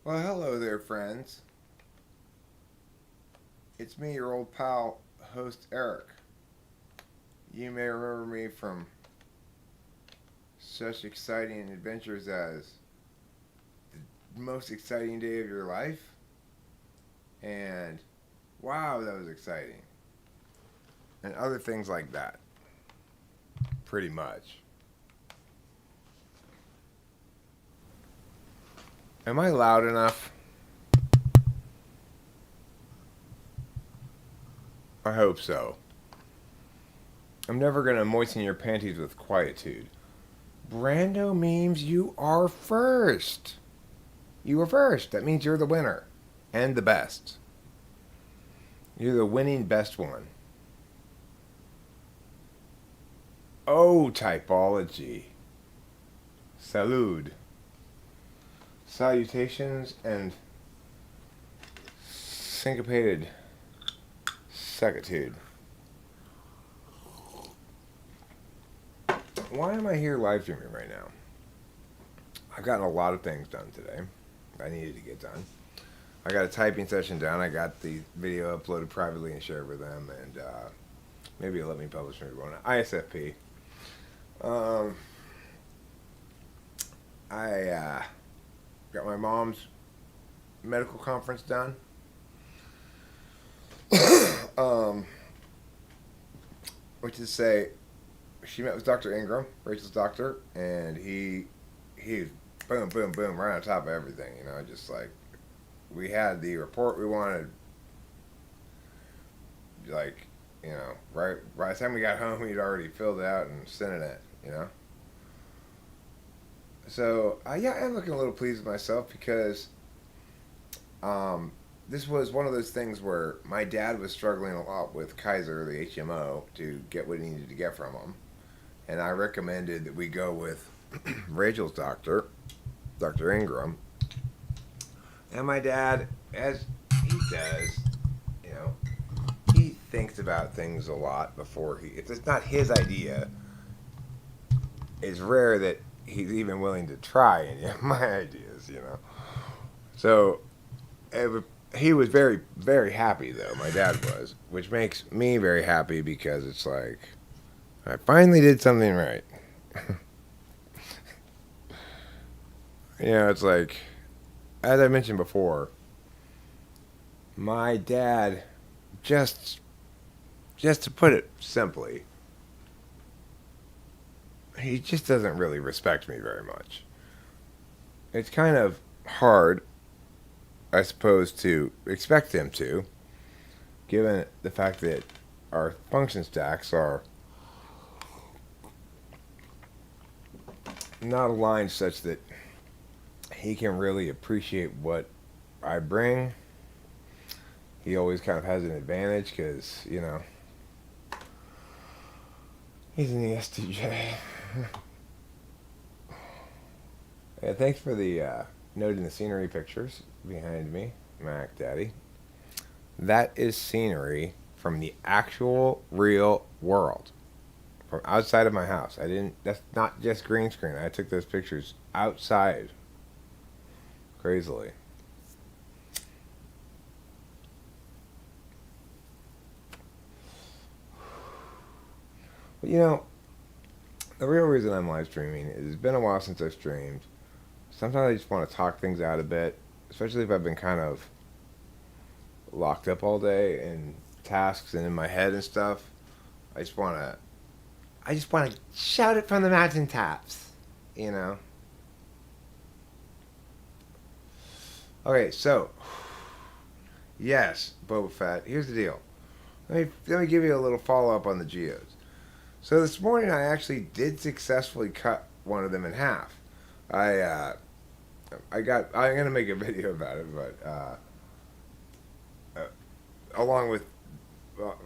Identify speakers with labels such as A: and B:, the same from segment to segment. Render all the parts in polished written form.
A: Well, hello there, friends. It's me, your old pal, host Eric. You may remember me from such exciting adventures as the most exciting day of your life and wow, that was exciting, and other things like that, pretty much. Am I loud enough? I hope so. I'm never gonna moisten your panties with quietude. Brando memes, you are first. You were first. That means you're the winner. And the best. You're the winning best one. Oh, typology. Salud. Salutations and syncopated secitude. Why am I here live streaming right now? I've gotten a lot of things done today. I needed to get done. I got a typing session done. I got the video uploaded privately and shared with them, and maybe it'll let me publish maybe one. ISFP. I got my mom's medical conference done. Which is to say, she met with Dr. Ingram, Rachel's doctor, and he boom, boom, boom, right on top of everything, just like, we had the report we wanted, like, right by the time we got home, he'd already filled it out and sent it, So, yeah, I'm looking a little pleased with myself because, this was one of those things where my dad was struggling a lot with Kaiser, the HMO, to get what he needed to get from him. And I recommended that we go with Rachel's doctor, Dr. Ingram. And my dad, as he does, he thinks about things a lot before if it's not his idea, it's rare that he's even willing to try any of my ideas, So, he was very, very happy, though, my dad was, which makes me very happy because it's like, I finally did something right. It's like, as I mentioned before, my dad, just to put it simply, he just doesn't really respect me very much. It's kind of hard, I suppose, to expect him to, given the fact that our function stacks are not aligned such that he can really appreciate what I bring. He always kind of has an advantage because, he's an ESTJ. Yeah, thanks for the note in the scenery pictures behind me, Mac Daddy. That is scenery from the actual real world, from outside of my house. That's not just green screen. I took those pictures outside, crazily. But the real reason I'm live streaming is it's been a while since I've streamed. Sometimes I just want to talk things out a bit, especially if I've been kind of locked up all day in tasks and in my head and stuff. I just want to shout it from the mountaintops, Okay, so, yes, Boba Fett. Here's the deal. Let me give you a little follow-up on the Geos. So this morning I actually did successfully cut one of them in half. I'm gonna make a video about it, but along with,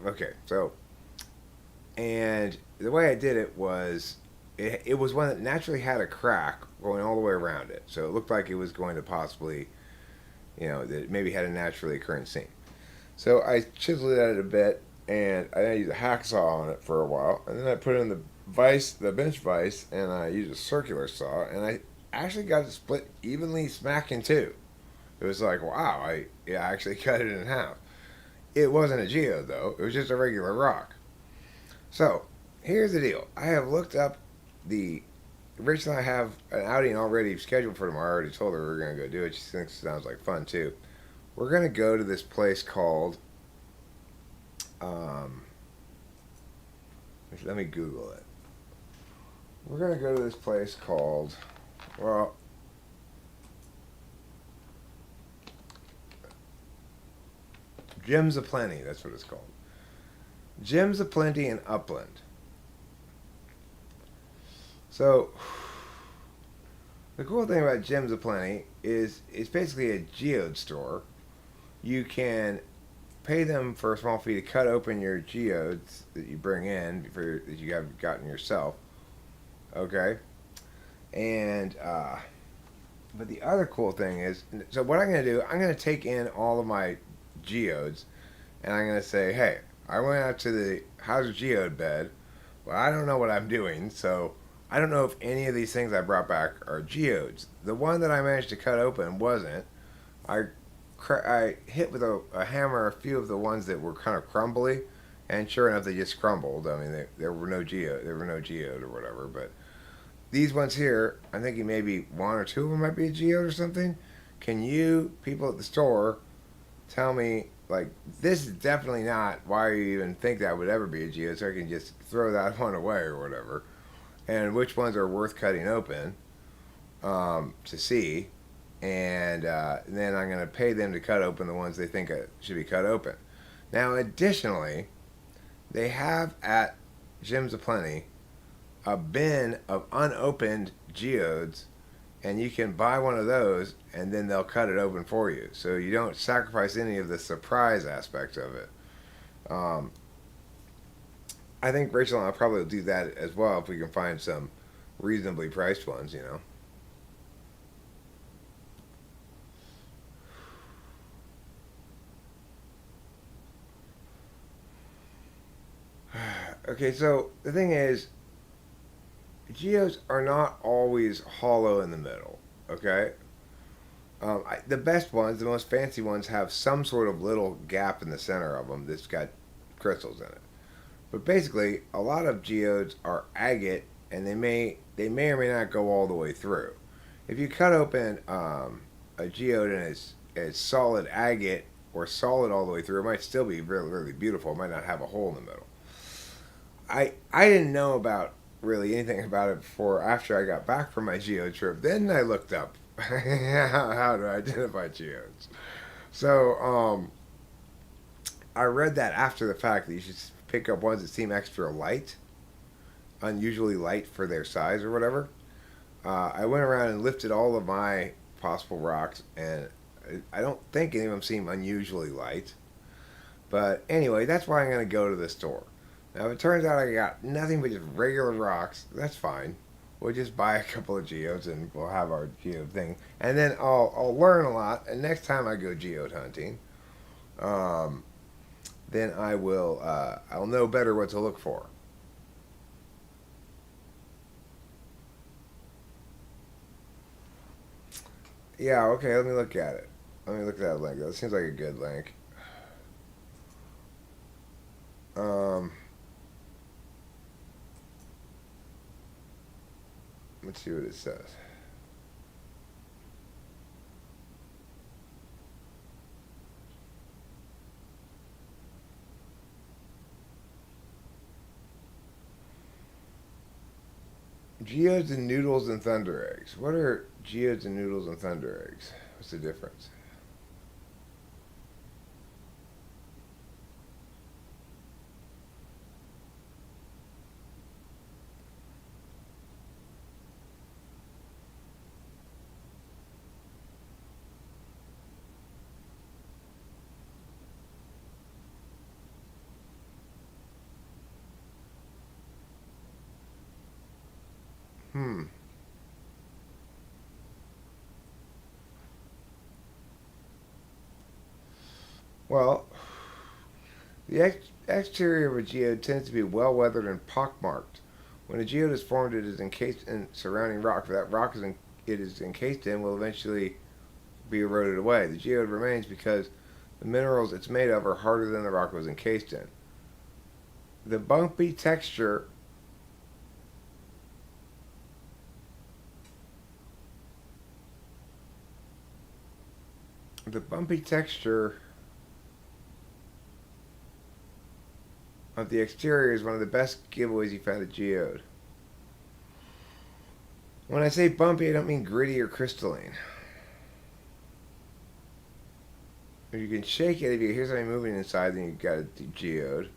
A: okay, so, and the way I did it was, it was one that naturally had a crack going all the way around it, so it looked like it was going to possibly, that it maybe had a naturally occurring seam. So I chiseled it at it a bit, and I used a hacksaw on it for a while, and then I put it in the bench vise, and I used a circular saw, and I actually got it split evenly smack in two. It was like, wow, I actually cut it in half. It wasn't a geode though; it was just a regular rock. So here's the deal: I have looked up the. Rachel and I have an outing already scheduled for tomorrow. I already told her we are gonna go do it. She thinks it sounds like fun too. We're gonna go to this place called. Um, Let me Google it. We're gonna go to this place called. Well, Gems of Plenty. That's what it's called. Gems of Plenty in Upland. So, the cool thing about Gems of Plenty is it's basically a geode store. You can pay them for a small fee to cut open your geodes that you bring in that you have gotten yourself. Okay, and but the other cool thing is, so what I'm going to do, I'm going to take in all of my geodes, and I'm going to say, hey, I went out to the Hauser geode bed, but I don't know what I'm doing, so I don't know if any of these things I brought back are geodes. The one that I managed to cut open wasn't. I hit with a hammer a few of the ones that were kind of crumbly, and sure enough, they just crumbled. I mean, there were no geode, or whatever. But these ones here, I'm thinking maybe one or two of them might be a geode or something. Can you people at the store tell me, like, this is definitely not why you even think that would ever be a geode, so I can just throw that one away or whatever, and which ones are worth cutting open to see. And then I'm going to pay them to cut open the ones they think should be cut open. Now, additionally, they have at Gems of Plenty a bin of unopened geodes, and you can buy one of those, and then they'll cut it open for you. So you don't sacrifice any of the surprise aspect of it. I think Rachel and I probably will do that as well if we can find some reasonably priced ones, you know. Okay, so the thing is, geodes are not always hollow in the middle. Okay, the best ones, the most fancy ones, have some sort of little gap in the center of them that's got crystals in it. But basically, a lot of geodes are agate, and they may or may not go all the way through. If you cut open a geode and it's solid agate or solid all the way through, it might still be really, really beautiful. It might not have a hole in the middle. I didn't know about really anything about it before after I got back from my geo trip. Then I looked up how to identify geodes. So I read that after the fact that you should pick up ones that seem extra light, unusually light for their size or whatever. I went around and lifted all of my possible rocks, and I don't think any of them seem unusually light. But anyway, that's why I'm going to go to the store. Now, if it turns out I got nothing but just regular rocks, that's fine. We'll just buy a couple of geodes and we'll have our geode thing. And then I'll learn a lot. And next time I go geode hunting, then I'll know better what to look for. Yeah, okay, let me look at it. Let me look at that link. That seems like a good link. Um, let's see what it says. Geodes and noodles and thunder eggs. What are geodes and noodles and thunder eggs? What's the difference? Hmm. Well, the exterior of a geode tends to be well weathered and pockmarked. When a geode is formed, it is encased in surrounding rock. For that rock it is encased in will eventually be eroded away. The geode remains because the minerals it's made of are harder than the rock it was encased in. The bumpy texture of the exterior is one of the best giveaways you found a geode. When I say bumpy, I don't mean gritty or crystalline. If you can shake it, if you hear something moving inside, then you've got a geode.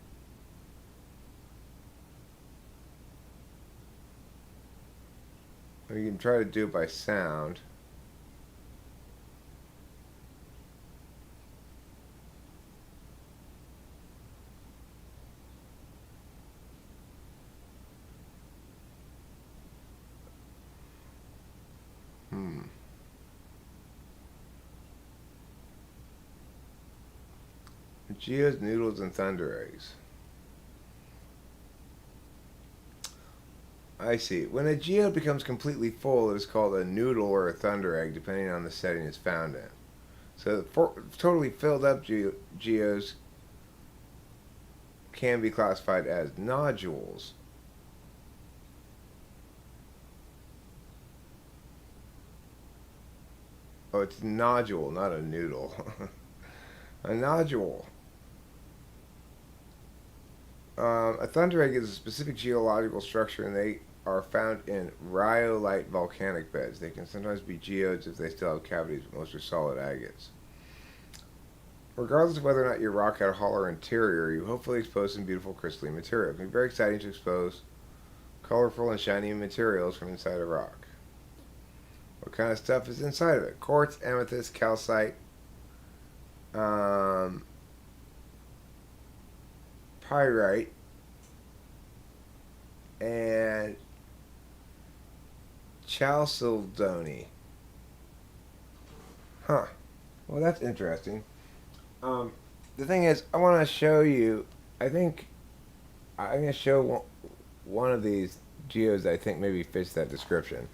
A: Or you can try to do it by sound. Geodes, noodles, and thunder eggs. I see. When a geode becomes completely full, it is called a noodle or a thunder egg, depending on the setting it's found in. So, totally filled up geodes can be classified as nodules. Oh, it's nodule, not a noodle. A nodule. A thunder egg is a specific geological structure, and they are found in rhyolite volcanic beds. They can sometimes be geodes if they still have cavities, but most are solid agates. Regardless of whether or not your rock had a hollow interior, you hopefully expose some beautiful crystalline material. It can be very exciting to expose colorful and shiny materials from inside a rock. What kind of stuff is inside of it? Quartz, amethyst, calcite, pyrite, and chalcedony. Huh. Well, that's interesting. The thing is, I want to show you, I think, I'm going to show one of these geodes that I think maybe fits that description.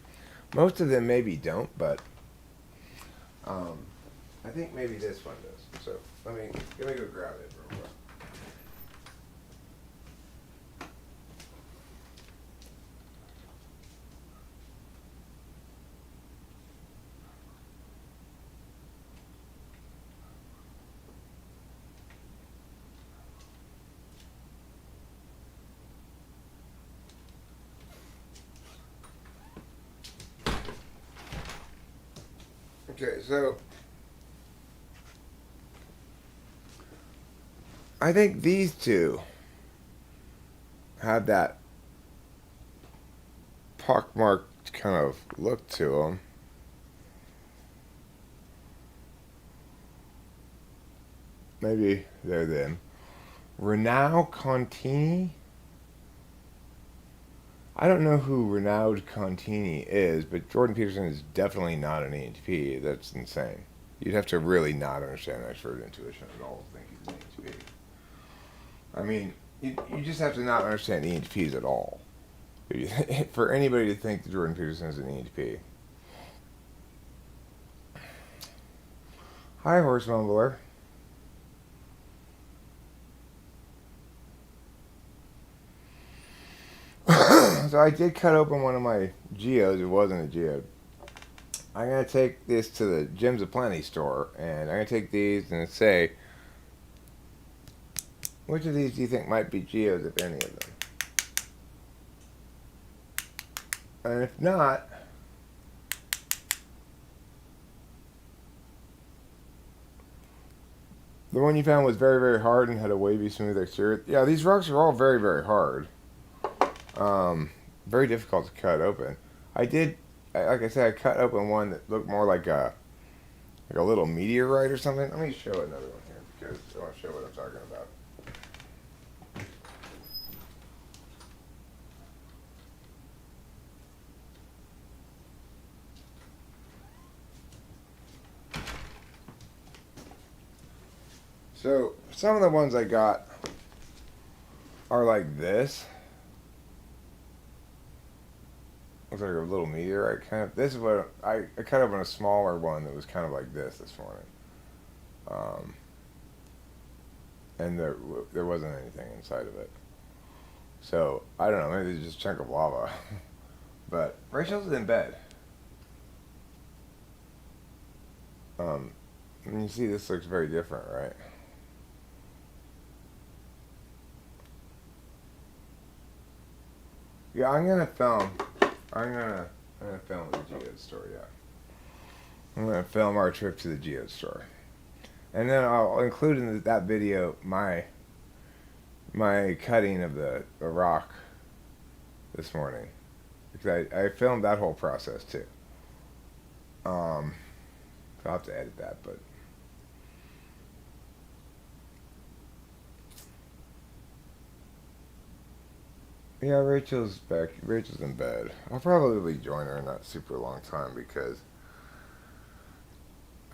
A: Most of them maybe don't, but I think maybe this one does. So let me go grab it real quick. Okay, so I think these two have that pockmarked kind of look to them. Maybe they're them. Renaud Contini? I don't know who Renaud Contini is, but Jordan Peterson is definitely not an ENTP. That's insane. You'd have to really not understand expert intuition at all to think he's an ENTP. I mean, you just have to not understand ENTPs at all for anybody to think that Jordan Peterson is an ENTP. Hi, Horse Mumbler. So I did cut open one of my geodes. It wasn't a geode. I'm going to take this to the Gems of Plenty store, and I'm going to take these and say, which of these do you think might be geodes, if any of them? And if not, the one you found was very, very hard and had a wavy, smooth exterior. Yeah, these rocks are all very, very hard. Very difficult to cut open. Like I said, I cut open one that looked more like a little meteorite or something. Let me show another one here because I want to show what I'm talking about. So some of the ones I got are like this. looks like a little meteorite kind of. This is what I cut open a smaller one that was kind of like this morning. And there wasn't anything inside of it. So, I don't know, maybe it's just a chunk of lava. But Rachel's in bed. And you see this looks very different, right? Yeah, I'm gonna film the geode store, yeah. I'm gonna film our trip to the geode store. And then I'll include in that video my cutting of the rock this morning. Because I filmed that whole process too. I'll have to edit that, but yeah, Rachel's back. Rachel's in bed. I'll probably join her in not super long time because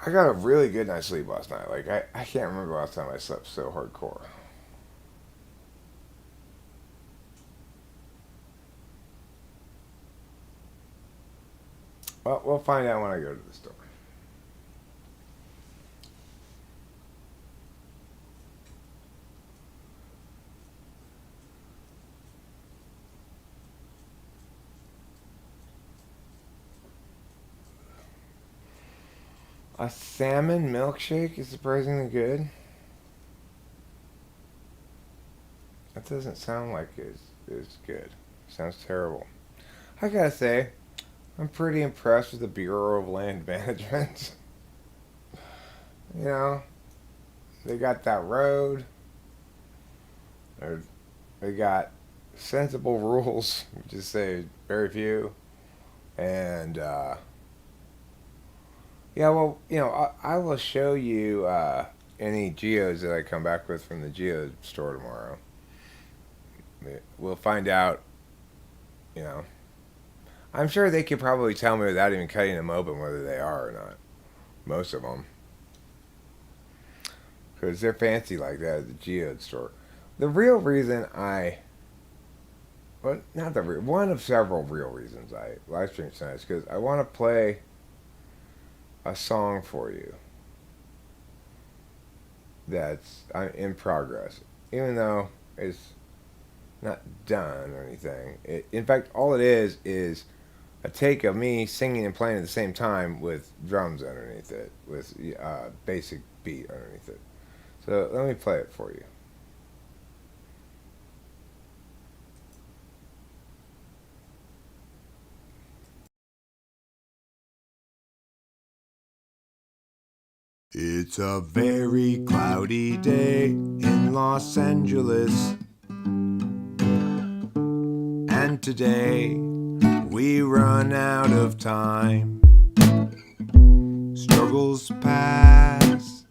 A: I got a really good night's sleep last night. Like, I can't remember last time I slept so hardcore. Well, we'll find out when I go to the store. A salmon milkshake is surprisingly good. That doesn't sound like it's good. It sounds terrible. I gotta say, I'm pretty impressed with the Bureau of Land Management. You know, they got that road. They got sensible rules, which is say very few. And yeah, well, you know, I will show you any geodes that I come back with from the geode store tomorrow. We'll find out, you know. I'm sure they could probably tell me without even cutting them open whether they are or not. Most of them. Because they're fancy like that at the geode store. The real reason well, not the real, one of several real reasons I live stream tonight is because I want to play a song for you that's in progress. Even though it's not done or anything. In fact, all it is a take of me singing and playing at the same time with drums underneath it, with basic beat underneath it. So let me play it for you. It's a very cloudy day in Los Angeles, and today we run out of time. Struggles past,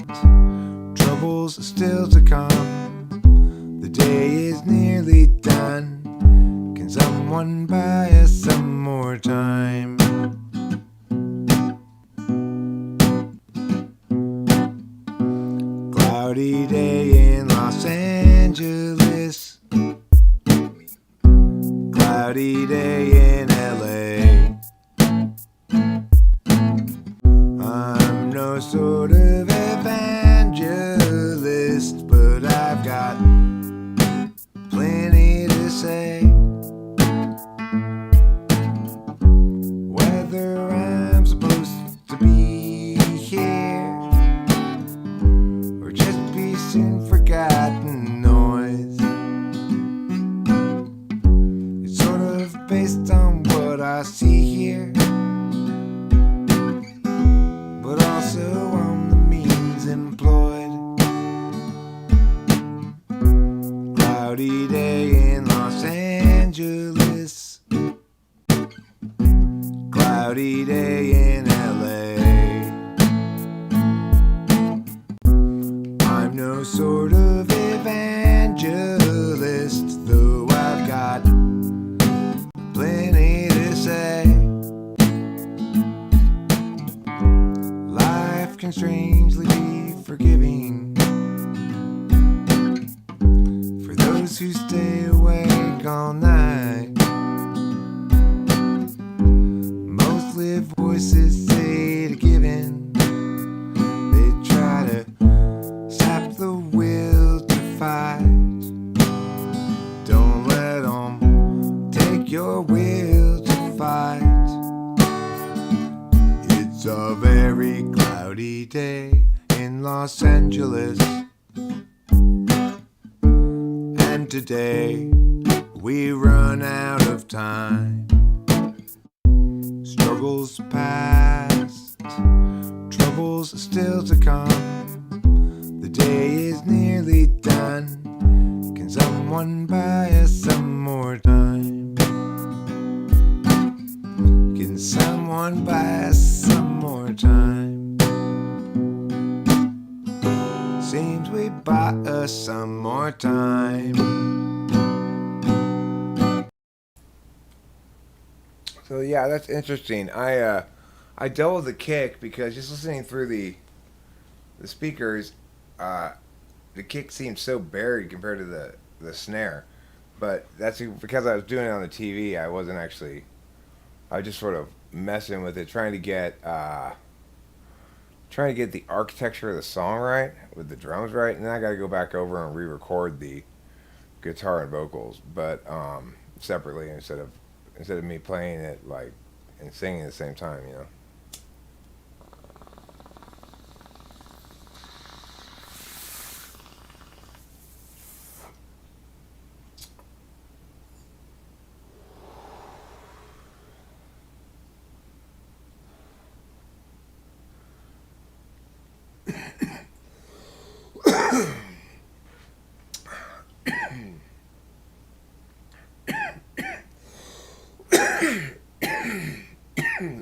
A: troubles still to come. The day is nearly done. Can someone buy us some more time? Cloudy day in Los Angeles, cloudy day in LA. I'm no sort of evangelist, but I've got plenty to say. Whether I'm supposed to be here or just be soon forgotten noise, it's sort of based on what I see here, but also on the means employed. Cloudy day in Los Angeles, cloudy day in LA. I'm no sort of evangelist, though I've got plenty to say. Life can strangely be forgiving for those who stay awake all night. hesitate to give in. They try to sap the will to fight. Don't let them take your will to fight. It's a very cloudy day in Los Angeles, and today we run out of time. Struggles past, troubles still to come. The day is nearly done. Can someone buy us some more time? Can someone buy us some more time? Seems we bought us some more time. So yeah, that's interesting. I doubled the kick because just listening through the speakers, the kick seemed so buried compared to the snare. But that's because I was doing it on the TV. I wasn't actually. I was just sort of messing with it, trying to get the architecture of the song right with the drums right, and then I got to go back over and re-record the guitar and vocals, but separately instead of me playing it like and singing at the same time, you know.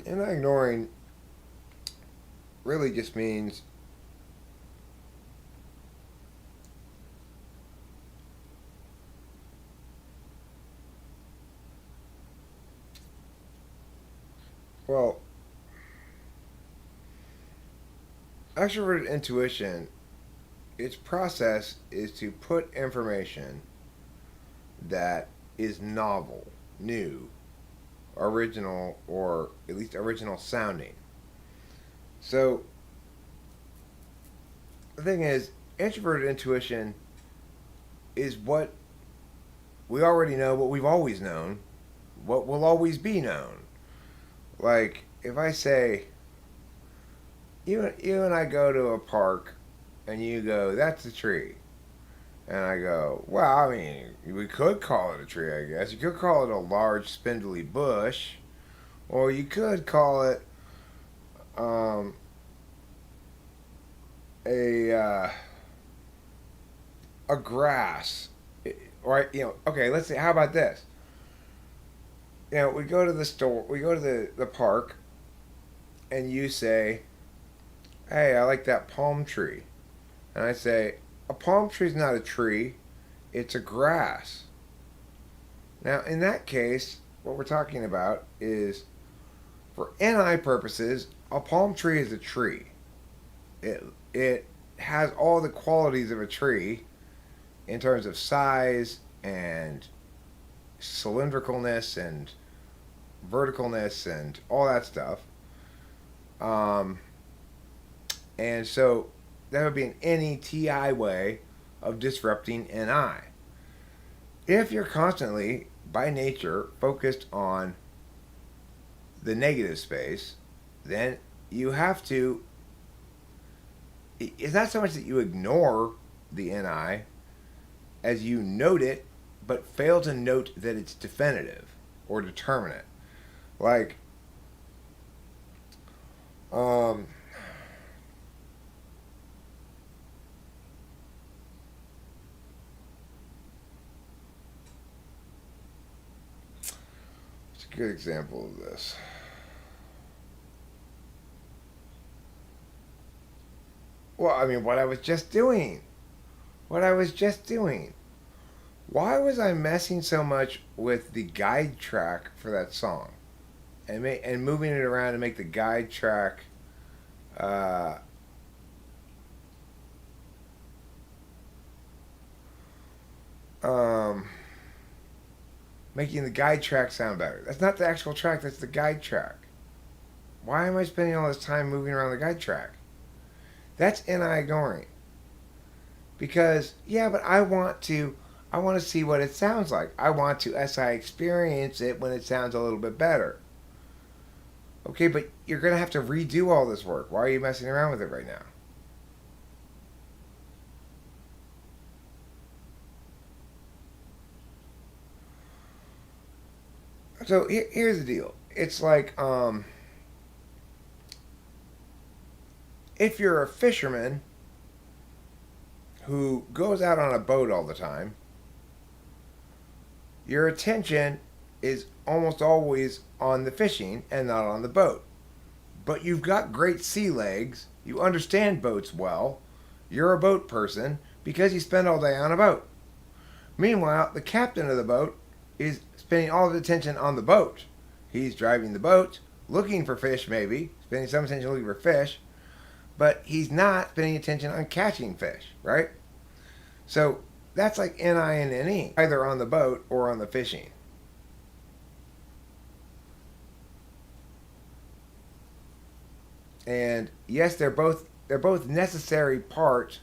A: And ignoring really just means well, extroverted intuition, its process is to put information that is novel, new, original, or at least original sounding. So the thing is, introverted intuition is what we already know, what we've always known, what will always be known. Like if I say, you and I go to a park, and you go, "That's a tree," and I go, "Well, I mean, we could call it a tree, I guess. You could call it a large spindly bush, or you could call it a grass, right? You know, okay. Let's see. How about this? You know, we go to the store, we go to the park, and you say, "Hey, I like that palm tree," and I say, "A palm tree is not a tree; it's a grass." Now, in that case, what we're talking about is, for NI purposes, a palm tree is a tree. It has all the qualities of a tree in terms of size and cylindricalness and verticalness and all that stuff. Um, and so that would be an NETI way of disrupting NI. If you're constantly, by nature, focused on the negative space, then you have to. It's not so much that you ignore the NI as you note it, but fail to note that it's definitive or determinate. Like, it's a good example of this. Well, I mean, what I was just doing. What I was just doing. Why was I messing so much with the guide track for that song, and moving it around to make the guide track, uh, um, making the guide track sound better? That's not the actual track. That's the guide track. Why am I spending all this time moving around the guide track? That's NI ignoring. Because, yeah, but I want to see what it sounds like. I want to SI experience it when it sounds a little bit better. Okay, but you're going to have to redo all this work. Why are you messing around with it right now? So here's the deal. It's like, if you're a fisherman who goes out on a boat all the time, your attention is almost always on the fishing and not on the boat. But you've got great sea legs, you understand boats well, you're a boat person because you spend all day on a boat. Meanwhile, the captain of the boat is spending all of his attention on the boat. He's driving the boat, looking for fish maybe, spending some attention looking for fish, but he's not spending attention on catching fish, right? So that's like NI and NE, either on the boat or on the fishing. And yes, they're both necessary part.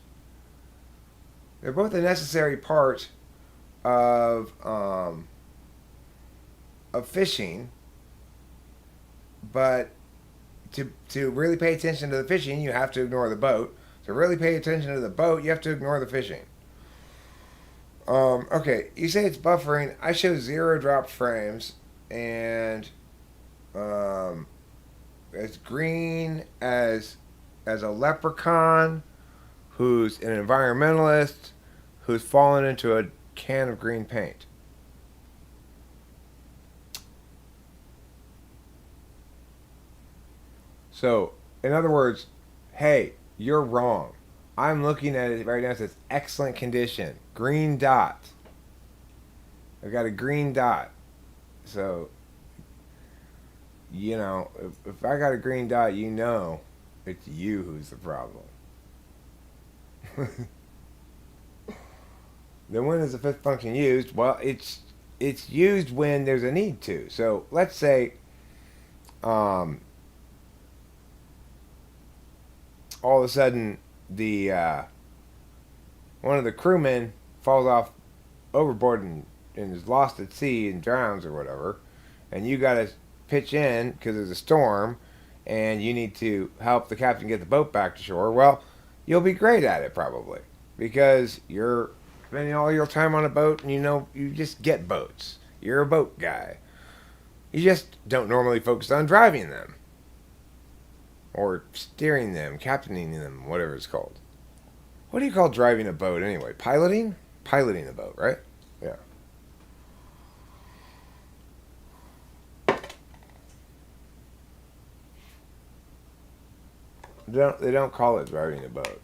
A: They're both a necessary part of fishing, but to really pay attention to the fishing, you have to ignore the boat. To really pay attention to the boat, you have to ignore the fishing. Okay, you say it's buffering. I show 0 drop frames, and as green as a leprechaun who's an environmentalist who's fallen into a can of green paint. So, in other words, hey, you're wrong. I'm looking at it right now. It says excellent condition. Green dot. I've got a green dot. So, if I got a green dot, it's you who's the problem. Then when is the fifth function used? Well, it's used when there's a need to. So let's say all of a sudden the one of the crewmen falls off overboard and is lost at sea and drowns or whatever, and you got to pitch in because there's a storm and you need to help the captain get the boat back to shore. Well, you'll be great at it probably because you're spending all your time on a boat and you just get boats. You're a boat guy. You just don't normally focus on driving them or steering them, captaining them, whatever it's called. What do you call driving a boat anyway? Piloting? Piloting a boat, right? Yeah. They don't call it driving a boat.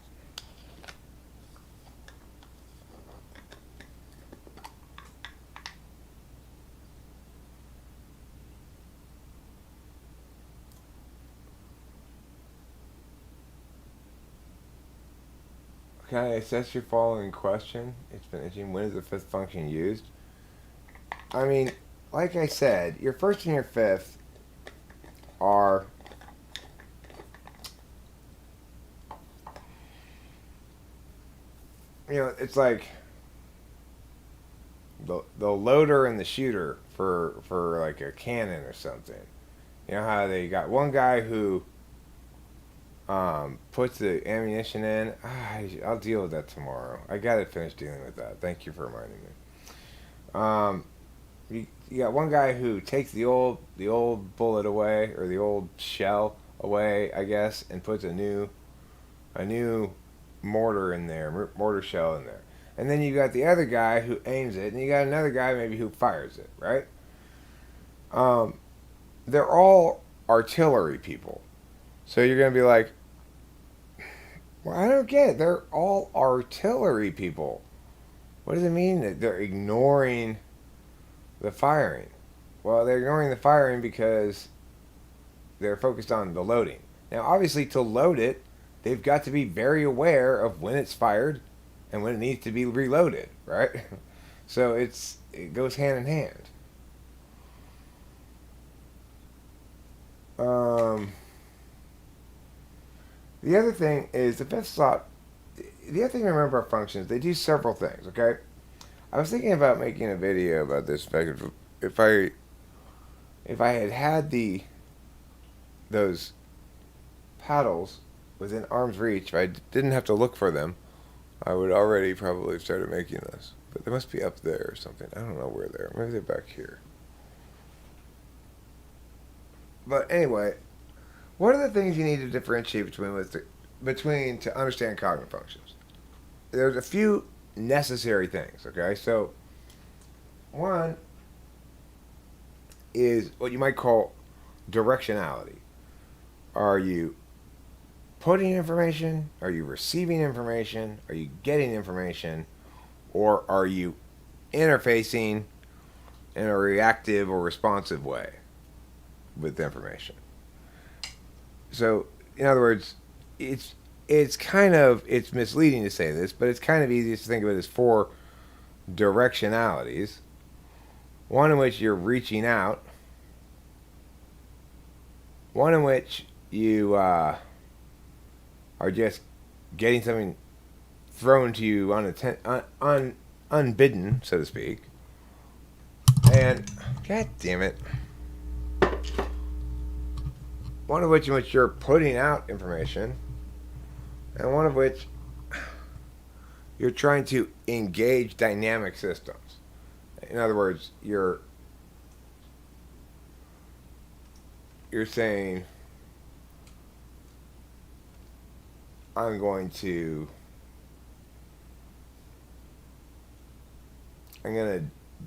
A: Can I assess your following question? It's been itching. When is the fifth function used? I mean, like I said, your first and your fifth are it's like the loader and the shooter for like a cannon or something. You know how they got one guy who puts the ammunition in. I'll deal with that tomorrow. I gotta finish dealing with that. Thank you for reminding me. You got one guy who takes the old bullet away, or the old shell away, I guess, and puts a new mortar in there, mortar shell in there. And then you got the other guy who aims it, and you got another guy maybe who fires it, right? They're all artillery people. So you're going to be like, well, I don't get it. They're all artillery people. What does it mean that they're ignoring the firing? Well, they're ignoring the firing because they're focused on the loading. Now, obviously, to load it, they've got to be very aware of when it's fired and when it needs to be reloaded, right? So it goes hand in hand. The other thing is the fifth slot. The other thing to remember about functions, they do several things. Okay, I was thinking about making a video about this. If I had had those paddles within arm's reach, if I didn't have to look for them, I would already probably have started making this. But they must be up there or something. I don't know where they are. Maybe they're back here. But anyway, what are the things you need to differentiate between to understand cognitive functions? There's a few necessary things. Okay, so one is what you might call directionality. Are you putting information? Are you receiving information? Are you getting information? Or are you interfacing in a reactive or responsive way with information? So, in other words, it's it's misleading to say this, but it's kind of easiest to think of it as four directionalities. One in which you're reaching out. One in which you are just getting something thrown to you unbidden, so to speak. And, god damn it, one of which in which you're putting out information, and one of which you're trying to engage dynamic systems. In other words, you're saying, I'm going to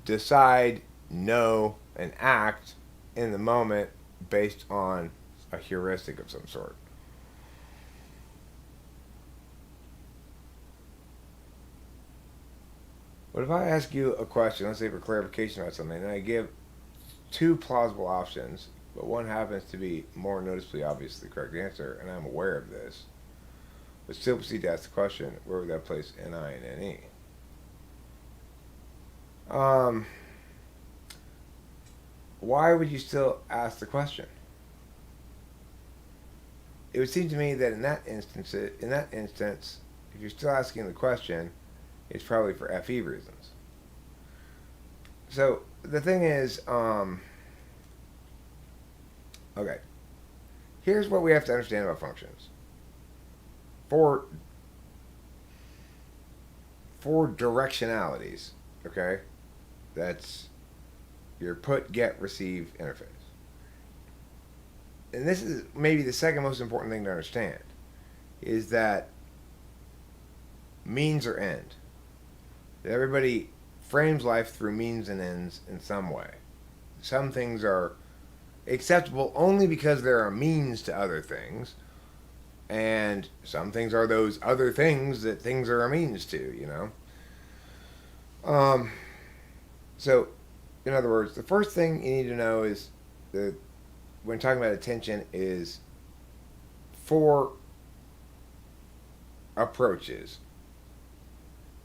A: decide, know, and act in the moment based on a heuristic of some sort. But if I ask you a question, let's say for clarification about something, and I give two plausible options, but one happens to be more noticeably obvious the correct answer, and I'm aware of this, but still proceed to ask the question, where would that place NI and NE? Why would you still ask the question? It would seem to me that in that instance, if you're still asking the question, it's probably for FE reasons. So the thing is, okay, here's what we have to understand about functions. Four directionalities, okay? That's your put, get, receive interface. And this is maybe the second most important thing to understand, is that means or end. Everybody frames life through means and ends in some way. Some things are acceptable only because there are means to other things, and some things are those other things that things are a means to, you know? So, in other words, the first thing you need to know is that when talking about attention is four approaches.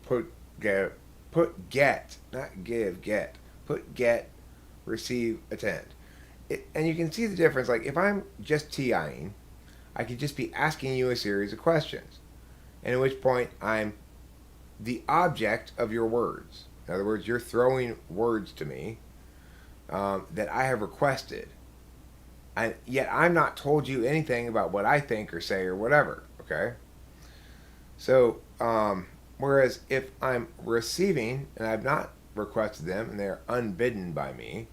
A: Put, get, not give, get. Put, get, receive, attend. And you can see the difference. Like, if I'm just TIing, I could just be asking you a series of questions. And at which point, I'm the object of your words. In other words, you're throwing words to me that I have requested. And yet I'm not told you anything about what I think or say or whatever, okay? So, whereas if I'm receiving and I've not requested them and they're unbidden by me,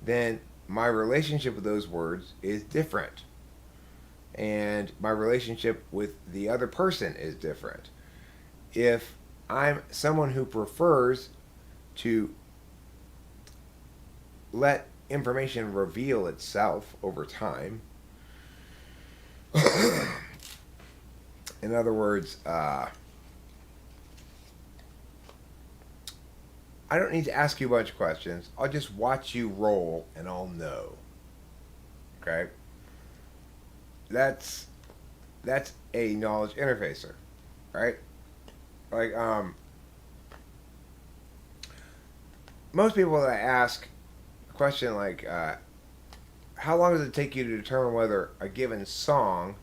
A: then my relationship with those words is different. And my relationship with the other person is different. If I'm someone who prefers to let information reveal itself over time, in other words, I don't need to ask you a bunch of questions. I'll just watch you roll and I'll know. Okay? That's a knowledge interfacer, right? Like, most people that I ask a question like, how long does it take you to determine whether a given song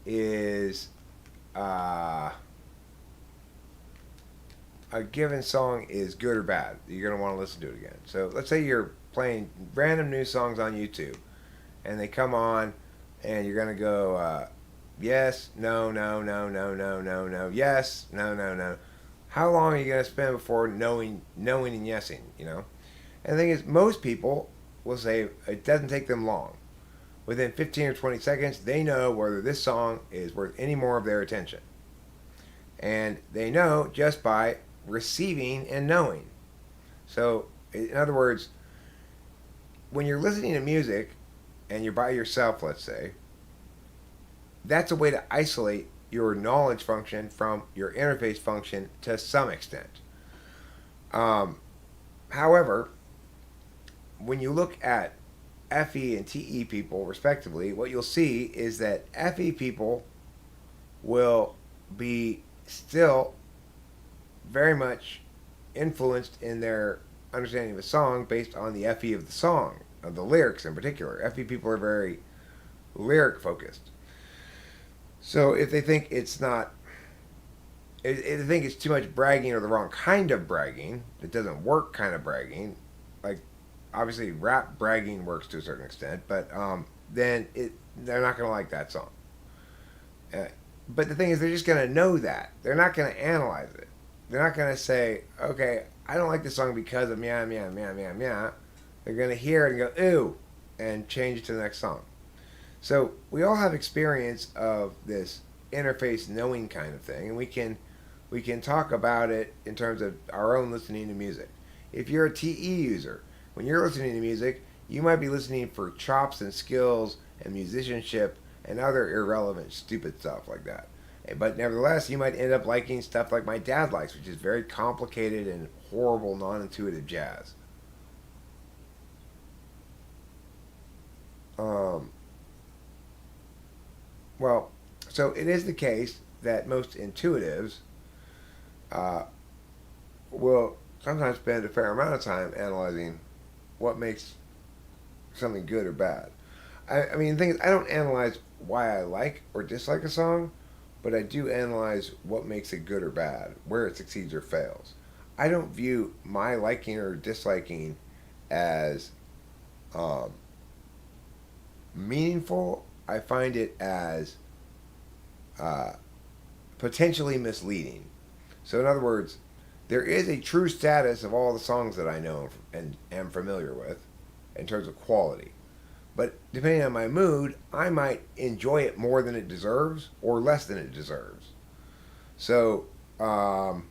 A: is a given song is good or bad. You're going to want to listen to it again. So let's say you're playing random new songs on YouTube, and they come on, and you're going to go, yes, no, no, no, no, no, no, no, yes, no, no, no. How long are you going to spend before knowing and yesing, you know? And the thing is, most people will say it doesn't take them long. Within 15 or 20 seconds, they know whether this song is worth any more of their attention. And they know just by receiving and knowing. So, in other words, when you're listening to music and you're by yourself, let's say, that's a way to isolate your knowledge function from your interface function to some extent. However, when you look at FE and TE people, respectively, what you'll see is that FE people will be still very much influenced in their understanding of a song based on the FE of the song, of the lyrics in particular. FE people are very lyric focused. So if they think it's not, if they think it's too much bragging or the wrong kind of bragging, it doesn't work kind of bragging, like obviously rap bragging works to a certain extent, but then they're not going to like that song. But the thing is, they're just going to know that. They're not going to analyze it. They're not going to say, okay, I don't like this song because of meow, meow, meow, meow, meow. They're going to hear it and go, ooh, and change it to the next song. So we all have experience of this interface knowing kind of thing, and we can talk about it in terms of our own listening to music. If you're a TE user, when you're listening to music, you might be listening for chops and skills and musicianship and other irrelevant, stupid stuff like that. But nevertheless, you might end up liking stuff like my dad likes, which is very complicated and horrible, non-intuitive jazz. Well, so it is the case that most intuitives will sometimes spend a fair amount of time analyzing what makes something good or bad. I mean, the thing is, I don't analyze why I like or dislike a song, but I do analyze what makes it good or bad, where it succeeds or fails. I don't view my liking or disliking as meaningful. I find it as potentially misleading. So in other words, there is a true status of all the songs that I know and am familiar with in terms of quality. But depending on my mood, I might enjoy it more than it deserves or less than it deserves. So I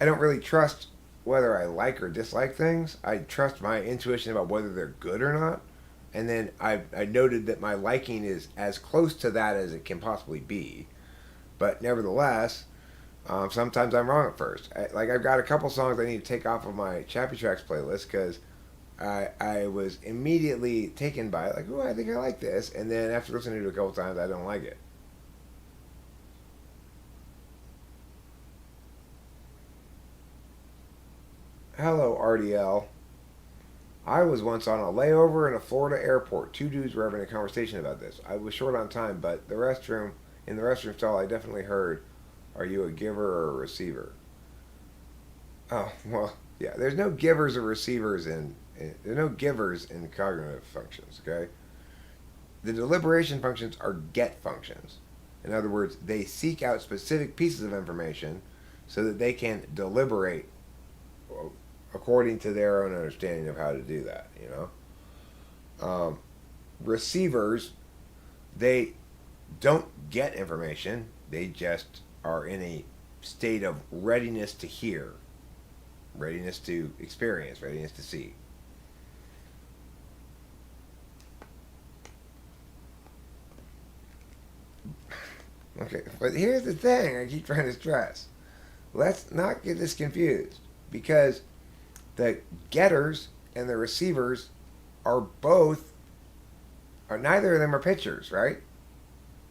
A: don't really trust whether I like or dislike things. I trust my intuition about whether they're good or not. And then I noted that my liking is as close to that as it can possibly be. But nevertheless, sometimes I'm wrong at first. I've got a couple songs I need to take off of my Chappy Tracks playlist because I was immediately taken by it. Like, oh, I think I like this. And then after listening to it a couple times, I don't like it. Hello, RDL. I was once on a layover in a Florida airport. Two dudes were having a conversation about this. I was short on time, but in the restroom stall, I definitely heard, "Are you a giver or a receiver?" Oh, well, yeah. There's no givers or receivers there's no givers in cognitive functions. Okay. The deliberation functions are get functions. In other words, they seek out specific pieces of information so that they can deliberate according to their own understanding of how to do that, you know. Receivers, they don't get information. They just are in a state of readiness to hear, readiness to experience, readiness to see. Okay, but here's the thing I keep trying to stress. Let's not get this confused, because the getters and the receivers are neither of them are pitchers, right?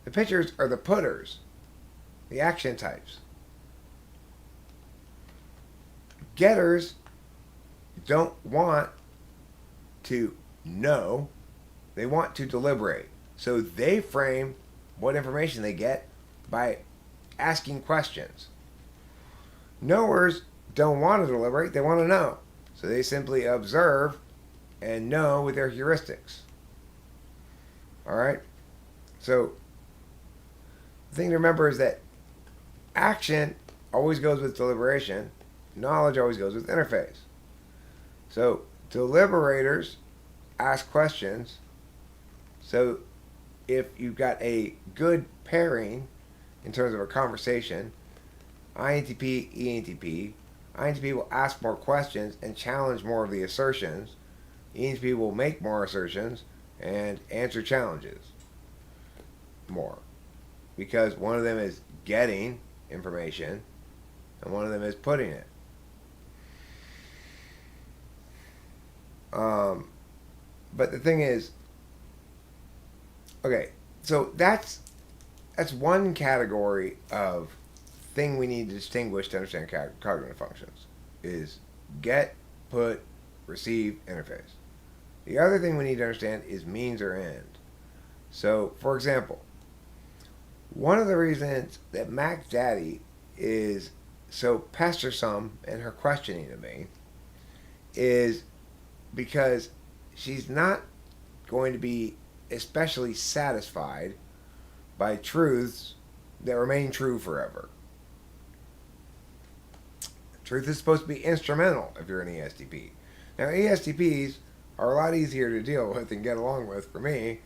A: The pitchers are the putters, the action types. Getters don't want to know, they want to deliberate. So they frame what information they get by asking questions. Knowers don't want to deliberate, they want to know. So they simply observe and know with their heuristics. Alright? So, the thing to remember is that action always goes with deliberation, knowledge always goes with interface. So, deliberators ask questions. So, if you've got a good pairing in terms of a conversation, INTP, ENTP, INTP will ask more questions and challenge more of the assertions. ENTP will make more assertions and answer challenges more. Because one of them is getting information and one of them is putting it. But the thing is, okay, so that's one category of thing we need to distinguish to understand cognitive functions is get, put, receive, interface. The other thing we need to understand is means or end. So, for example, one of the reasons that Mac Daddy is so pestersome in her questioning of me is because she's not going to be especially satisfied by truths that remain true forever. Truth is supposed to be instrumental if you're an ESTP. Now, ESTPs are a lot easier to deal with and get along with for me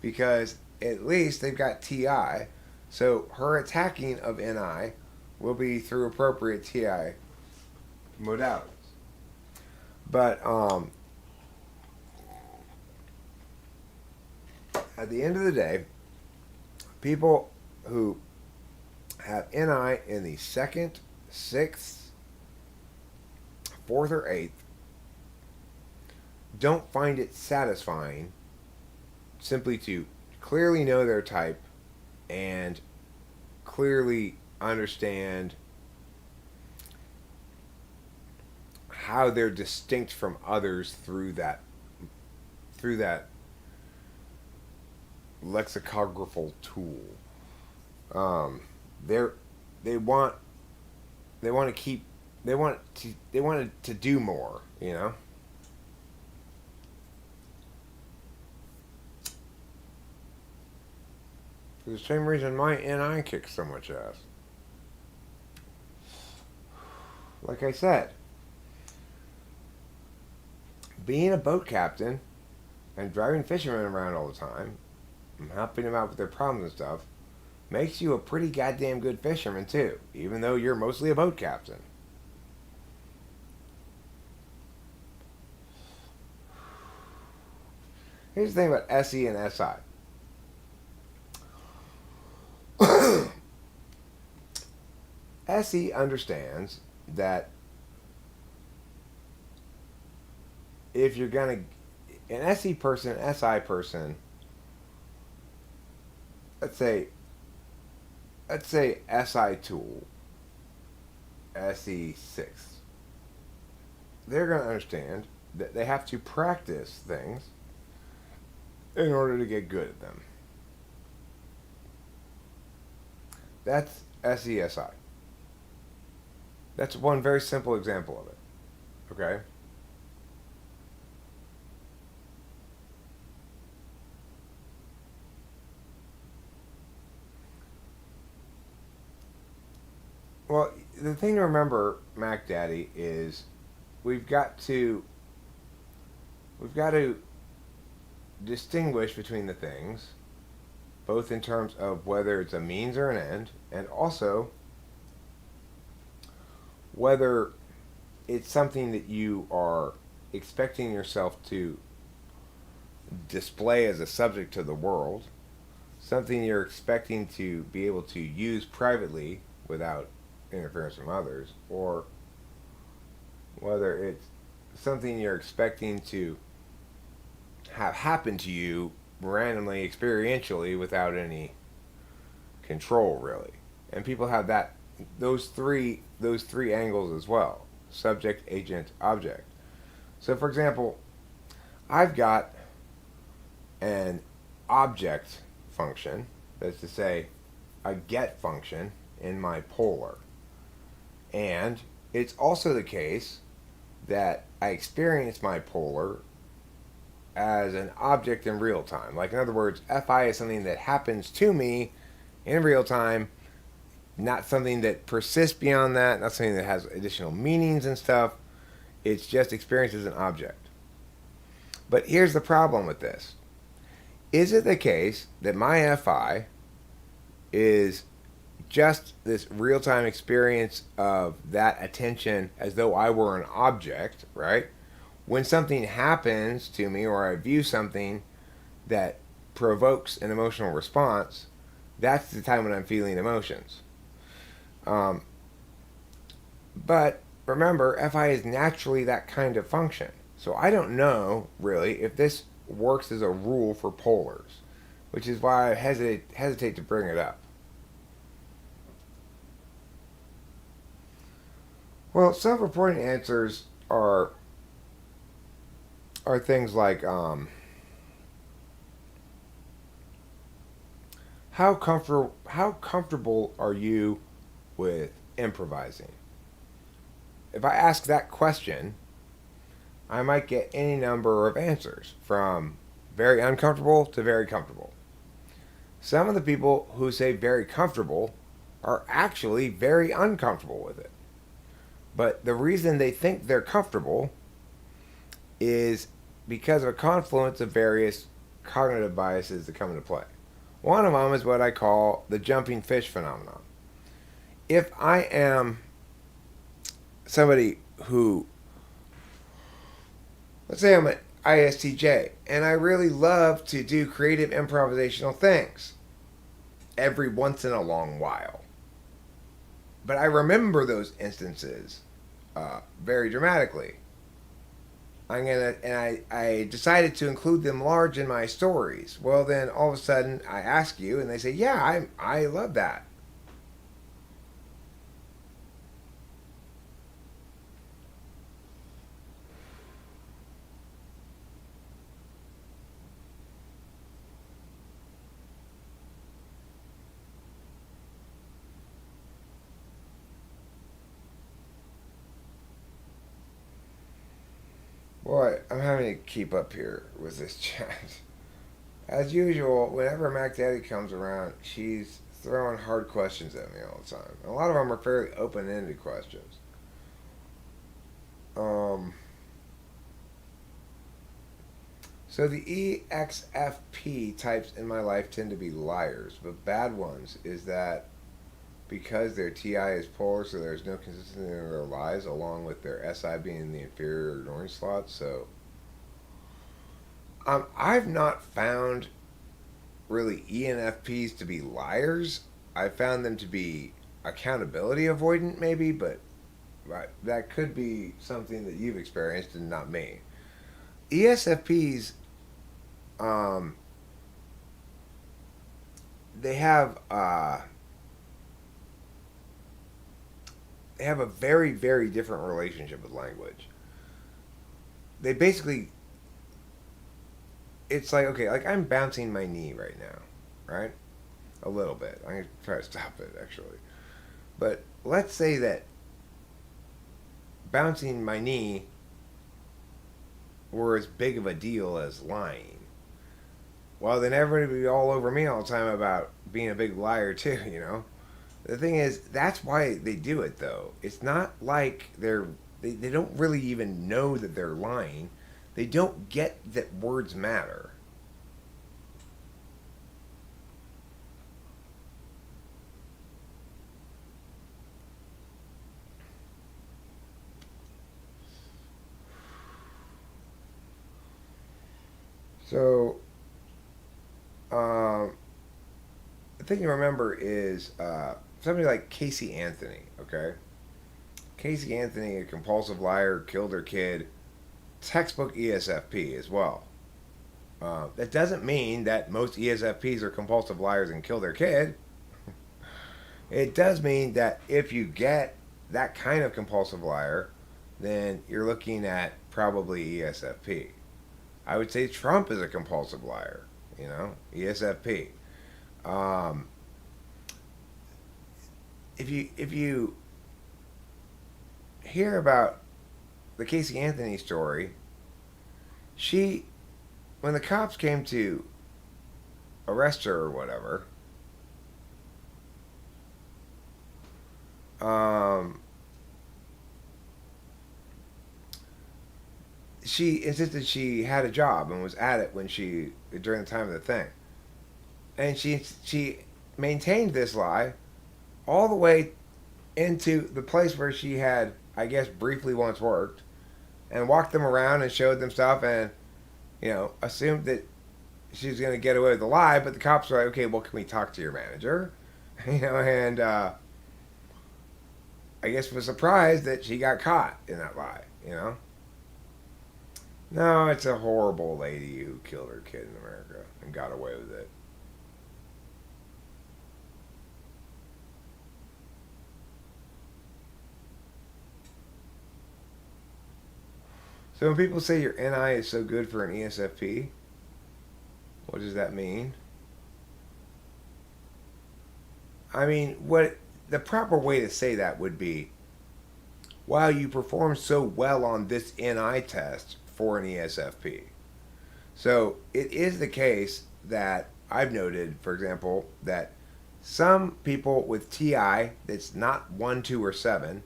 A: because at least they've got TI. So her attacking of NI will be through appropriate TI modalities. But at the end of the day, people who have NI in the 2nd, 6th, 4th, or 8th don't find it satisfying simply to clearly know their type and clearly understand how they're distinct from others through that lexicographical tool. They want to do more, you know. For the same reason my NI kicks so much ass. Like I said, being a boat captain and driving fishermen around all the time and helping them out with their problems and stuff makes you a pretty goddamn good fisherman too, even though you're mostly a boat captain. Here's the thing about SE and SI. SE understands that if you're gonna, an SE person, SI person, let's say SI tool, SE6, they're gonna understand that they have to practice things in order to get good at them. That's SESI. That's one very simple example of it. Okay? Well, the thing to remember, Mac Daddy, is we've got to distinguish between the things, both in terms of whether it's a means or an end, and also whether it's something that you are expecting yourself to display as a subject to the world, something you're expecting to be able to use privately without interference from others, or whether it's something you're expecting to have happen to you randomly, experientially, without any control, really. And people have those three angles as well: subject, agent, object. So, for example, I've got an object function That's to say, a get function in my polar. And it's also the case that I experience my polar as an object in real time. Like, in other words, FI is something that happens to me in real time, not something that persists beyond that, not something that has additional meanings and stuff. It's just experienced as an object. But here's the problem with this. Is it the case that my FI is just this real-time experience of that attention as though I were an object, right? When something happens to me or I view something that provokes an emotional response, that's the time when I'm feeling emotions. But remember, FI is naturally that kind of function. So I don't know, really, if this works as a rule for polars, which is why I hesitate to bring it up. Well, self-reporting answers are things like how comfortable are you with improvising? If I ask that question, I might get any number of answers, from very uncomfortable to very comfortable. Some of the people who say very comfortable are actually very uncomfortable with it. But the reason they think they're comfortable is because of a confluence of various cognitive biases that come into play. One of them is what I call the jumping fish phenomenon. If I am somebody who, let's say I'm an ISTJ, and I really love to do creative improvisational things every once in a long while, but I remember those instances very dramatically. I decided to include them large in my stories. Well, then all of a sudden I ask you, and they say, "Yeah, I love that." Boy, I'm having to keep up here with this chat. As usual, whenever Mac Daddy comes around, she's throwing hard questions at me all the time. A lot of them are fairly open-ended questions. Um, so the EXFP types in my life tend to be liars, but bad ones. Is that because their TI is polar, so there's no consistency in their lies, along with their SI being in the inferior ignoring slot? So I've not found really ENFPs to be liars. I found them to be accountability avoidant, maybe, but that could be something that you've experienced and not me. ESFPs, um, they have they have a very, very different relationship with language. They basically, it's like, okay, like I'm bouncing my knee right now, right? A little bit. I'm going to try to stop it, actually. But let's say that bouncing my knee were as big of a deal as lying. Well, then everybody would be all over me all the time about being a big liar, too, you know? The thing is, that's why they do it, though. It's not like they don't really even know that they're lying. They don't get that words matter. So, the thing to remember is somebody like Casey Anthony, okay? Casey Anthony, a compulsive liar, killed her kid, textbook ESFP as well. That doesn't mean that most ESFPs are compulsive liars and kill their kid. It does mean that if you get that kind of compulsive liar, then you're looking at probably ESFP. I would say Trump is a compulsive liar, you know, ESFP. Um, if you hear about the Casey Anthony story, she when the cops came to arrest her or whatever, um, she insisted she had a job and was at it when she during the time of the thing, and she maintained this lie all the way into the place where she had, I guess, briefly once worked, and walked them around and showed them stuff, and assumed that she was going to get away with the lie. But the cops were like, okay, well, can we talk to your manager? And I guess was surprised that she got caught in that lie. No, it's a horrible lady who killed her kid in America and got away with it. So when people say your NI is so good for an ESFP, what does that mean? I mean, what the proper way to say that would be, wow, you performed so well on this NI test for an ESFP. So it is the case that I've noted, for example, that some people with TI that's not 1, 2, or 7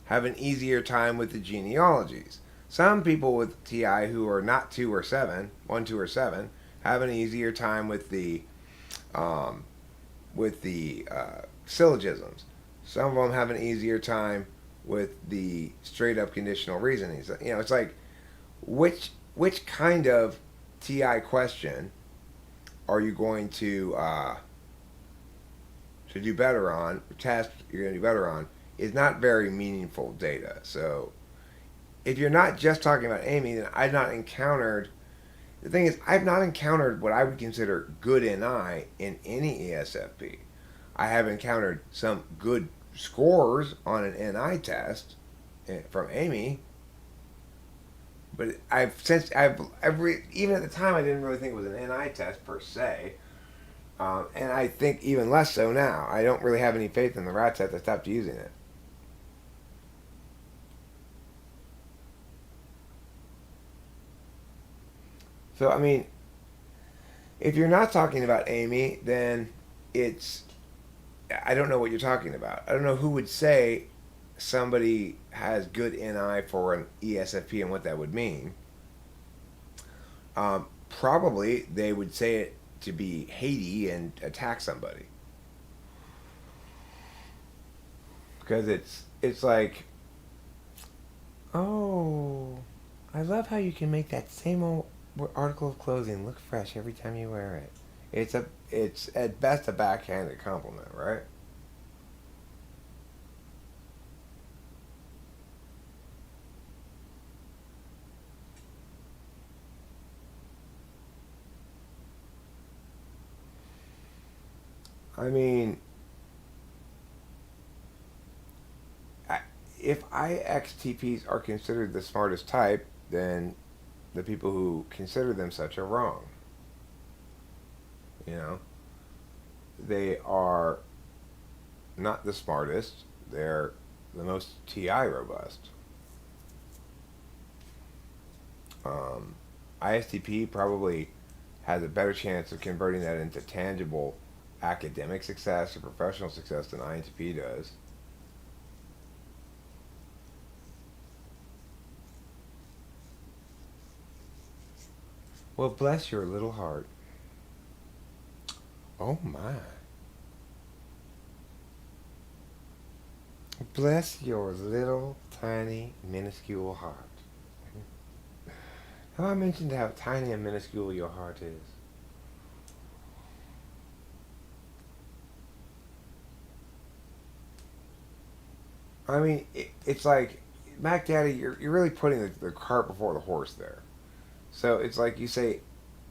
A: have an easier time with the genealogies. Some people with TI who are not 2 or 7, 1, 2, or 7, have an easier time um, with the syllogisms. Some of them have an easier time with the straight up conditional reasoning. So, it's like which kind of TI question are you going to do better on? Test you're going to do better on is not very meaningful data. So if you're not just talking about Amy, then I've not encountered. The thing is, I've not encountered what I would consider good NI in any ESFP. I have encountered some good scores on an NI test from Amy, but even at the time I didn't really think it was an NI test per se, and I think even less so now. I don't really have any faith in the rat test. I stopped using it. So I mean, if you're not talking about Amy, then it's I don't know what you're talking about. I don't know who would say somebody has good NI for an ESFP and what that would mean. Probably they would say it to be Haiti and attack somebody because it's like, oh, I love how you can make that same old article of clothing look fresh every time you wear it. It's at best a backhanded compliment, right? I mean, if IXTPs are considered the smartest type, then the people who consider them such are wrong. You know, they are not the smartest. They're the most TI robust. ISTP probably has a better chance of converting that into tangible academic success or professional success than INTP does. Well, bless your little heart. Oh my. Bless your little tiny minuscule heart. Have I mentioned how tiny and minuscule your heart is? I mean, it's like, Mac Daddy, you're really putting the cart before the horse there. So it's like you say,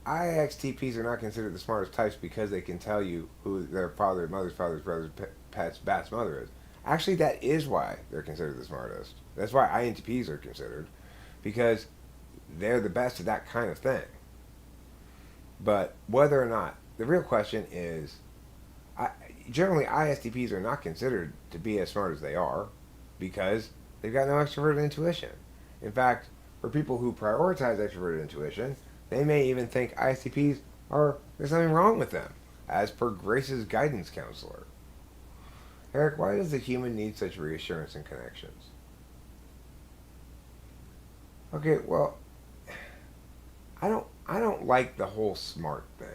A: IXTPs are not considered the smartest types because they can tell you who their father, mother's father's brother's pet's bat's mother is. Actually, that is why they're considered the smartest. That's why INTPs are considered, because they're the best at that kind of thing. But whether or not, the real question is, I, generally ISTPs are not considered to be as smart as they are because they've got no extroverted intuition. In fact, for people who prioritize extroverted intuition, they may even think ISTPs are there's something wrong with them, as per Grace's guidance counselor. Eric, why does the human need such reassurance and connections? Okay, well, I don't like the whole smart thing.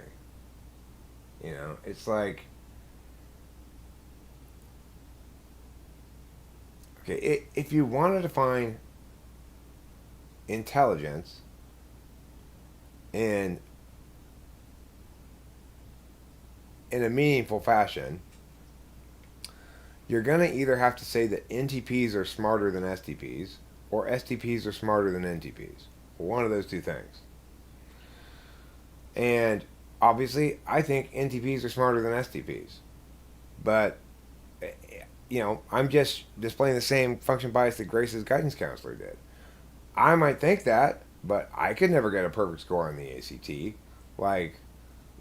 A: You know, it's like okay, if you want to define intelligence in in a meaningful fashion, you're gonna either have to say that NTPs are smarter than STPs or STPs are smarter than NTPs. One of those two things. And obviously, I think NTPs are smarter than STPs. But, I'm just displaying the same function bias that Grace's guidance counselor did. I might think that, but I could never get a perfect score on the ACT like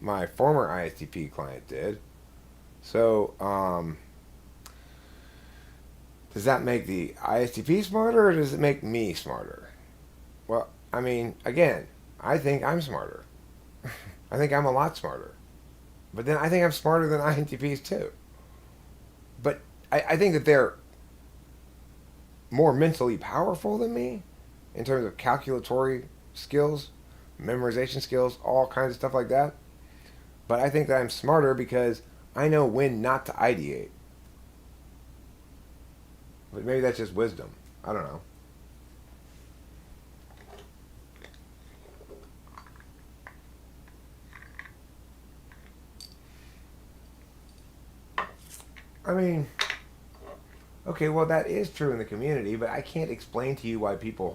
A: my former ISTP client did. So, does that make the ISTP smarter or does it make me smarter? Well, I mean, again, I think I'm smarter. I think I'm a lot smarter. But then I think I'm smarter than INTPs too. But I think that they're more mentally powerful than me in terms of calculatory skills, memorization skills, all kinds of stuff like that. But I think that I'm smarter because I know when not to ideate. But maybe that's just wisdom. I don't know. I mean, okay, well that is true in the community, but I can't explain to you why people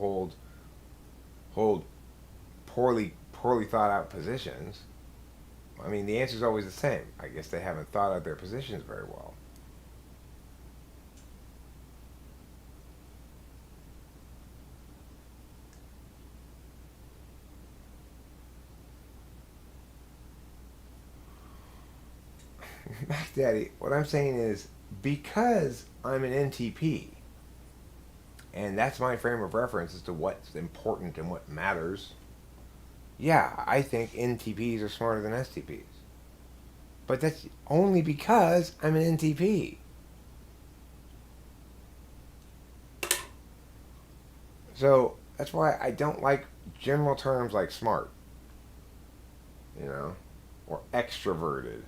A: hold poorly thought out positions. I mean, the answer is always the same. I guess they haven't thought out their positions very well. Mac Daddy, what I'm saying is because I'm an NTP, and that's my frame of reference as to what's important and what matters. Yeah, I think NTPs are smarter than STPs. But that's only because I'm an NTP. So that's why I don't like general terms like smart, or extroverted.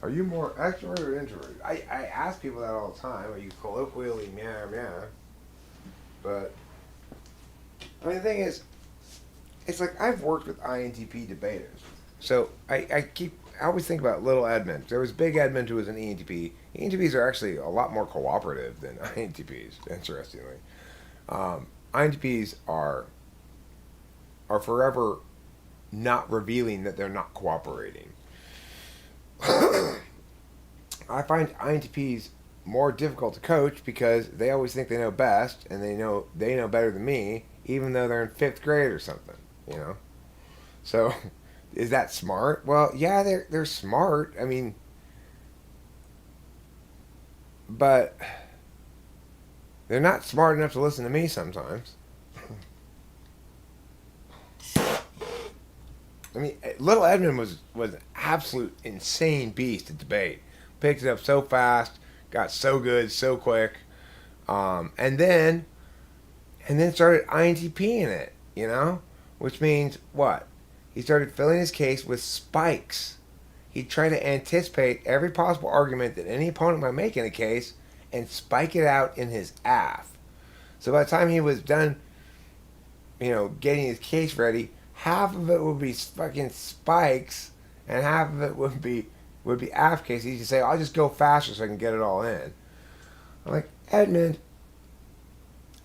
A: Are you more extroverted or introverted? I ask people that all the time. Are you colloquially meow meow? But I mean, the thing is, it's like I've worked with INTP debaters, so I always think about little Edmund. There was Big Edmund who was an ENTP. ENTPs are actually a lot more cooperative than INTPs. Interestingly, INTPs are forever not revealing that they're not cooperating. I find INTPs more difficult to coach because they always think they know best and they know better than me, even though they're in fifth grade or something. So is that smart? Well, yeah, they're smart. I mean, but they're not smart enough to listen to me sometimes. I mean, little Edmund was an absolute insane beast at debate. Picked it up so fast, got so good so quick, and then started INTPing it, which means what? He started filling his case with spikes. He'd try to anticipate every possible argument that any opponent might make in a case and spike it out in his aff. So by the time he was done, getting his case ready, half of it would be fucking spikes, and half of it would be aff cases. He'd say, "I'll just go faster so I can get it all in." I'm like, Edmund,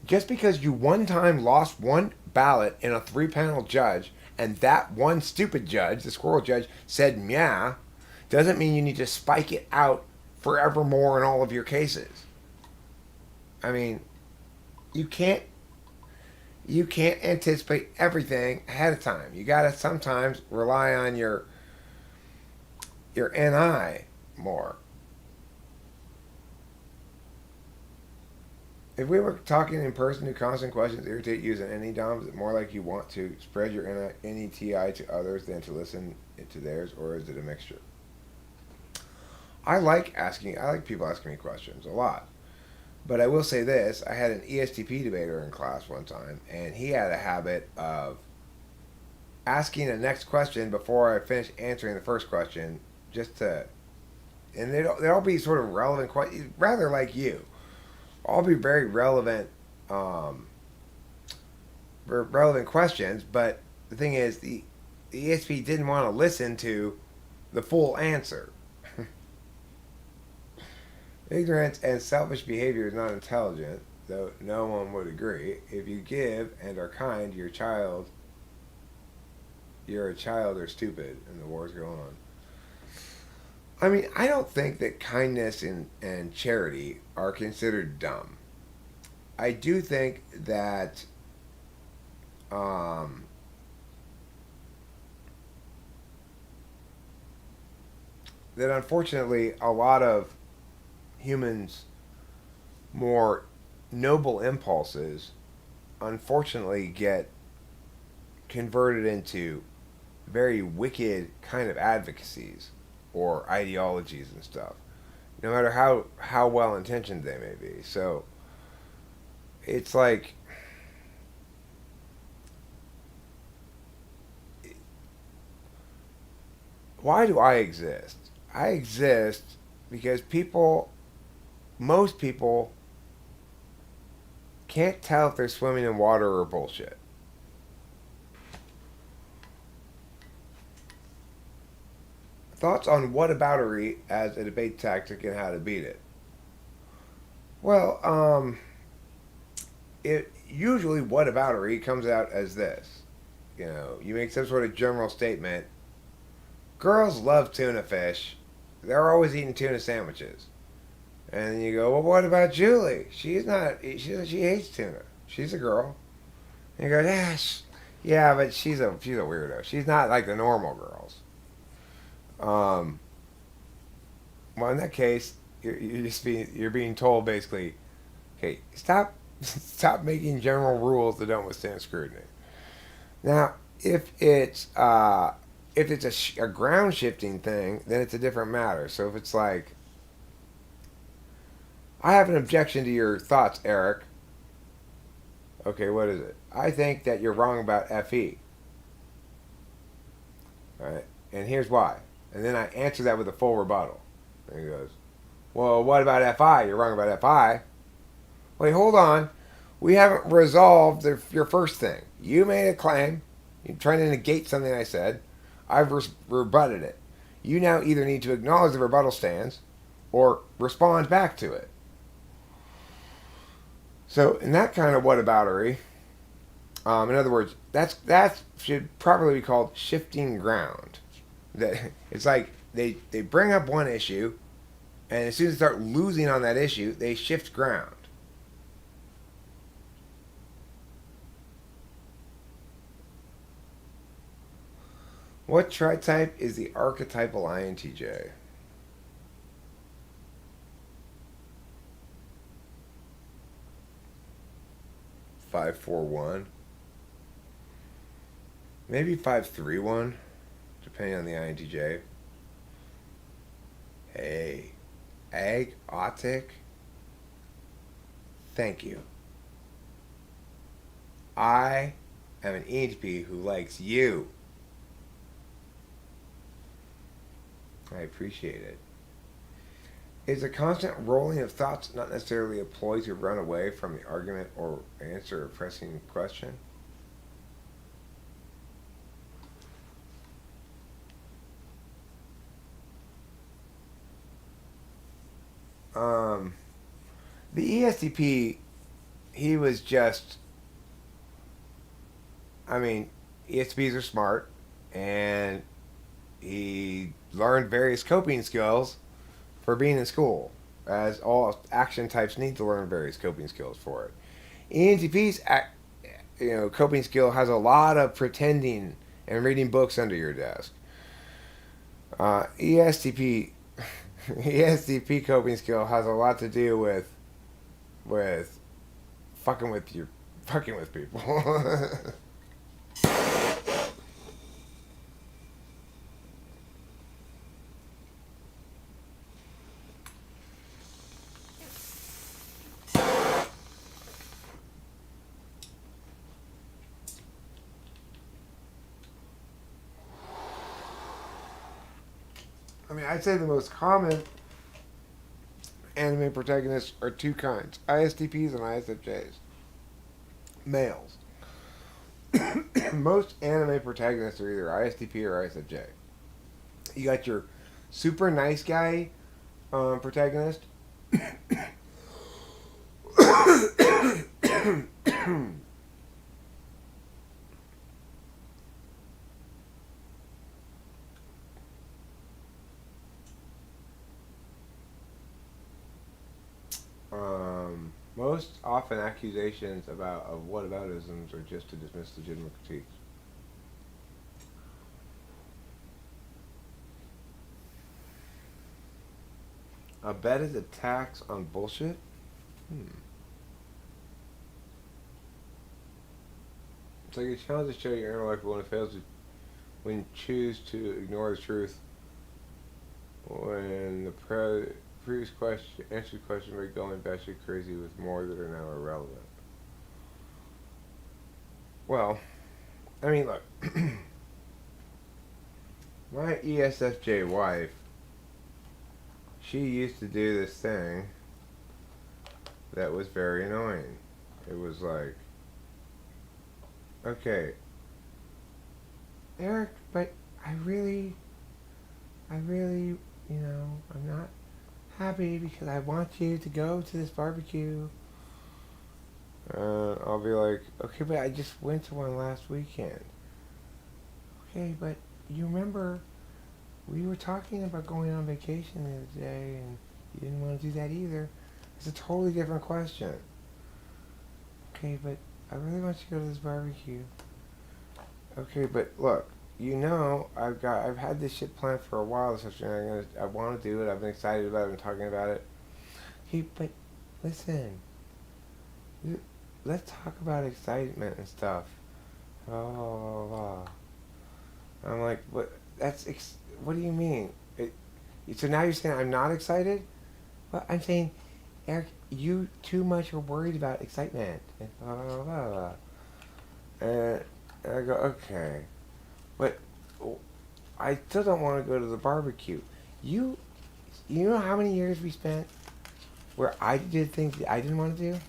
A: just because you one time lost one ballot in a 3-panel judge, and that one stupid judge, the squirrel judge, said meow, doesn't mean you need to spike it out forevermore in all of your cases. I mean, you can't anticipate everything ahead of time. You gotta sometimes rely on your NI more. If we were talking in person, do constant questions irritate you as an NE-Dom? Is it more like you want to spread your NETI to others than to listen to theirs, or is it a mixture? I like people asking me questions a lot. But I will say this, I had an ESTP debater in class one time, and he had a habit of asking the next question before I finished answering the first question, just to, and they'd all be sort of relevant questions, rather like you. All be very relevant, relevant questions, but the thing is, the ESP didn't want to listen to the full answer. Ignorance and selfish behavior is not intelligent, though no one would agree. If you give and are kind to your child, you're a child or stupid, and the war's going on. I mean, I don't think that kindness and charity are considered dumb. I do think that that unfortunately a lot of humans' more noble impulses unfortunately get converted into very wicked kind of advocacies or ideologies and stuff, no matter how well intentioned they may be. So it's like, why do I exist? I exist because most people can't tell if they're swimming in water or bullshit. Thoughts on whataboutery as a debate tactic and how to beat it? Well, it usually whataboutery comes out as this. You know, you make some sort of general statement. Girls love tuna fish. They're always eating tuna sandwiches. And then you go, well, what about Julie? She's not. She hates tuna. She's a girl. And you go, yeah, but she's a weirdo. She's not like the normal girls. Well, in that case, you're being told basically, okay, stop making general rules that don't withstand scrutiny. Now, if it's a ground shifting thing, then it's a different matter. So if it's like, I have an objection to your thoughts, Eric. Okay, what is it? I think that you're wrong about FE. All right, and here's why. And then I answer that with a full rebuttal. And he goes, well, what about FI? You're wrong about FI. Wait, hold on. We haven't resolved your first thing. You made a claim. You're trying to negate something I said. I've rebutted it. You now either need to acknowledge the rebuttal stance or respond back to it. So in that kind of whataboutery, in other words, that should probably be called shifting ground. That it's like they bring up one issue, and as soon as they start losing on that issue, they shift ground. What tri-type is the archetypal INTJ? Five, 4, 1. Maybe 5, 3, 1. Depending on the INTJ. Hey, Agiotic. Thank you. I am an ENTP who likes you. I appreciate it. Is a constant rolling of thoughts not necessarily a ploy to run away from the argument or answer a pressing question? The ESTP, he was just, I mean, ESTPs are smart, and he learned various coping skills for being in school, as all action types need to learn various coping skills for it. ENTP's coping skill has a lot of pretending and reading books under your desk. ESTP ESTP coping skill has a lot to do with fucking with people. I mean, I'd say the most common anime protagonists are two kinds: ISTPs and ISFJs. Males. Most anime protagonists are either ISTP or ISFJ. You got your super nice guy protagonist. Most often accusations of whataboutisms are just to dismiss legitimate critiques. A bet is a tax on bullshit? It's like a challenge to show your intellect when it fails to, when you choose to ignore the truth. When the previous question answered the question by going batshit crazy with more that are now irrelevant. Well, I mean, look, my ESFJ wife, she used to do this thing that was very annoying. It was like, okay, Eric, but I really, I'm not happy because I want you to go to this barbecue. I'll be like, okay, but I just went to one last weekend. Okay, but you remember we were talking about going on vacation the other day and you didn't want to do that either. It's a totally different question. Okay, but I really want you to go to this barbecue. Okay, but look, I've had this shit planned for a while. I want to do it. I've been excited about it. I've been talking about it. Hey, but listen, let's talk about excitement and stuff. Oh, I'm like, what? What do you mean? So now you're saying I'm not excited? Well, I'm saying, Eric, you too much are worried about excitement. And blah, blah, blah, blah. And I go, okay. But I still don't want to go to the barbecue. You know how many years we spent where I did things that I didn't want to do?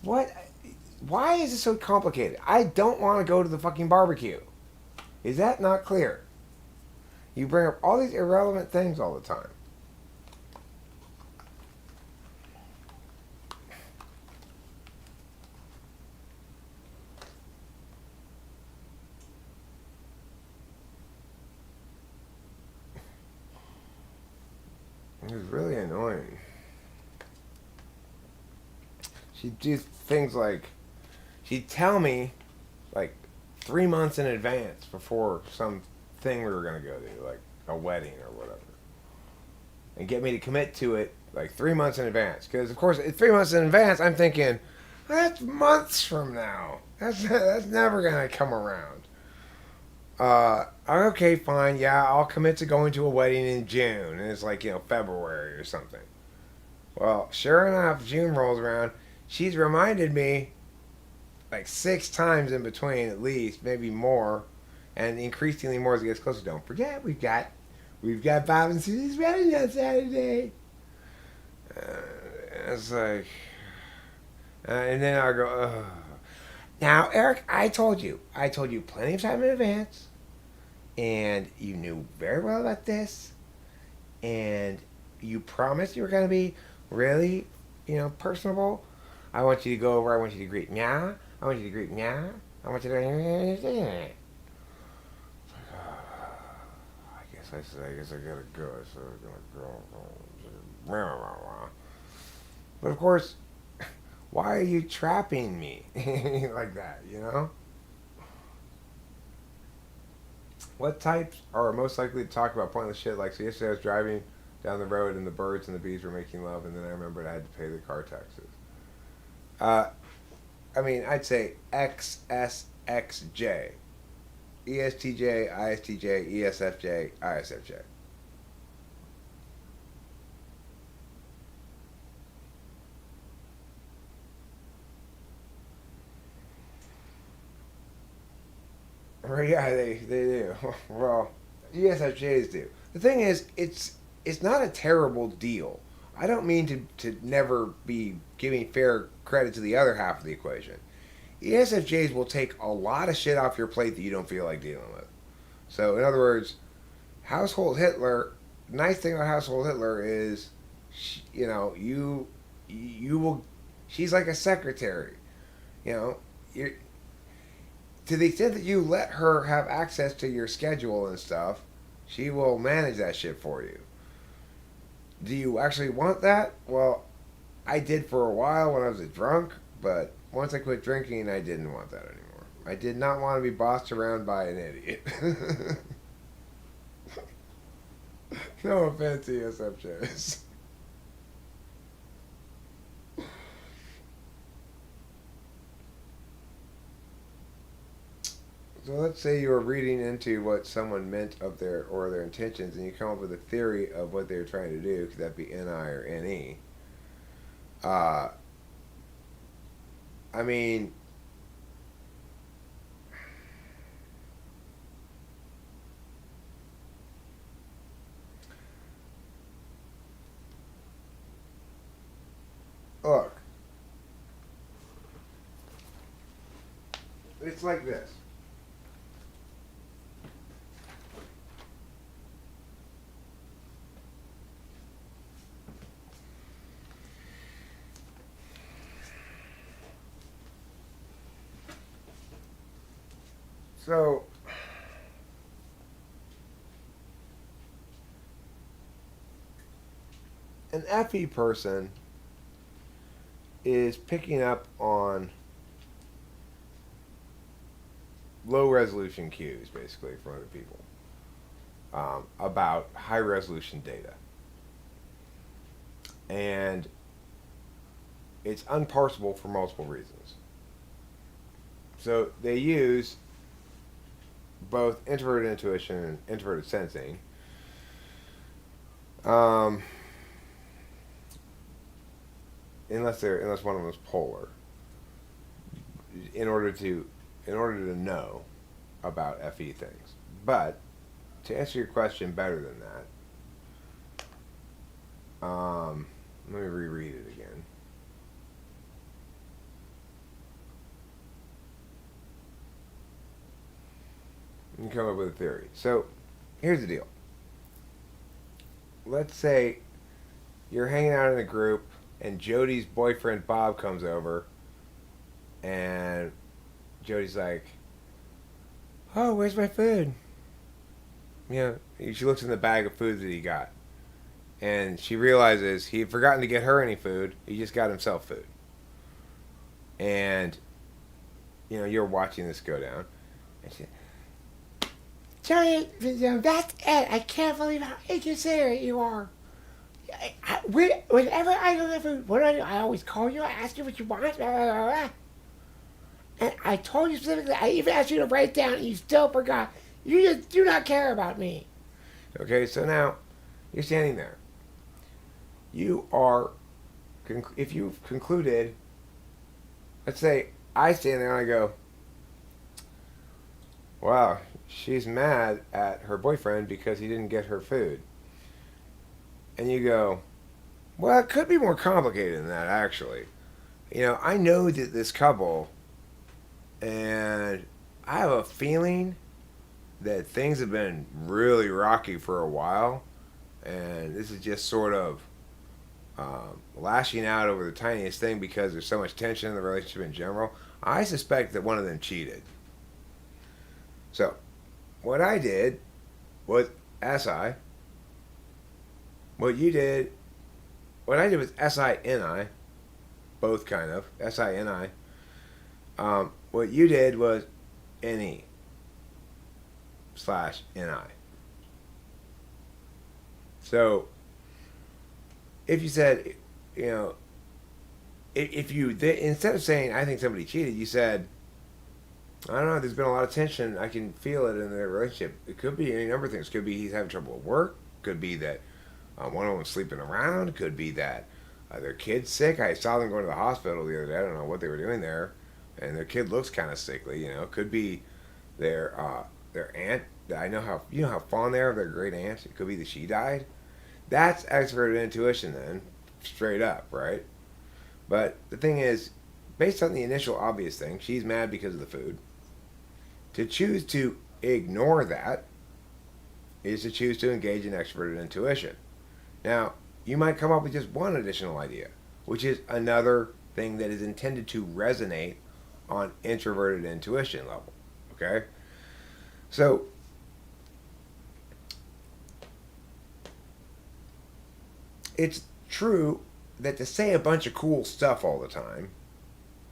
A: What? Why is it so complicated? I don't want to go to the fucking barbecue. Is that not clear? You bring up all these irrelevant things all the time. It was really annoying. She'd do things like, she'd tell me like 3 months in advance before some thing we were going to go to, like a wedding or whatever, and get me to commit to it like 3 months in advance. Because of course, 3 months in advance, I'm thinking that's months from now. That's never going to come around. Okay, fine, yeah, I'll commit to going to a wedding in June, and it's like, February or something. Well, sure enough, June rolls around. She's reminded me like 6 times in between, at least, maybe more, and increasingly more as it gets closer. Don't forget, we've got Bob and Susie's wedding on Saturday. It's like, and then I go, ugh. Now, Eric, I told you plenty of time in advance, and you knew very well about this, and you promised you were going to be really, personable. I want you to go over, I want you to greet Nya, I want you to greet Nya, I want you to... I guess I gotta go, so I'm gonna go. But of course, why are you trapping me like that, What types are most likely to talk about pointless shit? Like, so yesterday I was driving down the road and the birds and the bees were making love, and then I remembered I had to pay the car taxes. Uh, I mean, I'd say XSXJ. ESTJ, ISTJ, ESFJ, ISFJ. Yeah, they do. Well, ESFJs do. The thing is, it's not a terrible deal. I don't mean to never be giving fair credit to the other half of the equation. ESFJs will take a lot of shit off your plate that you don't feel like dealing with. So, in other words, Household Hitler. Nice thing about Household Hitler is, you will. She's like a secretary. You know, you to the extent that you let her have access to your schedule and stuff, she will manage that shit for you. Do you actually want that? Well, I did for a while when I was a drunk, but once I quit drinking, I didn't want that anymore. I did not want to be bossed around by an idiot. No offense, ESFJs. So let's say you were reading into what someone meant of their intentions, and you come up with a theory of what they're trying to do. Could that be NI or NE? Uh, I mean, look, it's like this. So, an FE person is picking up on low resolution cues, basically, from other people about high resolution data. And it's unparsable for multiple reasons. So they use both introverted intuition and introverted sensing. Um, unless one of them is polar, in order to know about FE things. But to answer your question better than that, let me reread it again. You come up with a theory. So here's the deal. Let's say you're hanging out in a group and Jody's boyfriend Bob comes over and Jody's like, "Oh, where's my food?" She looks in the bag of food that he got. And she realizes he had forgotten to get her any food. He just got himself food. And, you're watching this go down. And she, "Jody, that's it. I can't believe how inconsiderate you are. Whenever I go food, what do? I always call you, I ask you what you want, blah, blah, blah, blah. And I told you specifically, I even asked you to write it down, and you still forgot. You just do not care about me." Okay, so now you're standing there. You are, if you've concluded, let's say I stand there and I go, "Wow, she's mad at her boyfriend because he didn't get her food." And you go, "Well, it could be more complicated than that, actually. I know that this couple, and I have a feeling that things have been really rocky for a while, and this is just sort of lashing out over the tiniest thing because there's so much tension in the relationship in general. I suspect that one of them cheated." So, what I did was SI. What I did was SI-NI, both kind of, SI-NI. What you did was NE. INFP/NI. So if you said, you know, if you instead of saying I think somebody cheated, you said, I don't know, there's been a lot of tension. I can feel it in their relationship. It could be any number of things. Could be he's having trouble at work. Could be that one of them's sleeping around. Could be that their kid's sick. I saw them going to the hospital the other day. I don't know what they were doing there, and their kid looks kind of sickly. You know, could be their aunt. I know how how fond they are of their great aunt. It could be that she died. That's extroverted intuition, then, straight up, right? But the thing is, based on the initial obvious thing, she's mad because of the food. To choose to ignore that is to choose to engage in extroverted intuition. Now, you might come up with just one additional idea, which is another thing that is intended to resonate on introverted intuition level. Okay? So, it's true that to say a bunch of cool stuff all the time,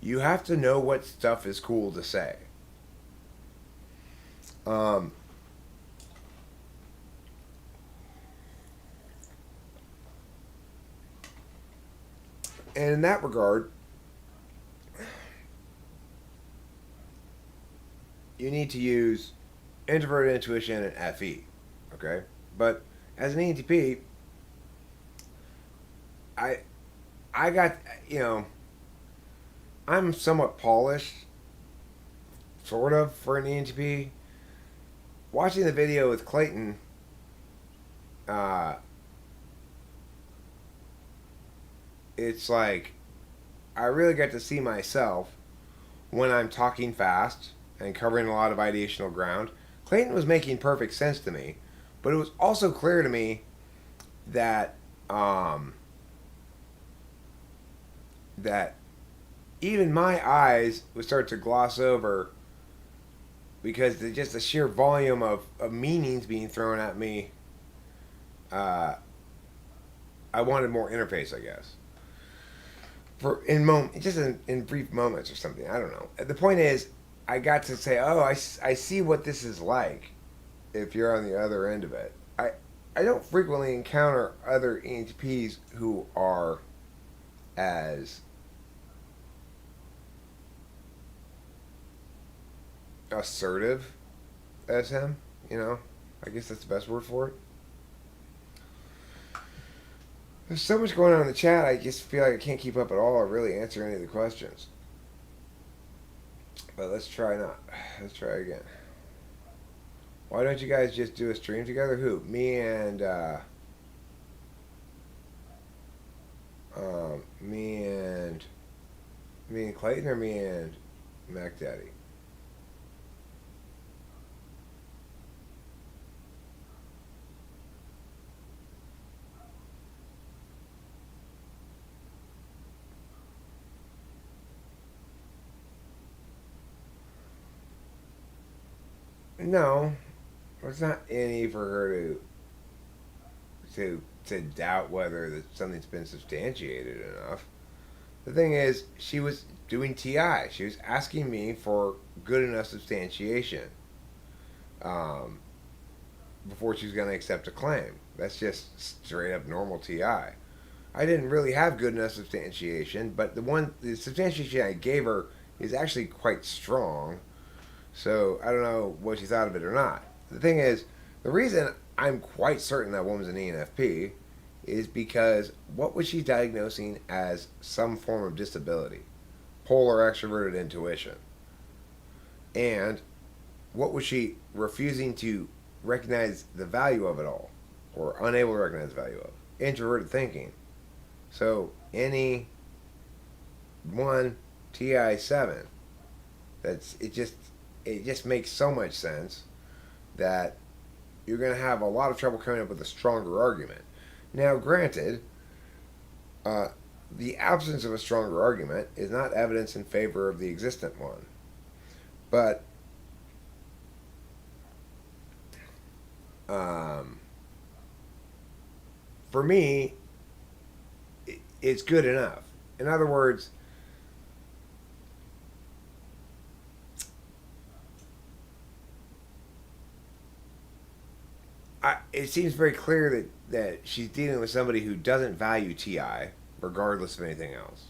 A: you have to know what stuff is cool to say. And in that regard, you need to use introverted intuition and FE. Okay? But as an ENTP, I got, I'm somewhat polished, sort of, for an ENTP. Watching the video with Clayton, it's like I really get to see myself when I'm talking fast and covering a lot of ideational ground. Clayton was making perfect sense to me, but it was also clear to me that that even my eyes would start to gloss over because just the sheer volume of meanings being thrown at me. I wanted more interface, I guess. Just in brief moments or something. I don't know. The point is, I got to say, oh, I see what this is like if you're on the other end of it. I don't frequently encounter other ENTPs who are as assertive as him, I guess that's the best word for it. There's so much going on in the chat, I just feel like I can't keep up at all or really answer any of the questions. But let's try again. Why don't you guys just do a stream together? Who? Me and Clayton, or me and Mac Daddy? No, it's not any for her to doubt whether something's been substantiated enough. The thing is, she was doing TI. She was asking me for good enough substantiation before she was going to accept a claim. That's just straight up normal TI. I didn't really have good enough substantiation, but the substantiation I gave her is actually quite strong. So I don't know what she thought of it or not. The thing is, the reason I'm quite certain that woman's an ENFP is because what was she diagnosing as some form of disability? Polar extroverted intuition. And what was she refusing to recognize the value of it all? Or unable to recognize the value of? Introverted thinking. So any one TI7, it just makes so much sense that you're going to have a lot of trouble coming up with a stronger argument. Now, granted, the absence of a stronger argument is not evidence in favor of the existent one. But for me, it's good enough. In other words, it seems very clear that she's dealing with somebody who doesn't value TI, regardless of anything else.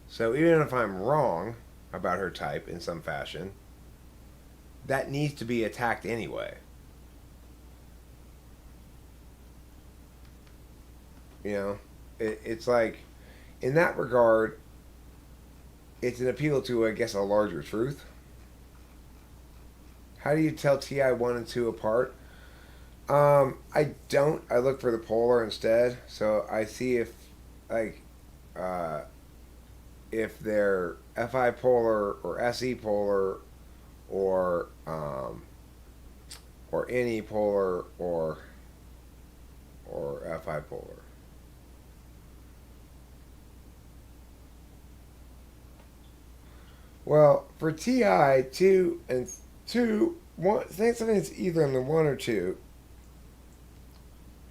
A: So even if I'm wrong about her type in some fashion, that needs to be attacked anyway. You know, it's like, in that regard, it's an appeal to, I guess, a larger truth. How do you tell TI 1 and 2 apart? I don't. I look for the polar instead. So I see like, uh, if they're FI polar or SE polar or NE polar or FI polar. Well, for TI, two and two, one, I think something that's either in the one or two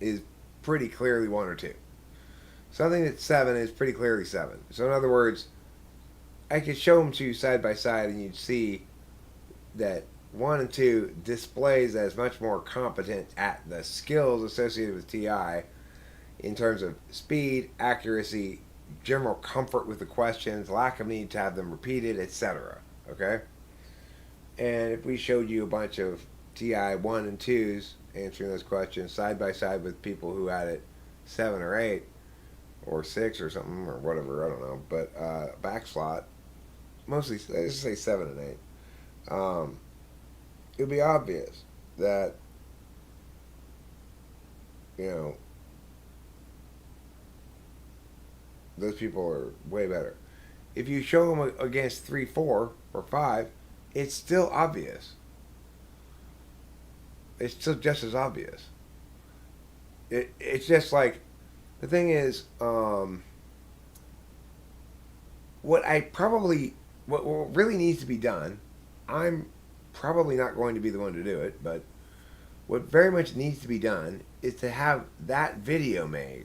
A: is pretty clearly one or two. Something that's seven is pretty clearly seven. So in other words, I could show them to you side by side, and you'd see that one and two displays as much more competent at the skills associated with TI in terms of speed, accuracy, general comfort with the questions, lack of need to have them repeated, etc. Okay? And if we showed you a bunch of TI 1 and 2s answering those questions side by side with people who had it 7 or 8 or 6 or something or whatever, I don't know, but backslot, mostly, let's just say 7 and 8, it would be obvious that, you know, those people are way better. If you show them against 3, 4, or 5, it's still obvious. It's still just as obvious. It's just like, the thing is, what really needs to be done, I'm probably not going to be the one to do it, but what very much needs to be done is to have that video made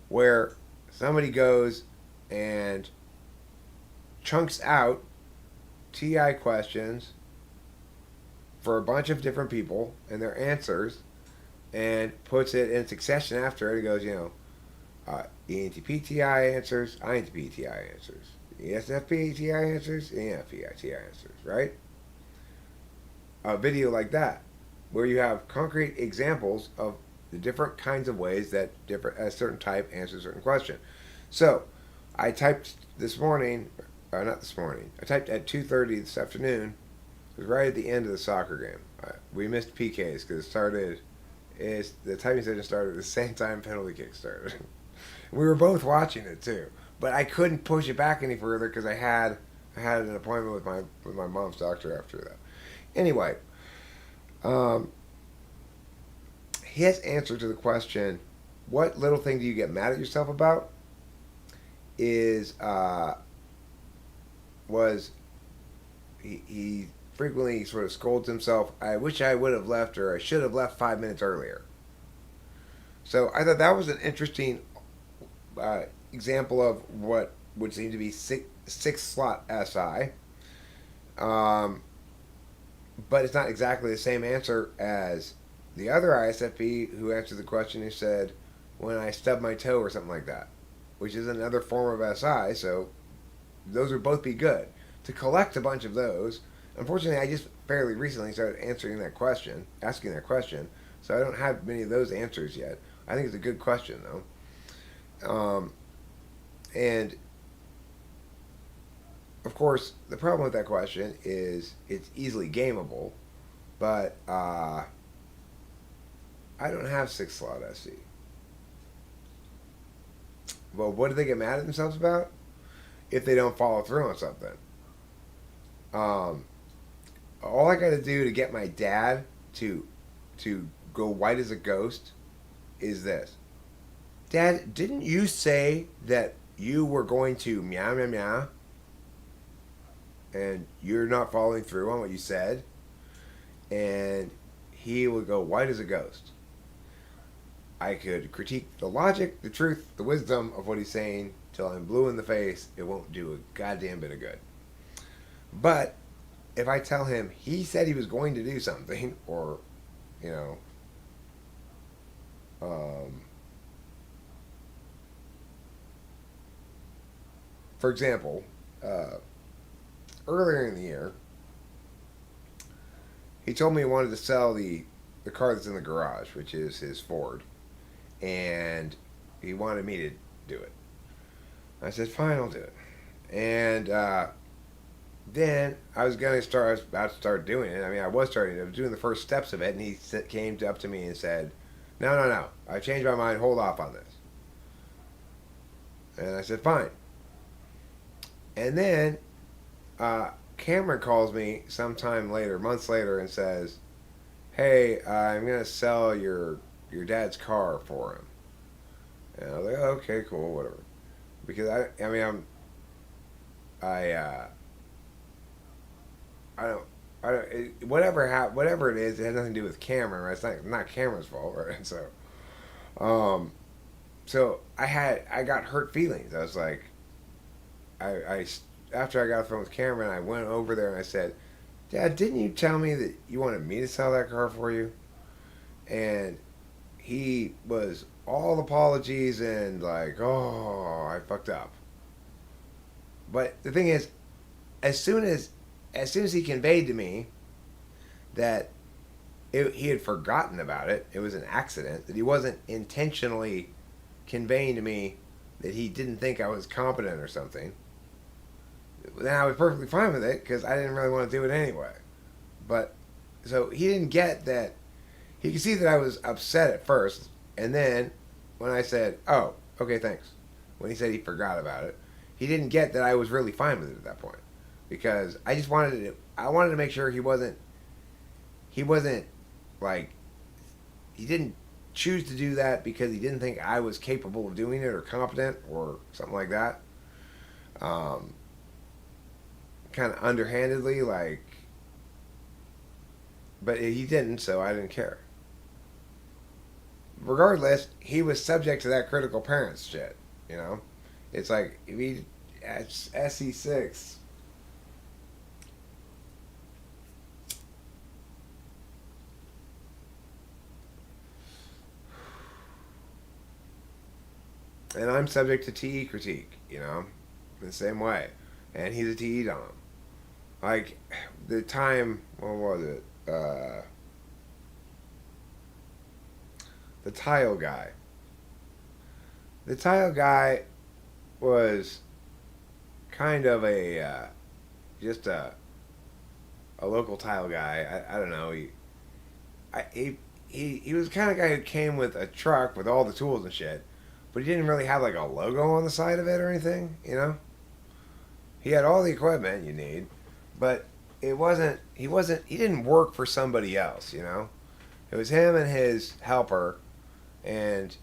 A: where somebody goes and chunks out TI questions for a bunch of different people and their answers and puts it in succession after it. It goes, ENTP TI answers, INTP TI answers, ESFP TI answers, ENFP TI answers, right? A video like that where you have concrete examples of the different kinds of ways that a certain type answers a certain question. So, I typed this morning, not this morning, I typed at 2:30 this afternoon. It was right at the end of the soccer game. We missed PKs because the typing session started at the same time penalty kick started. We were both watching it too, but I couldn't push it back any further because I had an appointment with my mom's doctor after that. Anyway, his answer to the question, what little thing do you get mad at yourself about, was he frequently sort of scolds himself, I wish I would have left, or I should have left 5 minutes earlier. So I thought that was an interesting example of what would seem to be six slot SI. But it's not exactly the same answer as the other ISFP who answered the question who said, when I stub my toe or something like that, which is another form of SI, so those would both be good. To collect a bunch of those, unfortunately I just fairly recently started asking that question, so I don't have many of those answers yet. I think it's a good question though. And of course, the problem with that question is it's easily gameable, but I don't have 6 slot SC. Well, what do they get mad at themselves about? If they don't follow through on something. All I got to do to get my dad to go white as a ghost is this. Dad, didn't you say that you were going to meow meow meow? And you're not following through on what you said? And he would go white as a ghost. I could critique the logic, the truth, the wisdom of what he's saying till I'm blue in the face. It won't do a goddamn bit of good. But if I tell him he said he was going to do something, or, for example, earlier in the year, he told me he wanted to sell the car that's in the garage, which is his Ford, and he wanted me to do it. I said, fine, I'll do it. And then I was about to start doing it. I mean, I was doing the first steps of it, and he came up to me and said, no, no, no, I changed my mind, hold off on this. And I said, fine. And then Cameron calls me sometime later, months later, and says, hey, I'm going to sell your dad's car for him. And I was like, oh, okay, cool, whatever. Because I mean, I whatever it is, it has nothing to do with Cameron, right? It's not Cameron's fault, right? So I got hurt feelings. I was like, I after I got off the phone with Cameron, I went over there and I said, Dad, didn't you tell me that you wanted me to sell that car for you? And he was all apologies and like, oh, I fucked up. But the thing is, as soon as he conveyed to me that he had forgotten about it, it was an accident, that he wasn't intentionally conveying to me that he didn't think I was competent or something, then I was perfectly fine with it because I didn't really want to do it anyway. But so he didn't get that. He could see that I was upset at first, and then when I said, "Oh, okay, thanks," when he said he forgot about it, he didn't get that I was really fine with it at that point, because I just I wanted to make sure he wasn't like, he didn't choose to do that because he didn't think I was capable of doing it or competent or something like that. Kind of underhandedly, like, but he didn't, so I didn't care. Regardless, he was subject to that critical parents shit, you know? It's like, if he, at SE6, and I'm subject to TE critique, you know, in the same way. And he's a TE dom. Like, the time, what was it? The tile guy. The tile guy was kind of just a local tile guy. I don't know. He was the kind of guy who came with a truck with all the tools and shit, but he didn't really have like a logo on the side of it or anything, you know? He had all the equipment you need, but he didn't work for somebody else, you know? It was him and his helper, and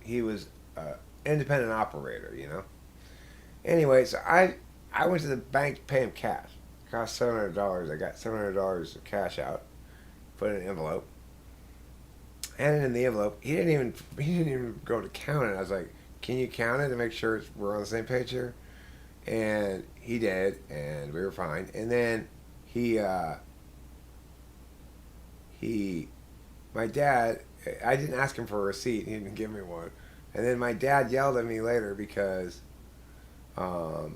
A: he was an independent operator, you know? Anyway, so I went to the bank to pay him cash. It cost $700. I got $700 of cash out, put it in an envelope, handed him the envelope. He didn't even go to count it. I was like, can you count it to make sure we're on the same page here? And he did, and we were fine. And then my dad, I didn't ask him for a receipt. He didn't give me one. And then my dad yelled at me later because I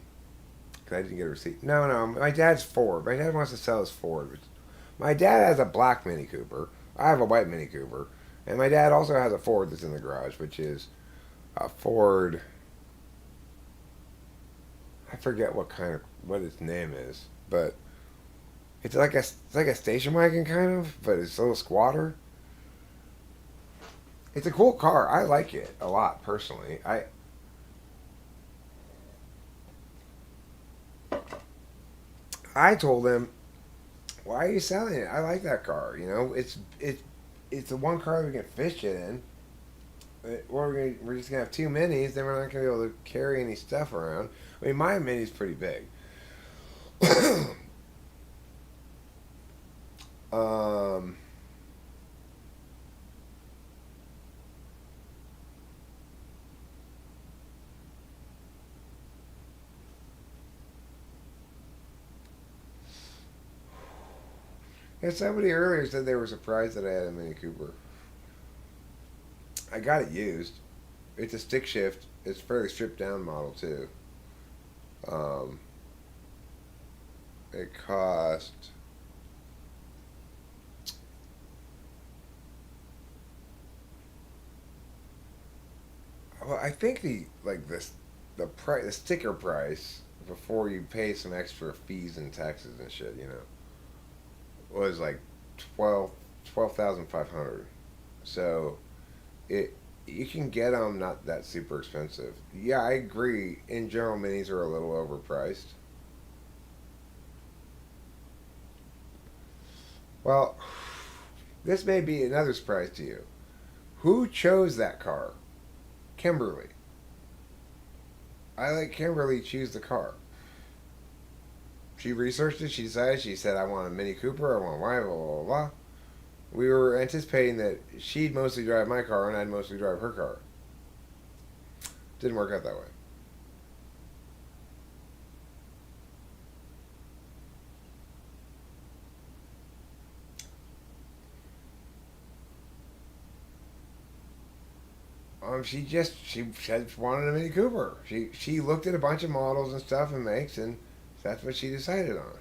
A: didn't get a receipt. No, my dad's Ford. My dad wants to sell his Ford. My dad has a black Mini Cooper. I have a white Mini Cooper. And my dad also has a Ford that's in the garage, which is a Ford. I forget what its name is, but it's like a station wagon kind of, but it's a little squatter. It's a cool car. I like it a lot personally. I told him, why are you selling it? I like that car. You know, it's the one car that we can fish it in. We're just gonna have two minis. Then we're not gonna be able to carry any stuff around. I mean, my mini's pretty big. Yeah, somebody earlier said they were surprised that I had a Mini Cooper. I got it used. It's a stick shift. It's a fairly stripped down model too. Um, it cost. Well, I think the price, the sticker price before you pay some extra fees and taxes and shit, was like 12 12,500. So it you can get them not that super expensive. Yeah, I agree. In general, minis are a little overpriced. Well, this may be another surprise to you. Who chose that car? Kimberly. I let Kimberly choose the car. She researched it. She decided. She said, "I want a Mini Cooper. I want why blah blah blah blah." We were anticipating that she'd mostly drive my car and I'd mostly drive her car. Didn't work out that way. She said wanted a Mini Cooper. She looked at a bunch of models and stuff and makes, and that's what she decided on.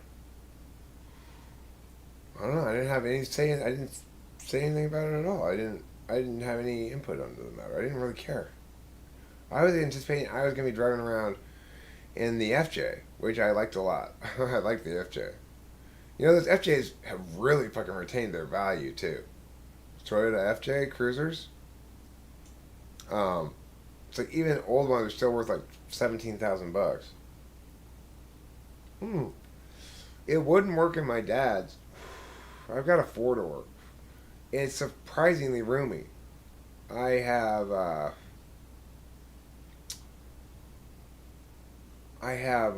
A: I don't know. I didn't say anything about it at all. I didn't have any input on the matter. I didn't really care. I was anticipating I was going to be driving around in the FJ, which I liked a lot. I liked the FJ. Those FJs have really fucking retained their value too. Toyota FJ cruisers. Um, it's like even old ones are still worth like $17,000. Hmm. It wouldn't work in my dad's. I've got a four door. It's surprisingly roomy. I have I have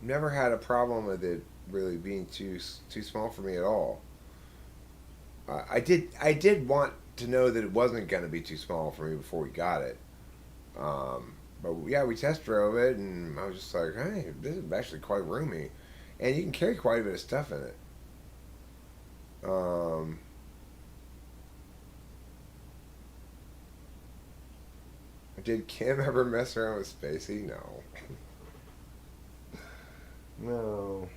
A: never had a problem with it really being too small for me at all. I did want to know that it wasn't going to be too small for me before we got it. But yeah, we test drove it, and I was just like, hey, this is actually quite roomy, and you can carry quite a bit of stuff in it. Um, did Kim ever mess around with Spacey? No, no.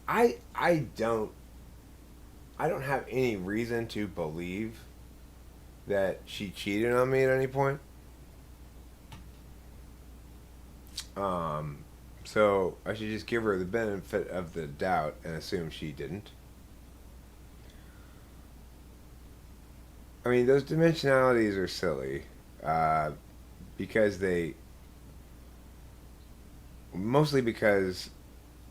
A: I I don't I don't have any reason to believe that she cheated on me at any point. Um, so I should just give her the benefit of the doubt and assume she didn't. I mean, those dimensionalities are silly uh, because mostly because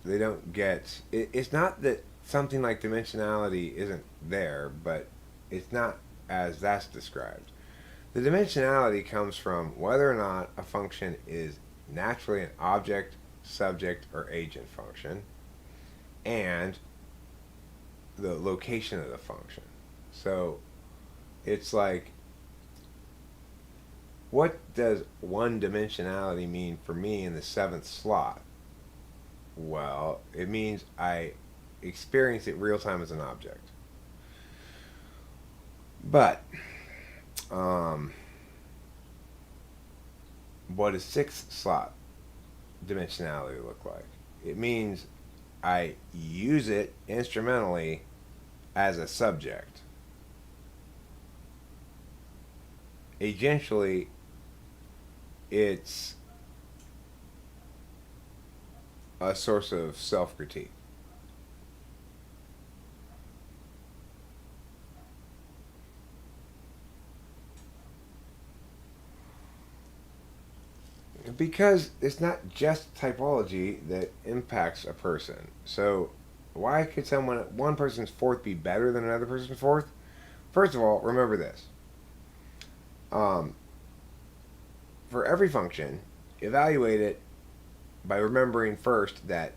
A: they don't get. It's not that something like dimensionality isn't there, but it's not as that's described. The dimensionality comes from whether or not a function is naturally an object, subject, or agent function, and the location of the function. So it's like, what does one dimensionality mean for me in the seventh slot? Well, it means I experience it real time as an object. But um, what does sixth slot dimensionality look like? It means I use it instrumentally as a subject. Essentially, it's a source of self critique. Because it's not just typology that impacts a person. So, why could one person's fourth be better than another person's fourth? First of all, remember this. Um, for every function, evaluate it by remembering first that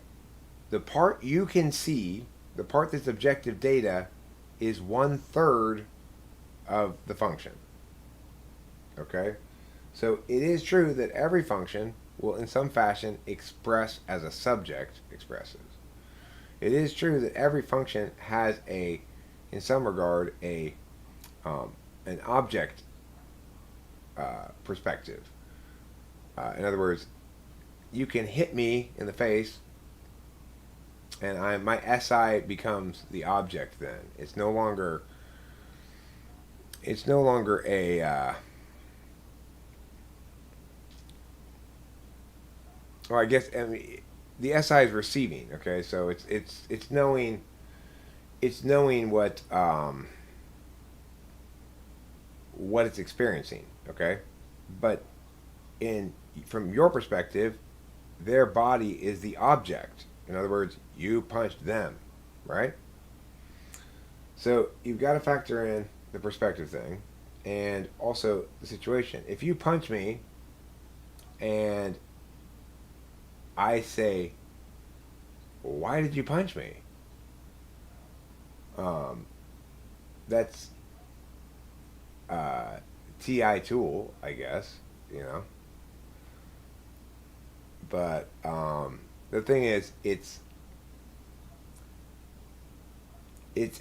A: the part you can see, the part that's objective data, is one third of the function. Okay? So it is true that every function will, in some fashion, express as a subject expresses. It is true that every function has in some regard, an object perspective. In other words, you can hit me in the face, and my SI becomes the object. Then it's no longer a well, I guess, I mean, the SI is receiving. Okay, so it's knowing, what it's experiencing. Okay, but in from your perspective, their body is the object. In other words, you punched them, right? So you've got to factor in the perspective thing, and also the situation. If you punch me and I say, "Why did you punch me?" Um, that's TI tool, I guess. You know, but the thing is, it's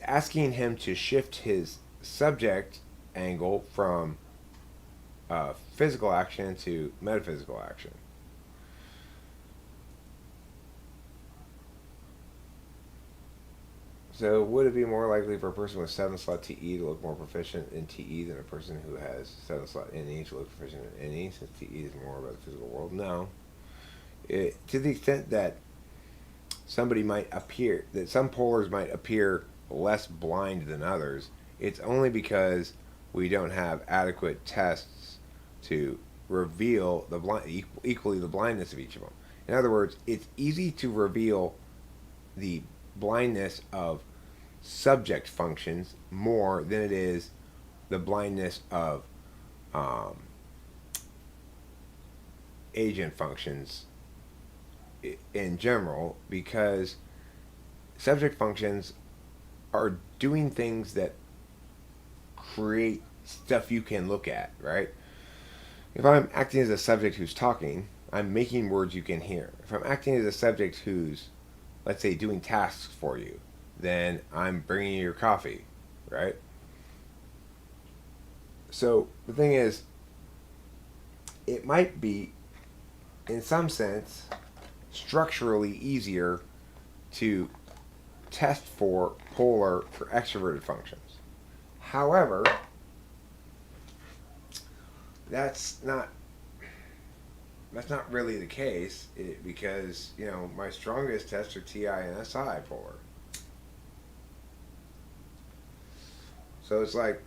A: asking him to shift his subject angle from physical action to metaphysical action. So, would it be more likely for a person with 7 slot TE to look more proficient in TE than a person who has 7 slot NE to look proficient in NE, since TE is more about the physical world? No. To the extent that some polars might appear less blind than others, it's only because we don't have adequate tests to reveal equally the blindness of each of them. In other words, it's easy to reveal the blindness of subject functions more than it is the blindness of um, agent functions in general, because subject functions are doing things that create stuff you can look at, right? If I'm acting as a subject who's talking, I'm making words you can hear. If I'm acting as a subject who's, let's say, doing tasks for you, then I'm bringing you your coffee, right? So the thing is, it might be, in some sense, structurally easier to test for extroverted functions. However, that's not really the case, because my strongest tests are TI and SI polar. So it's like,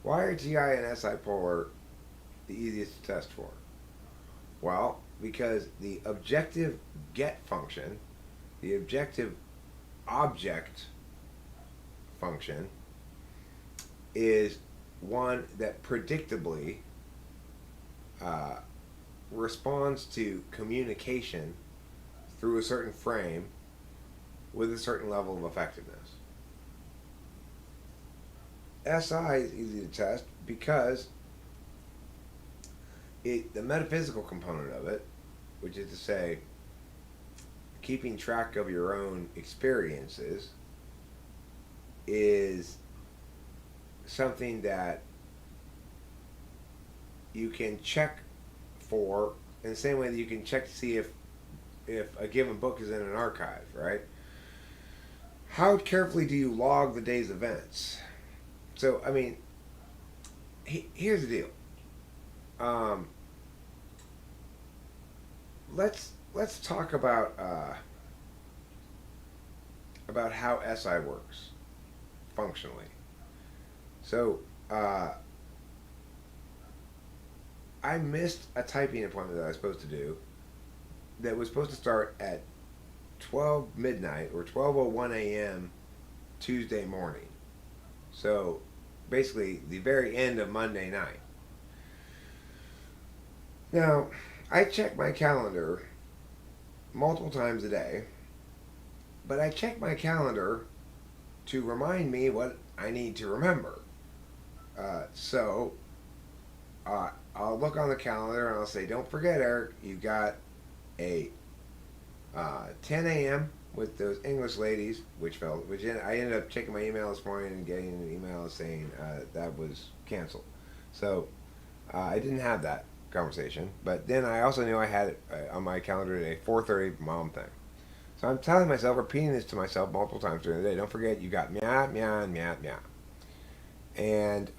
A: why are TI and SI polar the easiest to test for? Well, because the objective get function, the objective object function, is one that predictably responds to communication through a certain frame with a certain level of effectiveness. SI is easy to test because the metaphysical component of it, which is to say, keeping track of your own experiences, is something that you can check for in the same way that you can check to see if a given book is in an archive, right? How carefully do you log the day's events? So, I mean, here's the deal. Let's talk about how SI works functionally. So, I missed a typing appointment that I was supposed to do, that was supposed to start at 12 midnight or 12:01 a.m. Tuesday morning. So, basically, the very end of Monday night. Now, I check my calendar multiple times a day, but I check my calendar to remind me what I need to remember. So, I'll look on the calendar and I'll say, "Don't forget, Eric, you got a 10 a.m. with those English ladies," I ended up checking my email this morning and getting an email saying that was canceled. So I didn't have that. conversation. But then I also knew I had on my calendar today 4:30 mom thing. So I'm telling myself, repeating this to myself multiple times during the day. Don't forget, you got meow, meow, and meow, meow. And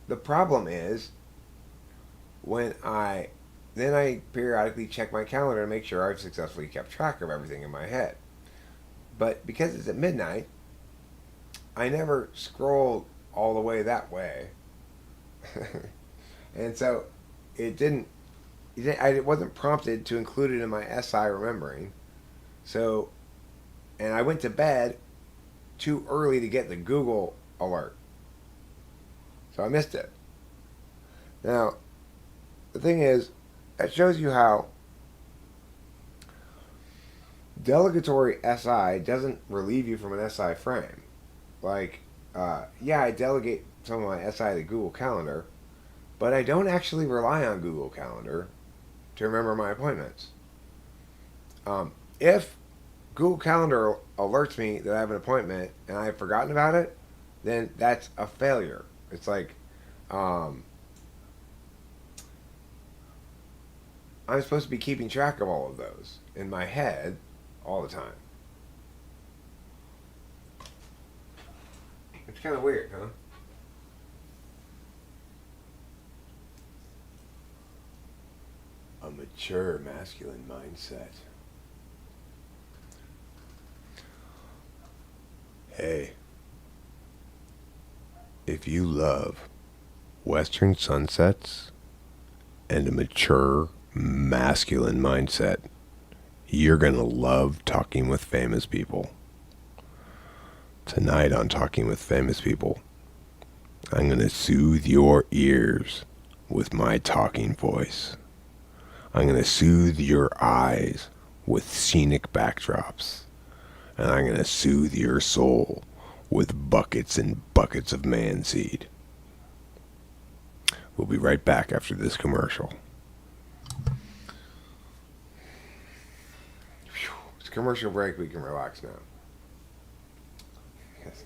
A: the problem is when I periodically check my calendar to make sure I've successfully kept track of everything in my head. But because it's at midnight, I never scrolled all the way that way. And so it wasn't prompted to include it in my SI remembering. So, and I went to bed too early to get the Google alert. So I missed it. Now, the thing is, that shows you how delegatory SI doesn't relieve you from an SI frame. Like, yeah, I delegate some of my SI to Google Calendar, but I don't actually rely on Google Calendar to remember my appointments. If Google Calendar alerts me that I have an appointment and I've forgotten about it, then that's a failure. It's like, I'm supposed to be keeping track of all of those in my head all the time. It's kind of weird, huh? A mature masculine mindset. Hey, if you love Western sunsets and a mature masculine mindset, you're going to love talking with famous people. Tonight on Talking with Famous People, I'm going to soothe your ears with my talking voice. I'm going to soothe your eyes with scenic backdrops. And I'm going to soothe your soul with buckets and buckets of man-seed. We'll be right back after this commercial. It's a commercial break. We can relax now. Yes.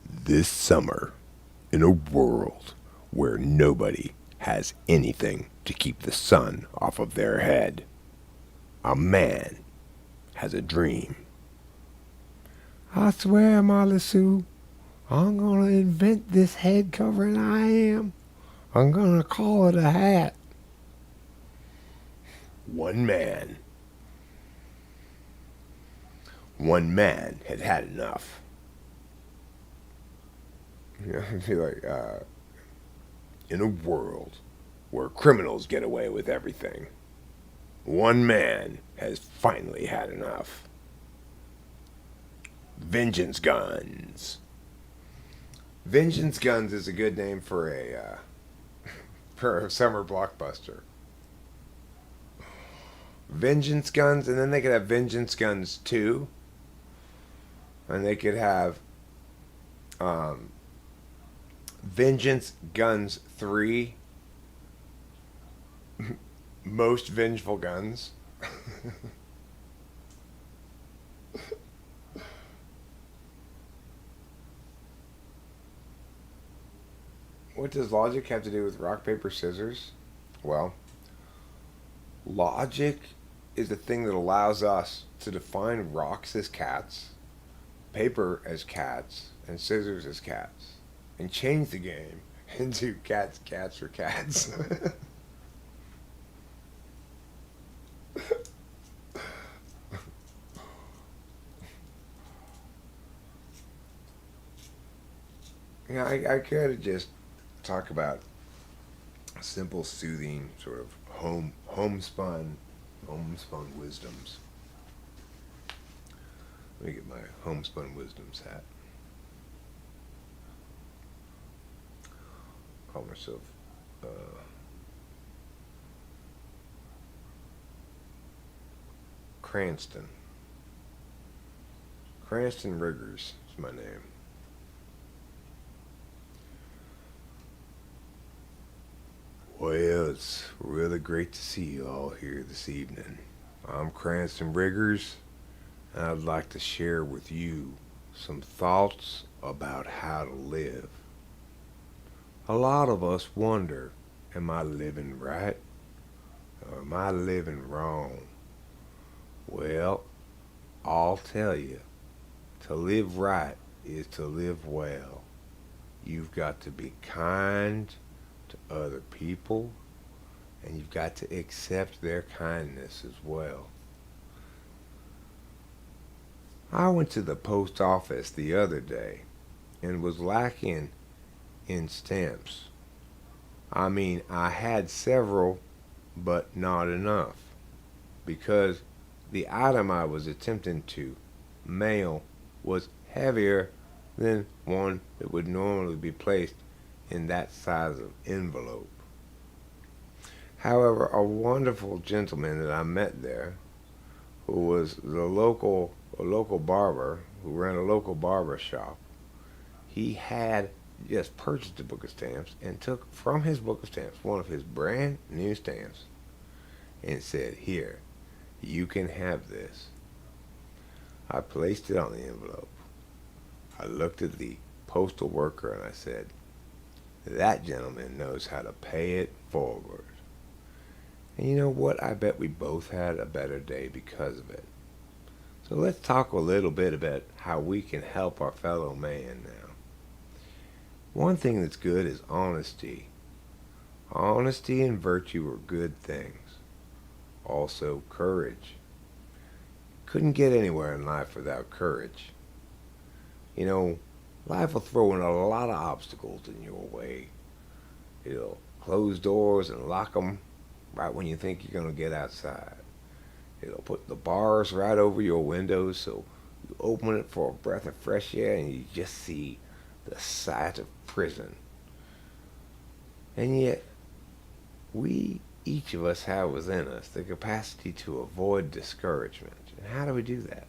A: This summer, in a world where nobody has anything to keep the sun off of their head, a man has a dream. I swear, Molly Sue, I'm gonna invent this head covering I am. I'm gonna call it a hat. One man had had enough. You know, I feel like, in a world where criminals get away with everything, one man has finally had enough. Vengeance Guns. Vengeance Guns is a good name for a summer blockbuster. Vengeance Guns, and then they could have Vengeance Guns 2. And they could have Vengeance Guns 3. Most Vengeful Guns. What does logic have to do with rock, paper, scissors? Well, logic is the thing that allows us to define rocks as cats, paper as cats, and scissors as cats, and change the game into cats or cats. Yeah, I could just talk about simple, soothing, sort of homespun wisdoms. Let me get my homespun wisdoms hat. Call myself Cranston. Cranston Riggers is my name. Well, it's really great to see you all here this evening. I'm Cranston Riggers, and I'd like to share with you some thoughts about how to live. A lot of us wonder, am I living right or am I living wrong? Well, I'll tell you, to live right is to live well. You've got to be kind to other people, and you've got to accept their kindness as well. I went to the post office the other day and was lacking in stamps. I mean, I had several, but not enough, because the item I was attempting to mail was heavier than one that would normally be placed in that size of envelope. However, a wonderful gentleman that I met there, who was a local barber, who ran a local barber shop, he had just purchased a book of stamps and took from his book of stamps one of his brand new stamps and said, "Here, you can have this." I placed it on the envelope. I looked at the postal worker and I said, "That gentleman knows how to pay it forward." And you know what? I bet we both had a better day because of it. So let's talk a little bit about how we can help our fellow man now. One thing that's good is honesty. Honesty and virtue are good things. Also, courage. Couldn't get anywhere in life without courage. You know, life will throw in a lot of obstacles in your way. It'll close doors and lock them right when you think you're going to get outside. It'll put the bars right over your windows so you open it for a breath of fresh air and you just see the sight of prison. And yet, each of us have within us the capacity to avoid discouragement. And how do we do that?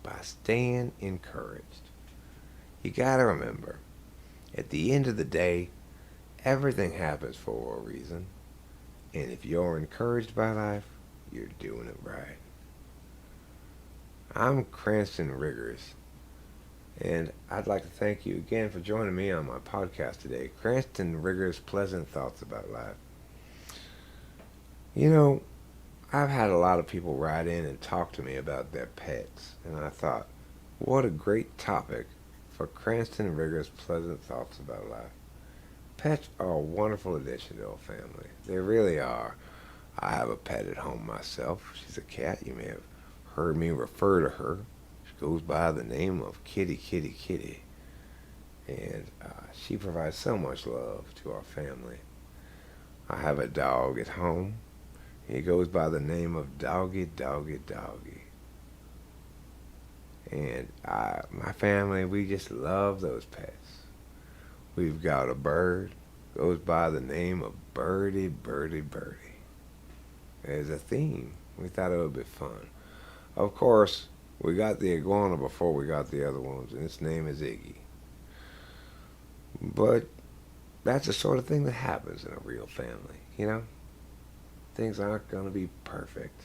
A: By staying encouraged. You gotta remember, at the end of the day, everything happens for a reason. And if you're encouraged by life, you're doing it right. I'm Cranston Riggers, and I'd like to thank you again for joining me on my podcast today, Cranston Riggers' Pleasant Thoughts About Life. You know, I've had a lot of people write in and talk to me about their pets, and I thought, what a great topic for Cranston Riggers' Pleasant Thoughts About Life. Pets are a wonderful addition to our family. They really are. I have a pet at home myself. She's a cat. You may have heard me refer to her. She goes by the name of Kitty, Kitty, Kitty. And she provides so much love to our family. I have a dog at home. He goes by the name of Doggy, Doggy, Doggy. And my family, we just love those pets. We've got a bird, goes by the name of Birdie, Birdie, Birdie. There's a theme. We thought it would be fun. Of course, we got the iguana before we got the other ones, and its name is Iggy. But that's the sort of thing that happens in a real family, you know? Things aren't going to be perfect.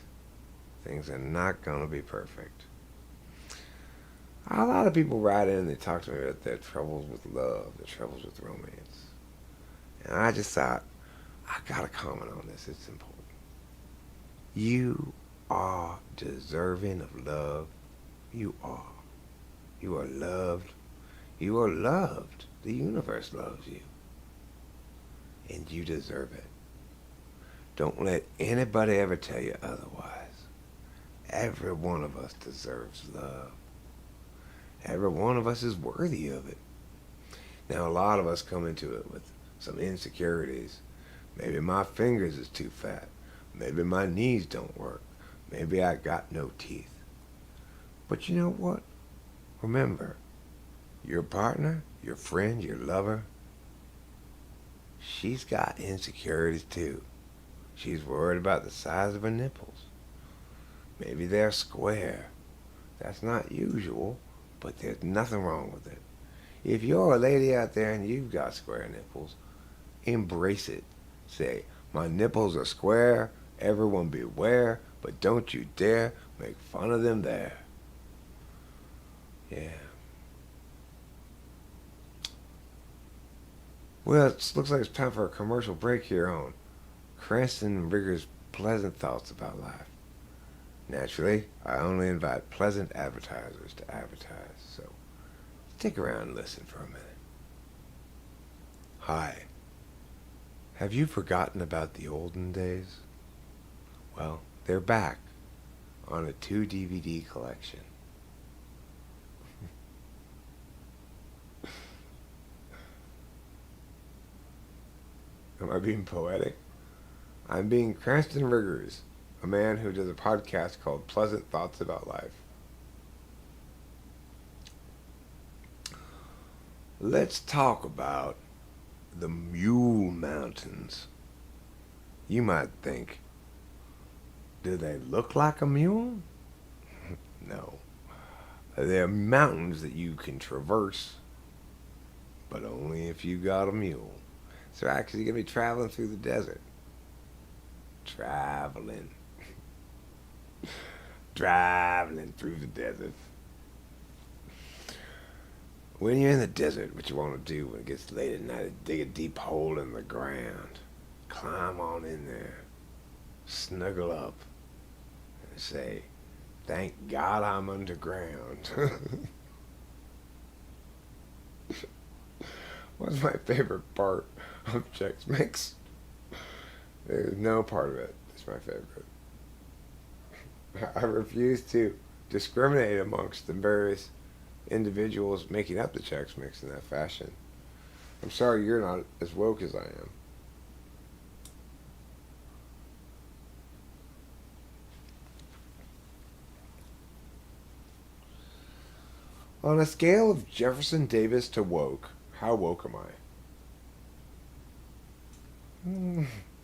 A: Things are not going to be perfect. A lot of people write in and they talk to me about their troubles with love, their troubles with romance. And I just thought, I got to comment on this. It's important. You are deserving of love. You are. You are loved. You are loved. The universe loves you. And you deserve it. Don't let anybody ever tell you otherwise. Every one of us deserves love. Every one of us is worthy of it. Now, a lot of us come into it with some insecurities. Maybe my fingers is too fat. Maybe my knees don't work. Maybe I got no teeth. But you know what? Remember, your partner, your friend, your lover, she's got insecurities too. She's worried about the size of her nipples. Maybe they're square. That's not usual, but there's nothing wrong with it. If you're a lady out there and you've got square nipples, embrace it. Say, my nipples are square, everyone beware, but don't you dare make fun of them there. Yeah. Well, it looks like it's time for a commercial break here on Cranston and Rigger's Pleasant Thoughts About Life. Naturally, I only invite pleasant advertisers to advertise, so stick around and listen for a minute. Hi. Have you forgotten about the olden days? Well, they're back on a 2 DVD collection. Am I being poetic? I'm being Cranston Riggers, a man who does a podcast called Pleasant Thoughts About Life. Let's talk about the Mule Mountains. You might think, do they look like a mule? No. They're mountains that you can traverse, but only if you got a mule. So actually, you're going to be traveling through the desert. Traveling through the desert. When you're in the desert, what you want to do when it gets late at night is dig a deep hole in the ground. Climb on in there. Snuggle up. And say, thank God I'm underground. What's my favorite part of Chex Mix? There's no part of it that's my favorite. I refuse to discriminate amongst the various individuals making up the Chex Mix in that fashion. I'm sorry you're not as woke as I am. On a scale of Jefferson Davis to woke, how woke am I?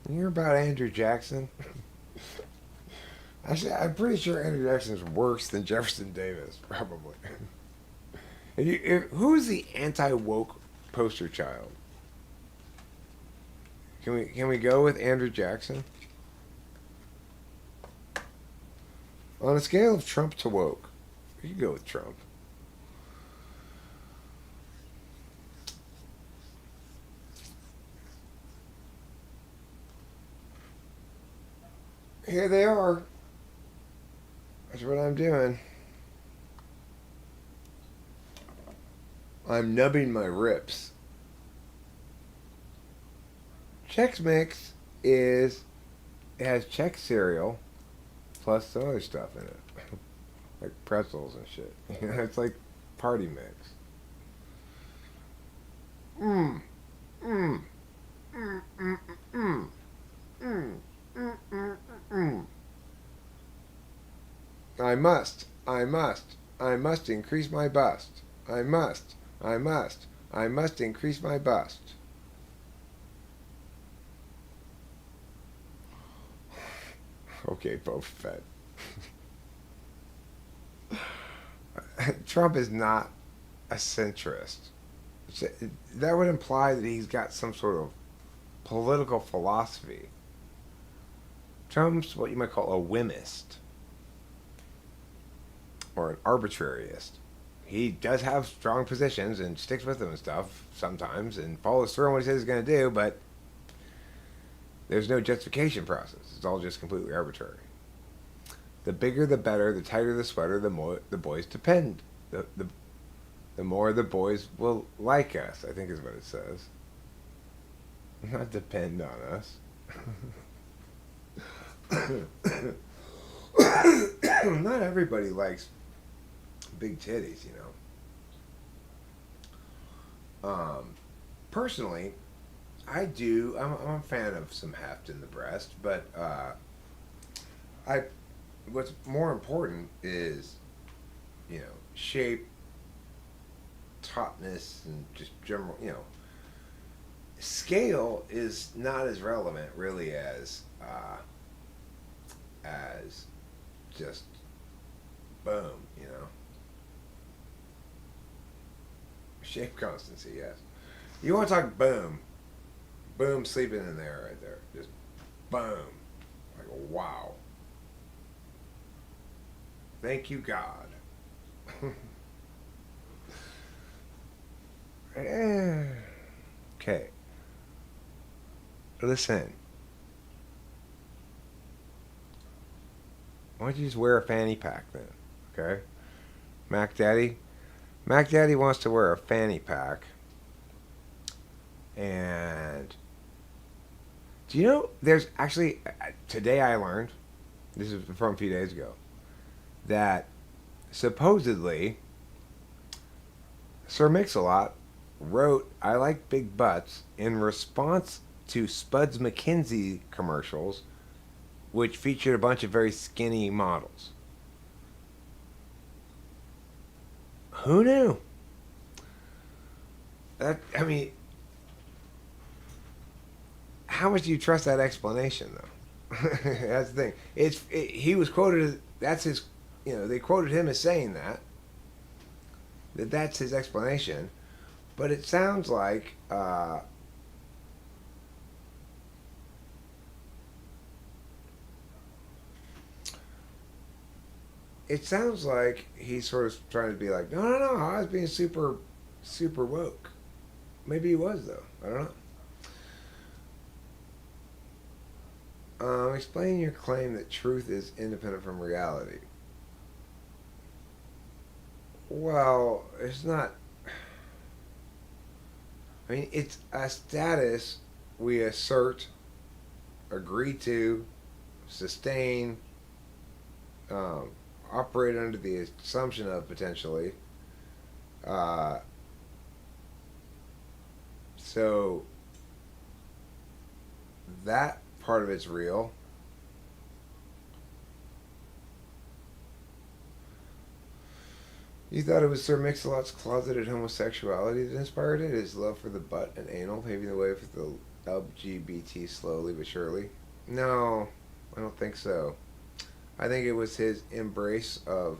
A: You're about Andrew Jackson. Actually, I'm pretty sure Andrew Jackson is worse than Jefferson Davis, probably. Who's the anti-woke poster child? Can we go with Andrew Jackson? On a scale of Trump to woke, we could go with Trump. Here they are. That's what I'm doing. I'm nubbing my rips. Chex Mix it has Chex cereal plus some other stuff in it. Like pretzels and shit. It's like party mix. Mmm. Mmm. Mmm. Mmm. Mmm. Mmm. Mmm. Mmm. Mmm. I must increase my bust. I must increase my bust. Okay, Boba Fett. Trump is not a centrist. That would imply that he's got some sort of political philosophy. Trump's what you might call a whimist. Or an arbitrarist. He does have strong positions and sticks with them and stuff sometimes and follows through on what he says he's going to do, but there's no justification process. It's all just completely arbitrary. The bigger the better, the tighter the sweater, the more the boys depend. The more the boys will like us, I think is what it says. Not depend on us. Not everybody likes big titties, you know. Personally, I do. I'm a fan of some heft in the breast, but what's more important is, you know, shape, tautness, and just general, you know. Scale is not as relevant, really, as just boom, you know. Shape constancy, yes. You want to talk boom. Boom sleeping in there right there. Just boom. Like, wow. Thank you, God. Okay. listen, why don't you just wear a fanny pack then? Okay? Mac Daddy? Mac Daddy wants to wear a fanny pack. And do you know there's actually, today I learned, this is from a few days ago, that supposedly Sir Mix-a-Lot wrote "I like big butts" in response to Spuds MacKenzie commercials, which featured a bunch of very skinny models. Who knew? I mean, how much do you trust that explanation, though? That's the thing. He was quoted. That's his. They quoted him as saying that's his explanation, but it sounds like he's sort of trying to be like, no, no, no, I was being super, super woke. Maybe he was though. I don't know. Explain your claim that truth is independent from reality. Well, it's not. I mean, it's a status we assert, agree to, sustain, um, operate under the assumption of potentially. Uh, so that part of it's real. You thought it was Sir Mix-a-Lot's closeted homosexuality that inspired it? His love for the butt and anal paving the way for the LGBT slowly but surely? No, I don't think so. I think it was his embrace of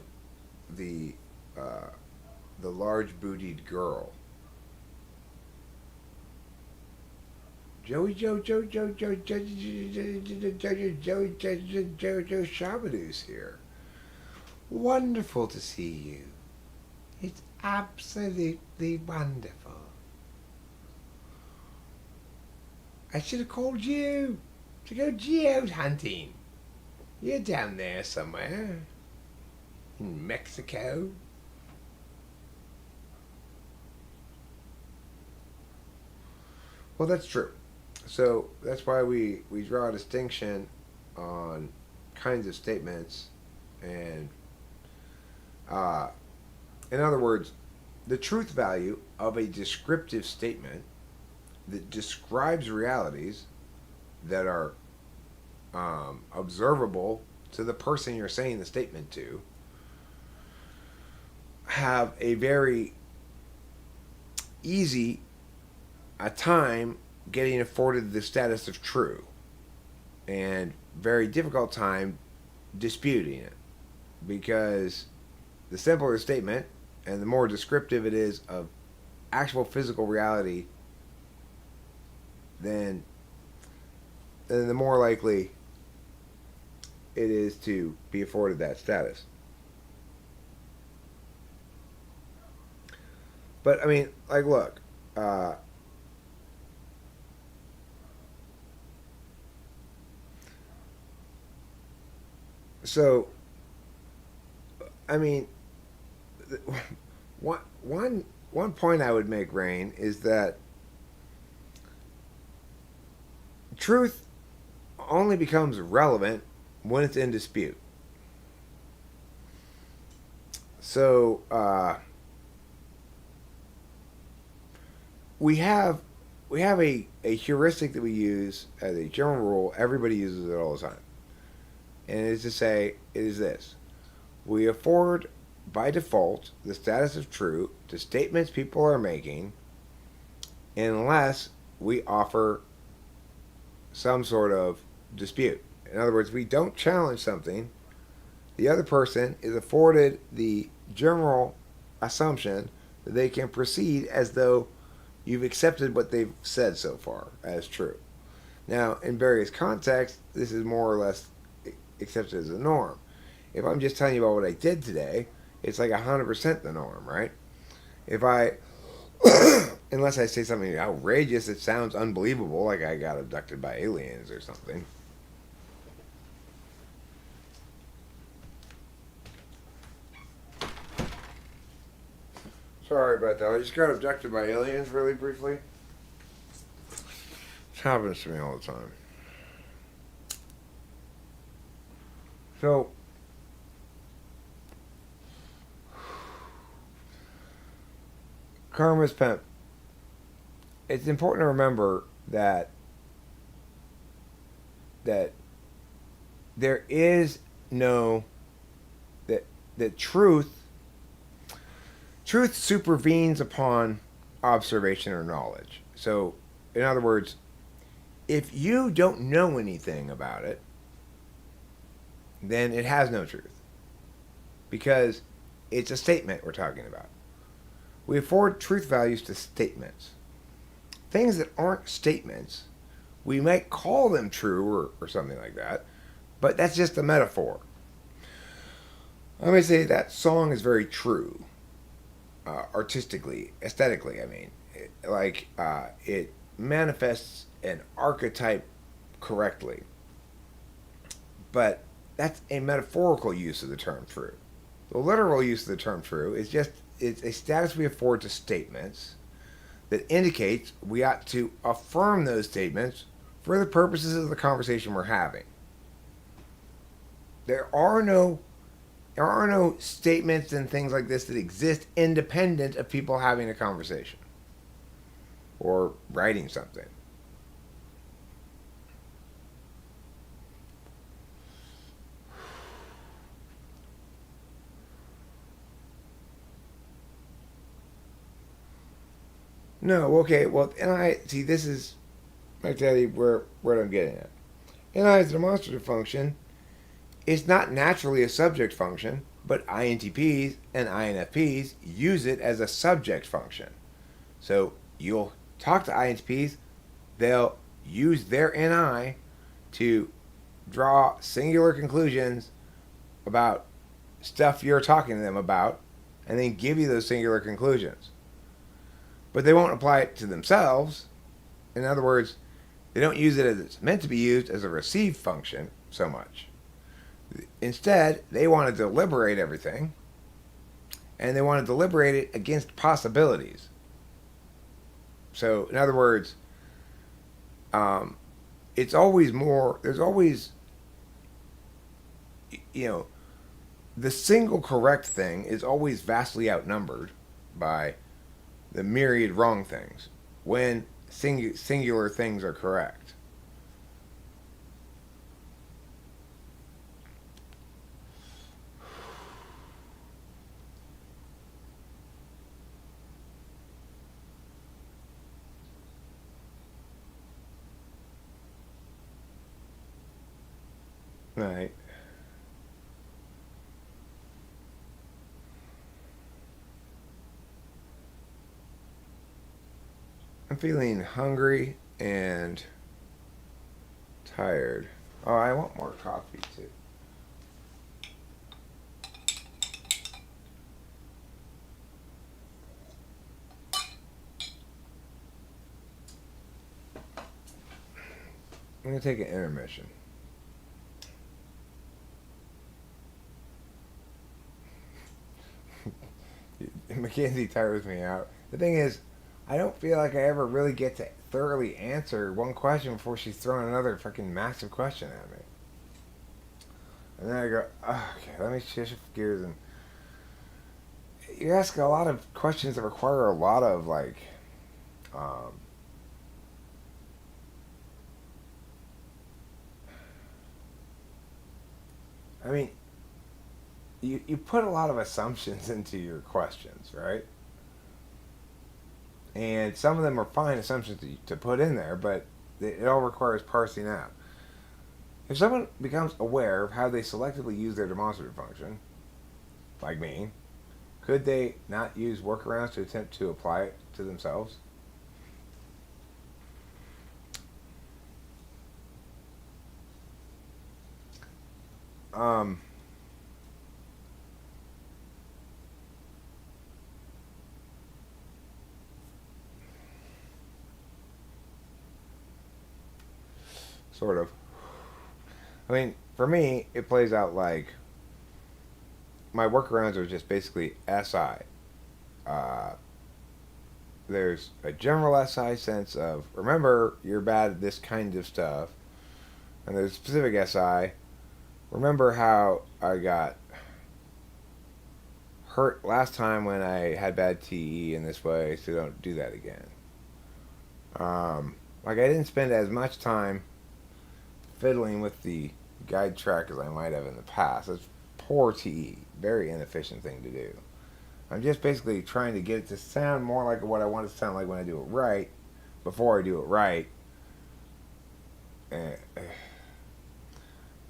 A: the uh, the large-bootied girl. Joey Joe Joe Joe Joe Joe Joe Shabadoos here. Wonderful to see you. It's absolutely wonderful. I should have called you to go geode hunting. You're down there somewhere. In Mexico. Well, that's true. So that's why we draw a distinction on kinds of statements and uh, in other words, the truth value of a descriptive statement that describes realities that are observable to the person you're saying the statement to have a very easy a time getting afforded the status of true and very difficult time disputing it because the simpler the statement and the more descriptive it is of actual physical reality, then the more likely it is to be afforded that status. But I mean, like, look, so I mean, one point I would make, Rain, is that truth only becomes relevant when it's in dispute. So we have a heuristic that we use as a general rule. Everybody uses it all the time, and it is to say it is this: we afford by default the status of true to statements people are making unless we offer some sort of dispute. In other words, we don't challenge something. The other person is afforded the general assumption that they can proceed as though you've accepted what they've said so far as true. Now, in various contexts, this is more or less accepted as a norm. If I'm just telling you about what I did today, it's like 100% the norm, right? If I unless I say something outrageous that sounds unbelievable, like I got abducted by aliens or something. Sorry about that. I just got abducted by aliens really briefly. It happens to me all the time. So, karma's pimp. It's important to remember that there is no that truth supervenes upon observation or knowledge. So, in other words, if you don't know anything about it, then it has no truth. Because it's a statement we're talking about. We afford truth values to statements. Things that aren't statements, we might call them true or something like that, but that's just a metaphor. I may say that song is very true, artistically, aesthetically, I mean. It manifests an archetype correctly. But that's a metaphorical use of the term true. The literal use of the term true is just it's a status we afford to statements that indicates we ought to affirm those statements for the purposes of the conversation we're having. There are no statements and things like this that exist independent of people having a conversation or writing something. No, okay, well, see, this is, I tell you where I'm getting at. NI is a demonstrative function. It's not naturally a subject function, but INTPs and INFPs use it as a subject function. So you'll talk to INTPs, they'll use their NI to draw singular conclusions about stuff you're talking to them about, and then give you those singular conclusions. But they won't apply it to themselves. In other words, they don't use it as it's meant to be used as a receive function so much. Instead, they want to deliberate everything, and they want to deliberate it against possibilities. So, in other words, it's always more, there's always, the single correct thing is always vastly outnumbered by the myriad wrong things when singular things are correct. Right. I'm feeling hungry and tired. Oh, I want more coffee too. I'm going to take an intermission. Mackenzie tires me out. The thing is, I don't feel like I ever really get to thoroughly answer one question before she's throwing another fucking massive question at me. And then I go, oh, okay, let me shift gears. And you ask a lot of questions that require a lot of, I mean, you put a lot of assumptions into your questions, right? And some of them are fine assumptions to put in there, but it all requires parsing out. If someone becomes aware of how they selectively use their demonstrative function, like me, could they not use workarounds to attempt to apply it to themselves? sort of. I mean, for me, it plays out like my workarounds are just basically SI. Uh, there's a general SI sense of remember you're bad at this kind of stuff, and there's specific SI. Remember how I got hurt last time when I had bad TE in this way, so don't do that again. Like I didn't spend as much time fiddling with the guide track as I might have in the past. It's poor TE, very inefficient thing to do. I'm just basically trying to get it to sound more like what I want it to sound like when I do it right, before I do it right.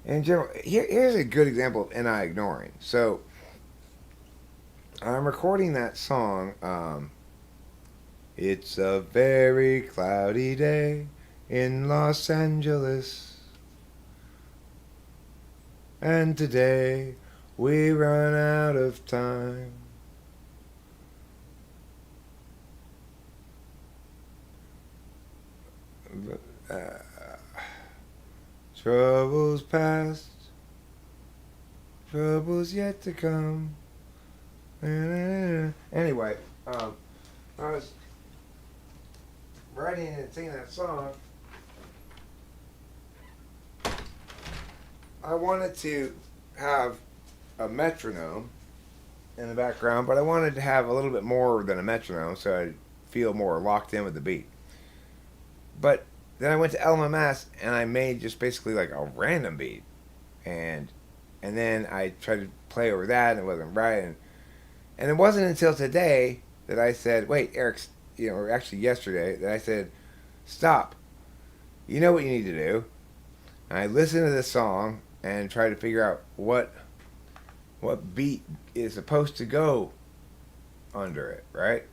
A: In general, here's a good example of NI ignoring. So I'm recording that song. It's a very cloudy day in Los Angeles, and today we run out of time. Troubles past, troubles yet to come. Anyway, I was writing and singing that song. I wanted to have a metronome in the background, but I wanted to have a little bit more than a metronome so I'd feel more locked in with the beat. But then I went to LMS and I made just basically like a random beat, and then I tried to play over that and it wasn't right, and it wasn't until today that I said, wait, Eric, or actually yesterday that I said, stop. You know what you need to do. And I listened to this song and tried to figure out what beat is supposed to go under it, right?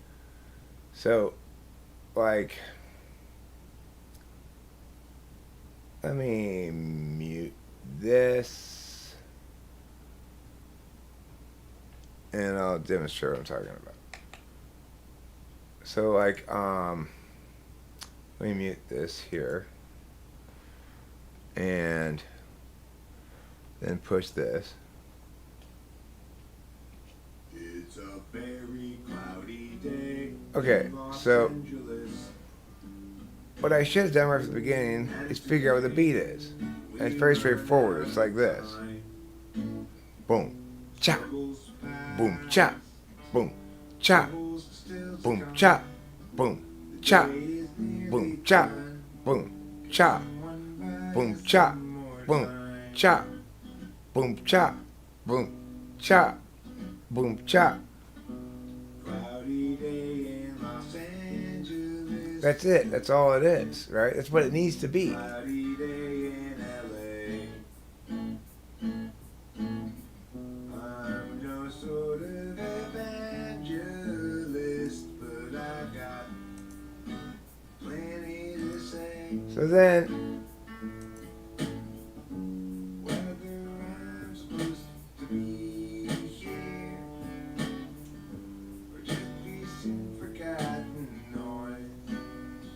A: So, like, let me mute this, and I'll demonstrate what I'm talking about. So, like, let me mute this here, and then push this.
B: It's a very cloudy day.
A: Okay, so what I should have done right from the beginning is figure out what the beat is. And it's very straightforward. It's like this. Boom, chop, boom, chop, boom, chop, boom, chop, boom, chop, boom, chop, boom, chop, boom, chop, boom, chop, boom, chop, boom, chop, boom, chop. That's it. That's all it is, right? That's what it needs to be.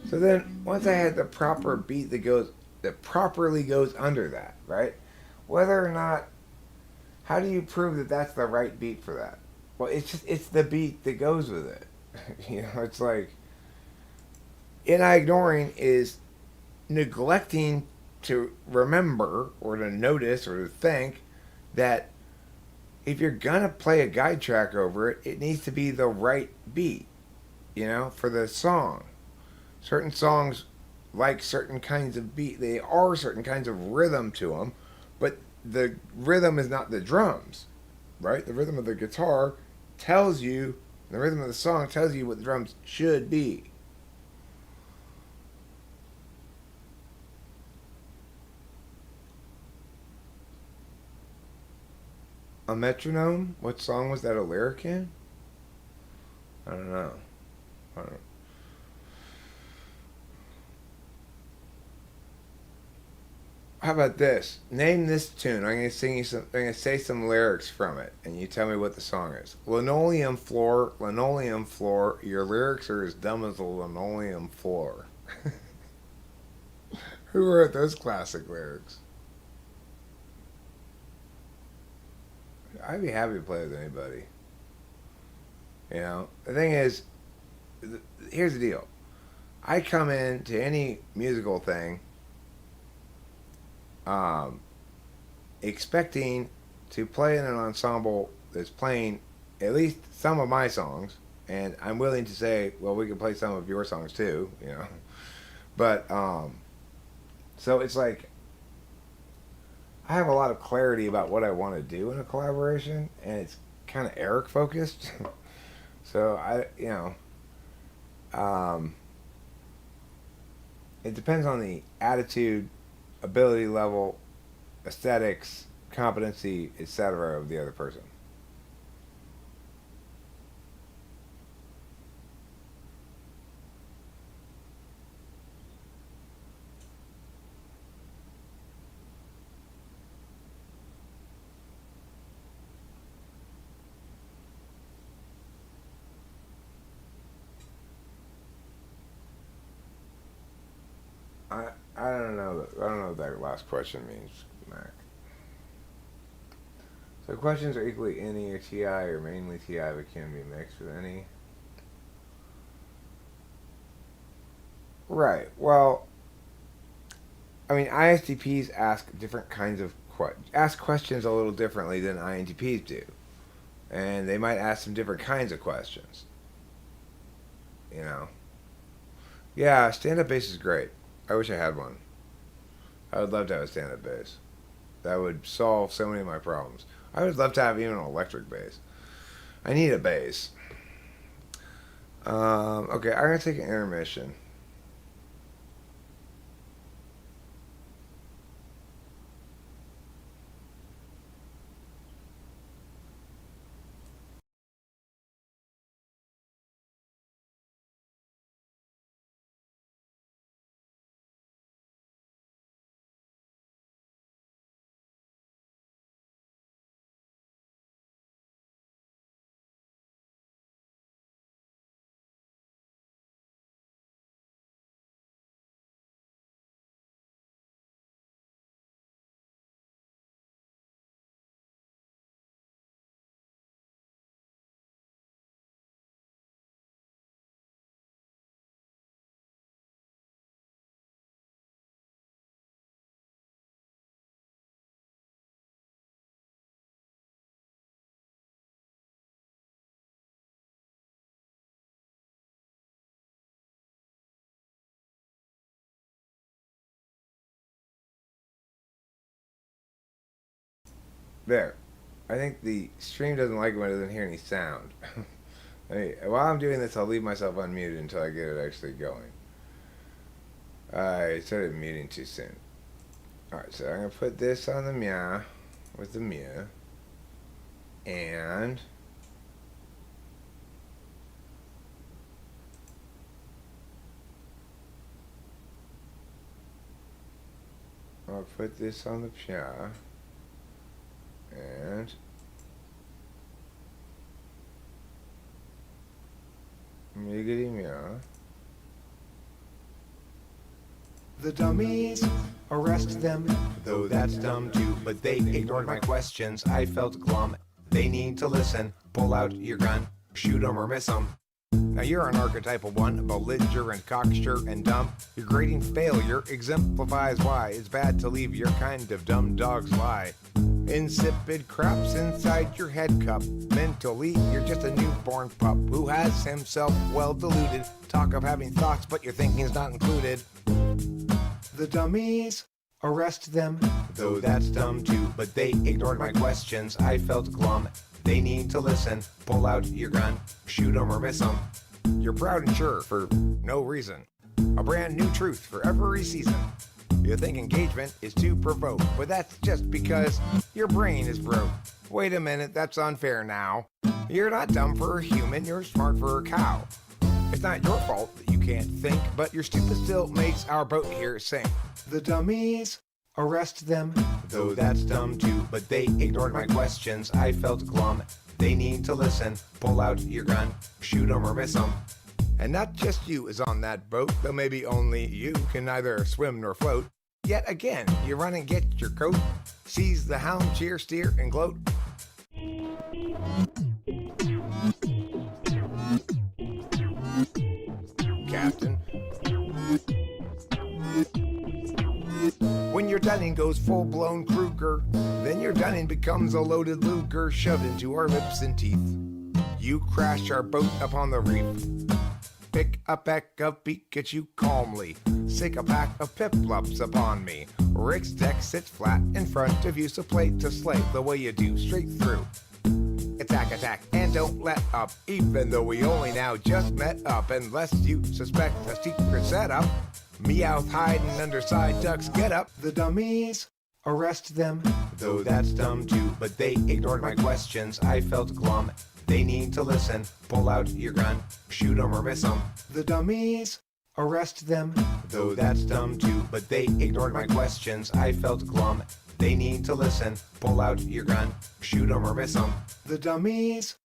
A: So then, once I had the proper beat that properly goes under that, right? Whether or not, how do you prove that that's the right beat for that? Well, it's the beat that goes with it. It's like, ignoring is neglecting to remember or to notice or to think that if you're gonna play a guide track over it, it needs to be the right beat, for the song. Certain songs like certain kinds of beat. They are certain kinds of rhythm to them, but the rhythm is not the drums, right? The rhythm of the guitar tells you, the rhythm of the song tells you what the drums should be. A metronome? What song was that a lyric in? I don't know. How about this? Name this tune. I'm gonna sing you some. I'm gonna say some lyrics from it, and you tell me what the song is. Linoleum floor, linoleum floor. Your lyrics are as dumb as a linoleum floor. Who wrote those classic lyrics? I'd be happy to play with anybody. You know, the thing is, here's the deal. I come into any musical thing um, expecting to play in an ensemble that's playing at least some of my songs, and I'm willing to say, well, we can play some of your songs too, you know. But so it's like I have a lot of clarity about what I want to do in a collaboration, and it's kind of Eric focused. So it depends on the attitude, ability level, aesthetics, competency, etc. of the other person. I don't know. I don't know what that last question means, Mac. So questions are equally NE or TI or mainly TI, but can be mixed with any. Right. Well, I mean, ISTPs ask different kinds of ask questions a little differently than INTPs do, and they might ask some different kinds of questions. You know. Yeah, stand-up bass is great. I wish I had one. I would love to have a stand-up bass. That would solve so many of my problems. I would love to have even an electric bass. I need a bass. Okay, I'm gonna take an intermission. There. I think the stream doesn't like it when it doesn't hear any sound. While I'm doing this, I'll leave myself unmuted until I get it actually going. I started muting too soon. Alright, so I'm going to put this on the meow with the mew. And I'll put this on the pia. And miggity meow.
C: The dummies, arrest them, though that's dumb too. But they ignored my questions, I felt glum. They need to listen, pull out your gun, shoot 'em or miss 'em.
A: Now you're an archetypal one, belligerent, cocksure, and dumb. Your grading failure exemplifies why it's bad to leave your kind of dumb dogs lie. Insipid crops inside your head cup. Mentally, you're just a newborn pup who has himself well deluded. Talk of having thoughts, but your thinking's not included.
C: The dummies, arrest them, though that's dumb too. But they ignored my questions, I felt glum. They need to listen, pull out your gun, shoot 'em or miss 'em.
A: You're proud and sure for no reason. A brand new truth for every season. You think engagement is to provoke, but that's just because your brain is broke. Wait a minute, that's unfair now. You're not dumb for a human, you're smart for a cow. It's not your fault that you can't think, but your stupid still makes our boat here sink.
C: The dummies, arrest them, though that's dumb too. But they ignored my questions, I felt glum. They need to listen, pull out your gun, shoot 'em or miss 'em.
A: And not just you is on that boat, though maybe only you can neither swim nor float.
C: Yet again, you run and get your coat, seize the helm, cheer, steer, and gloat. Captain. When your Dunning goes full-blown Kruger, then your Dunning becomes a loaded Luger shoved into our lips and teeth. You crash our boat upon the reef. Pick a peck of Pikachu calmly. Sick a pack of piplups upon me. Rick's deck sits flat in front of you, so play to slay the way you do, straight through. Attack, attack, and don't let up, even though we only now just met up. Unless you suspect a secret setup, Meowth hiding under side ducks, get up. The dummies, arrest them. Though that's dumb too, but they ignored my questions. I felt glum. They need to listen. Pull out your gun, shoot 'em or miss 'em. The dummies, arrest them. Though that's dumb too, but they ignored my questions. I felt glum. They need to listen. Pull out your gun, shoot 'em or miss 'em. The dummies.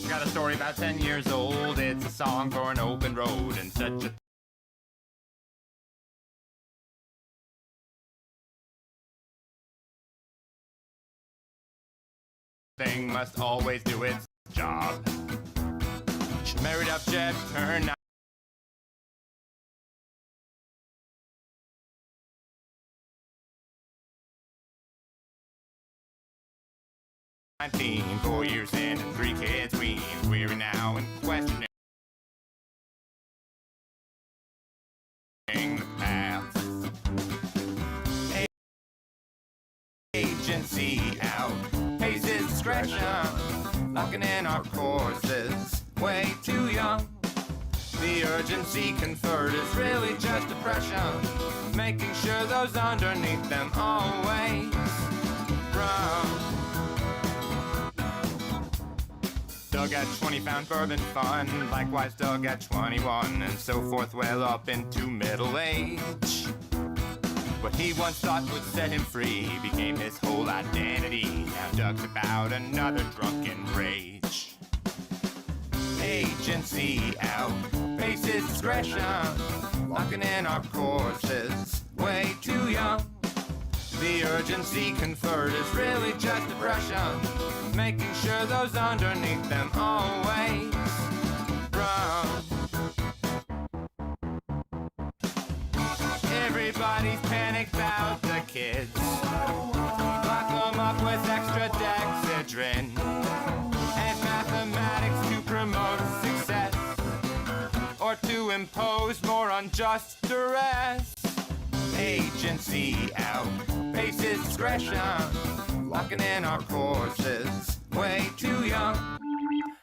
D: Got a story about 10 years old. It's a song for an open road and such a thing must always do its job. Married up Jeb, turned 19, 4 years in and 3 kids weaned. Weary now and questioning the past. Agency out, paces discretion, locking in our courses, way too young. The urgency conferred is really just depression, making sure those underneath them always run. Doug at 20 found bourbon fun, likewise Doug at 21, and so forth well up into middle age. What he once thought would set him free became his whole identity. Now Doug's about another drunken rage. Agency out, paces discretion, locking in our courses, way too young. The urgency conferred is really just depression, making sure those underneath them always run. Everybody's panicked about the kids. Lock them up with extra dexedrine and mathematics to promote success, or to impose more unjust duress. Agency out, paces discretion, locking in our courses, way too young.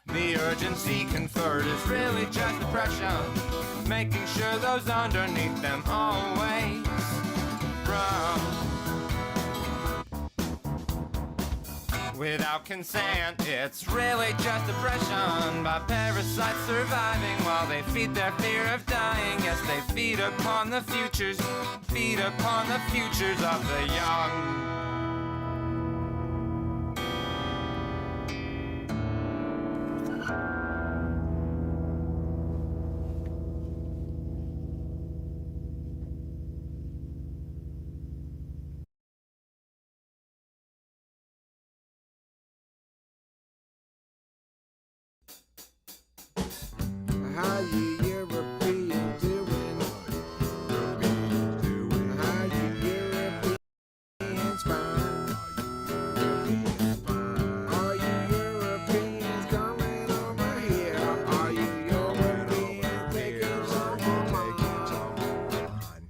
D: The urgency conferred is really just depression, making sure those underneath them always run. Without consent, it's really just oppression by parasites surviving while they feed their fear of dying. Yes, they feed upon the futures of the young.
A: How you Europeans doing? How you Europeans fine? Are you Europeans coming over here? Are you Europeans taking some on?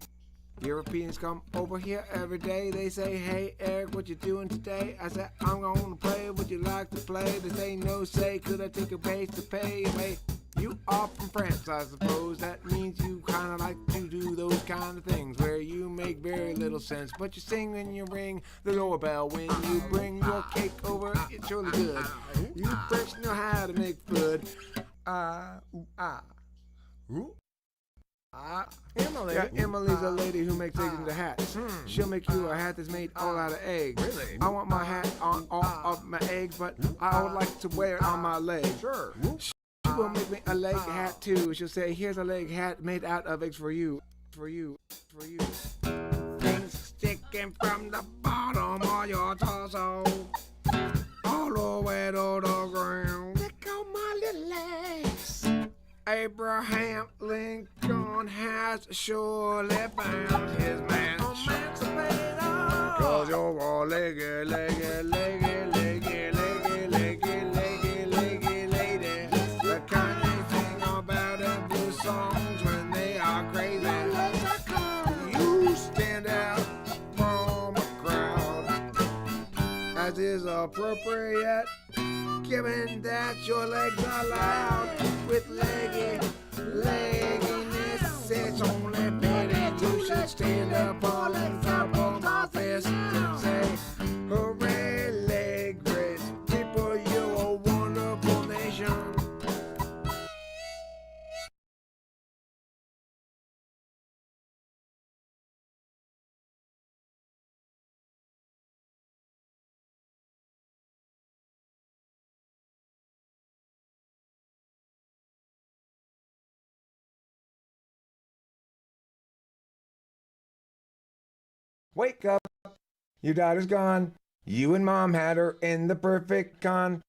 A: Europeans come over here every day. They say, hey Eric, what you doing today? I said, I'm gonna play. Would you like to play? They say, no say, could I take a base to pay? Hey, you are from France, I suppose. That means you kinda like to do those kind of things where you make very little sense, but you sing and you ring the doorbell when you bring your cake over. It's surely good. You French know how to make food. Ooh, ah. Ooh.
E: Yeah, Emily's a lady who makes eggs into hats. She'll make you a hat that's made all out of eggs.
A: Really?
E: I want my hat on all of my eggs, but I would like to wear it on my leg.
A: Sure.
E: She will make me a leg hat too. She'll say, here's a leg hat made out of eggs for you. For you. For you. Things sticking from the bottom of your torso. All the way to the ground. Look on my little legs. Abraham Lincoln has surely found his match. Cause you're a leggy, leggy, leggy, leggy, leggy, leggy, leggy, leggy lady. The kind they sing about in blue songs when they are crazy. You stand out from a crowd, as is appropriate, given that your legs are loud. With legginess, it's only fitting you should stand up on top of my fist and say, hooray, leg race, people, you're a wonderful nation.
C: Wake up, your daughter's gone. You and mom had her in the perfect con.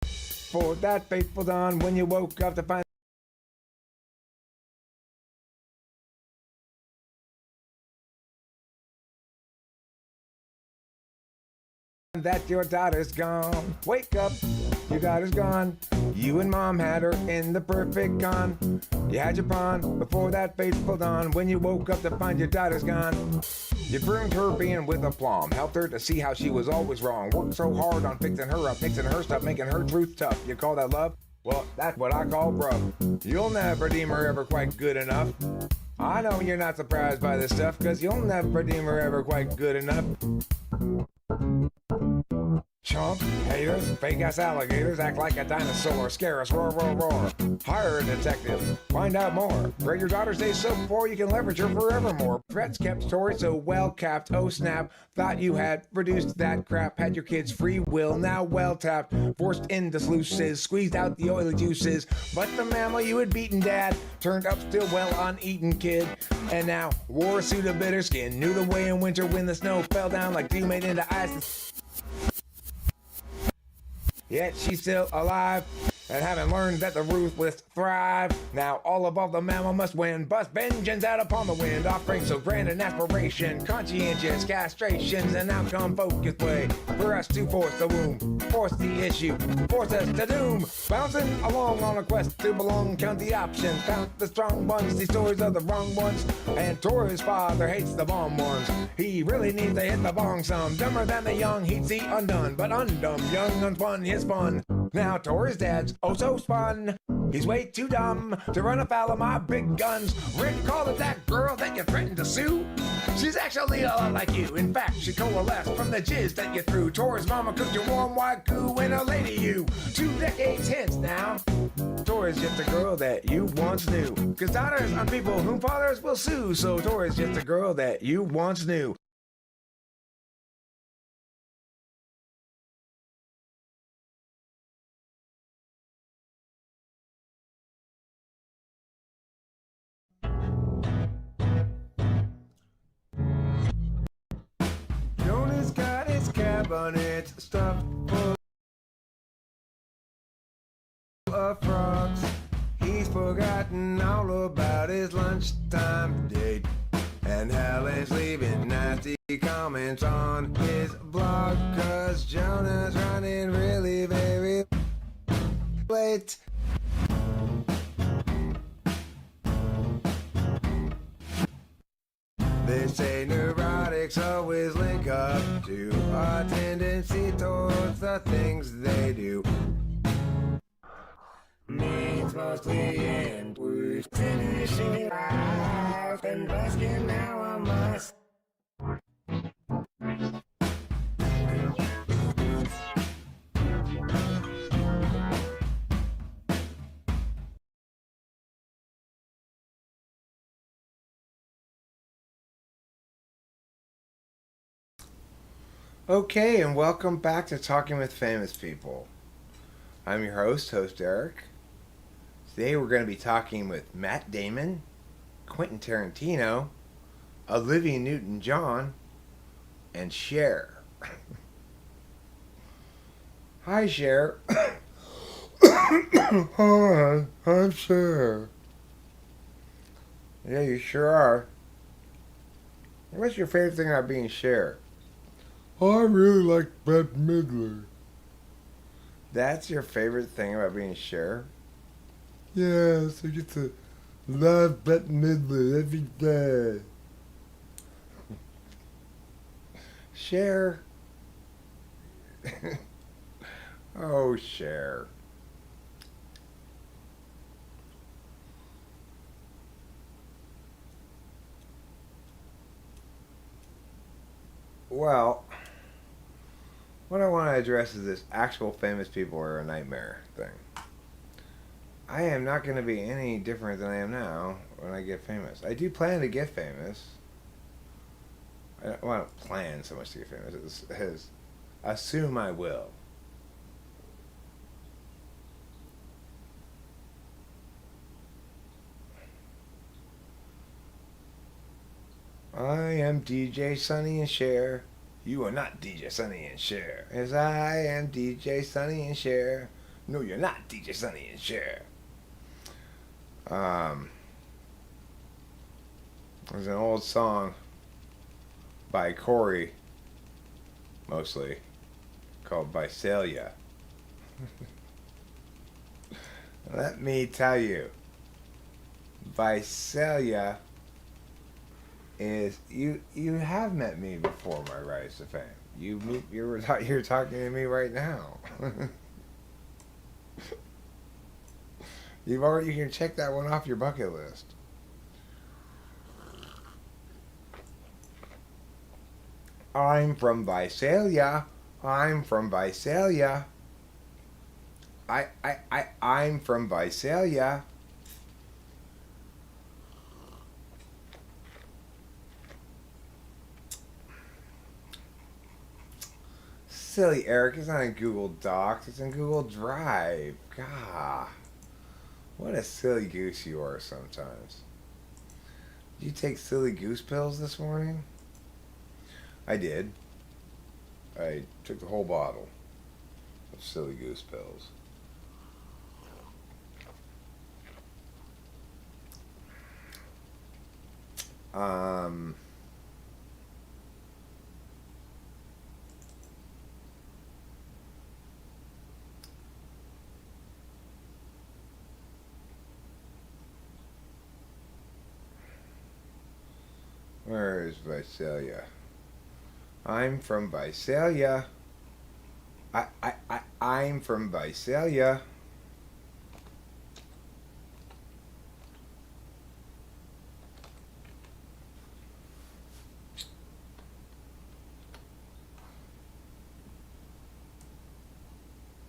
C: For that fateful dawn when you woke up to find that your daughter's gone. Wake up, your daughter's gone. You and mom had her in the perfect con. You had your pawn before that fateful dawn when you woke up to find your daughter's gone. You pruned her being with aplomb, helped her to see how she was always wrong. Worked so hard on fixing her up, mixing her stuff, making her truth tough. You call that love? Well, that's what I call bruv. You'll never deem her ever quite good enough. I know you're not surprised by this stuff, cause you'll never deem her ever quite good enough. Chump, haters, fake-ass alligators, act like a dinosaur, scare us, roar, roar, roar. Hire a detective, find out more. Grade your daughter's days so poor you can leverage her forevermore. Threats kept Tori so well capped, oh snap. Thought you had reduced that crap, had your kids' free will, now well tapped. Forced into sluices, squeezed out the oily juices. But the mammal you had beaten dad, turned up still well uneaten kid. And now wore a suit of bitter skin, knew the way in winter when the snow fell down like dew made into ice. Yet she's still alive, and having learned that the ruthless thrive. Now all above the mammal must win, bust vengeance out upon the wind. Offering so grand an aspiration, conscientious castrations, an outcome-focused way for us to force the womb, force the issue, force us to doom. Bouncing along on a quest to belong, count the options, count the strong ones, these stories are the wrong ones. And Tori's father hates the bomb ones. He really needs to hit the bong some. Dumber than the young, he'd see undone, but undumb, young, unspun, his fun. Now Tori's dad's oh so spun. He's way too dumb to run afoul of my big guns. Recall that girl that you threatened to sue? She's actually a lot like you. In fact, she coalesced from the jizz that you threw. Tori's mama cooked your warm white goo and a lady you. 2 decades hence now, Tori's just a girl that you once knew. Cause daughters are people whom fathers will sue. So Tori's just a girl that you once knew. Jonah's got his cabinet stuffed full of frogs. He's forgotten all about his lunchtime date. And Helen's leaving nasty comments on his blog. Cause Jonah's running really very late. They say neurotics always link up to a tendency towards the things they do. Needs
E: mostly inwards. Finishing it off and busking now I must.
A: Okay, and welcome back to Talking with Famous People. I'm your host Eric. Today we're going to be talking with Matt Damon, Quentin Tarantino, Olivia Newton-John, and Cher. Hi, Cher. Hi, I'm Cher. Yeah, you sure are. What's your favorite thing about being Cher?
E: I really like Bette Midler.
A: That's your favorite thing about being Cher?
E: Yes, I get to love Bette Midler every day.
A: Cher. Oh, Cher. Well, what I want to address is this actual famous people are a nightmare thing. I am not going to be any different than I am now when I get famous. I do plan to get famous. I don't want to plan so much to get famous. It's assume I will. I am DJ Sonny and Cher. You are not DJ Sonny and Cher. Yes, I am DJ Sonny and Cher. No, you're not DJ Sonny and Cher. There's an old song by Corey, mostly, called Visalia. Let me tell you, Visalia is you have met me before my rise to fame. You're talking to me right now. You can check that one off your bucket list. I'm from Visalia. I'm from Visalia. I'm from Visalia. Silly Eric, it's not in Google Docs, it's in Google Drive. God. What a silly goose you are sometimes. Did you take silly goose pills this morning? I did. I took the whole bottle of silly goose pills. Where is Visalia? I'm from Visalia. I'm from Visalia.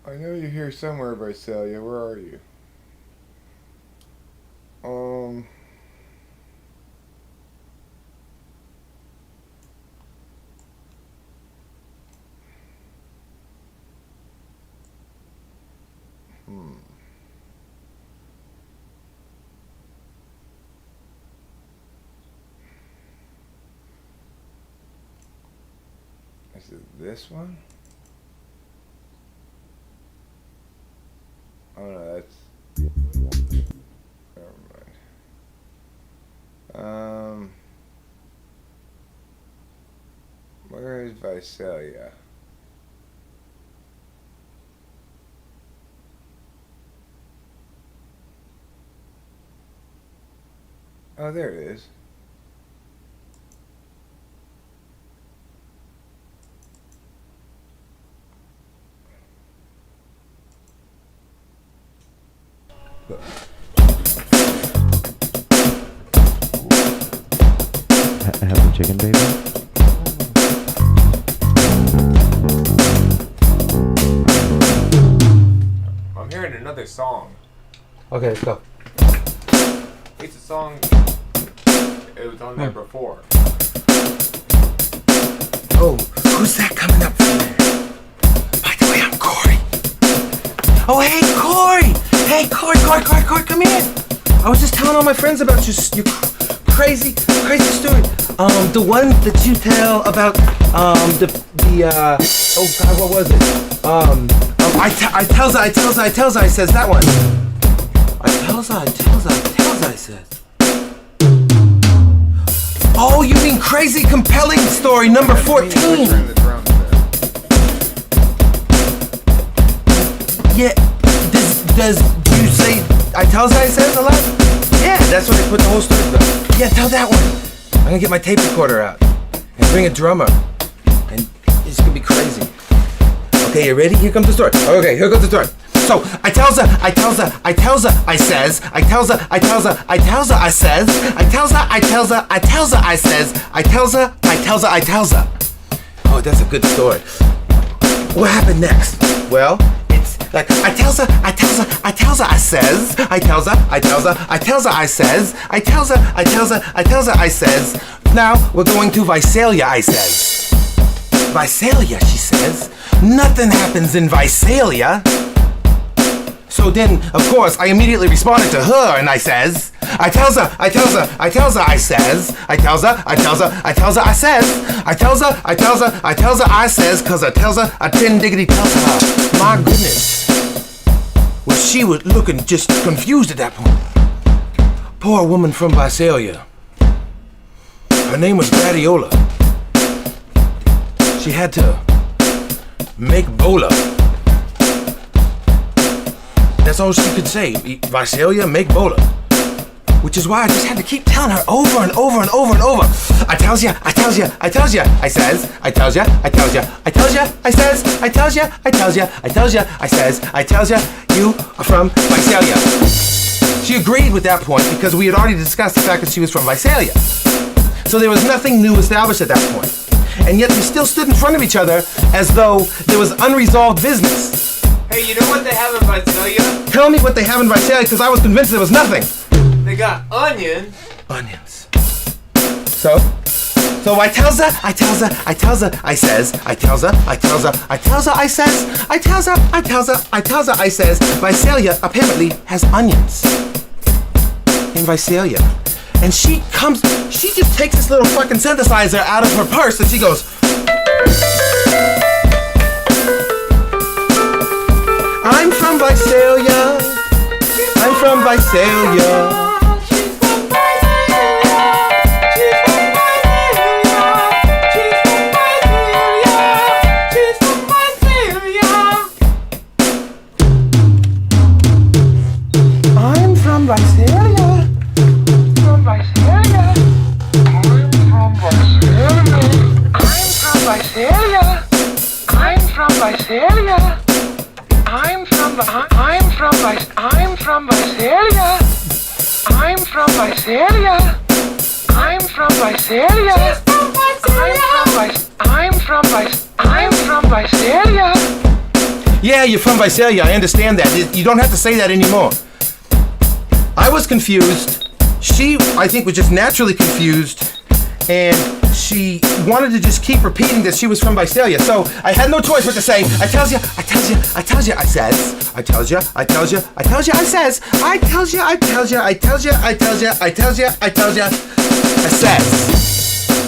A: I know you're here somewhere, Visalia. Where are you? Is it this one? Oh no, that's... Never mind. Where is Visalia? Oh, there it is. Look.
F: chicken, baby?
G: I'm hearing another song.
E: Okay, let's go.
G: It's a song. It was on there before.
E: Oh, who's that coming up from there? By the way, I'm Corey. Oh, hey, Corey! Hey, Corey, come here. I was just telling all my friends about your crazy story. The one that you tell about, oh God, what was it? I tells her, I says that one. I tells her, I says. Oh, you mean crazy compelling story number 14?
A: Turn the drums there.
E: Yeah, does you say I tells her I says a lot? Yeah, that's what I put the whole story about. Yeah, tell that one. I'm gonna get my tape recorder out and bring a drummer, and it's gonna be crazy. Okay, you ready? Here comes the story. Okay, here goes the story. So I tells her, I says, I tells her, I says, I tells her, I tells her. Oh, that's a good story. What happened next? Well, it's like I tells her, I says, I tells her, I says. Now we're going to Visalia, I says. Visalia, she says. Nothing happens in Visalia. So then, of course, I immediately responded to her and I says, I tells her, I says, cause I tells her, I tin diggity tells her. My goodness. Well, she was looking just confused at that point. Poor woman from Visalia. Her name was Gladiola. She had to make bola. That's all she could say. Visalia, make bola. Which is why I just had to keep telling her over and over. I tells ya, I says, I tells ya, you are from Visalia. She agreed with that point because we had already discussed the fact that she was from Visalia. So there was nothing new established at that point. And yet we still stood in front of each other as though there was unresolved business.
G: Hey, you know what they have in Visalia?
E: Tell me what they have in Visalia, because I was convinced there was nothing.
G: They got onions.
E: Onions. So I tells her, I says, Visalia apparently has onions. In Visalia. And she just takes this little fucking synthesizer out of her purse and she goes, I'm from Visalia. I'm from Visalia. I'm from Visalia. From Visalia. I'm from Visalia. I'm from Visalia. I'm from Visalia. I'm from Visalia. I'm from Visalia. I'm from Visalia. Yeah, you're from Visalia. I understand that. You don't have to say that anymore. I was confused. She, I think, was just naturally confused. And she wanted to just keep repeating that she was from Visalia. So I had no choice but to say, I says.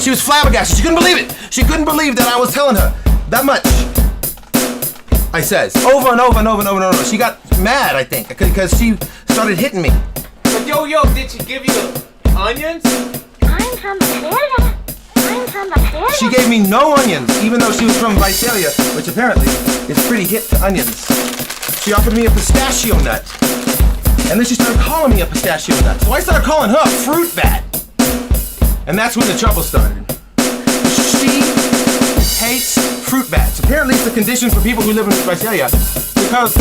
E: She was flabbergasted. She couldn't believe it. She couldn't believe that I was telling her that much. I says, over and over. She got mad, I think, because she started hitting me.
G: But yo, did she give you onions?
H: I'm from Visalia.
E: She gave me no onions, even though she was from Visalia, which apparently is pretty hip to onions. She offered me a pistachio nut, and then she started calling me a pistachio nut. So I started calling her a fruit bat. And that's when the trouble started. She hates fruit bats. Apparently it's a condition for people who live in Visalia, because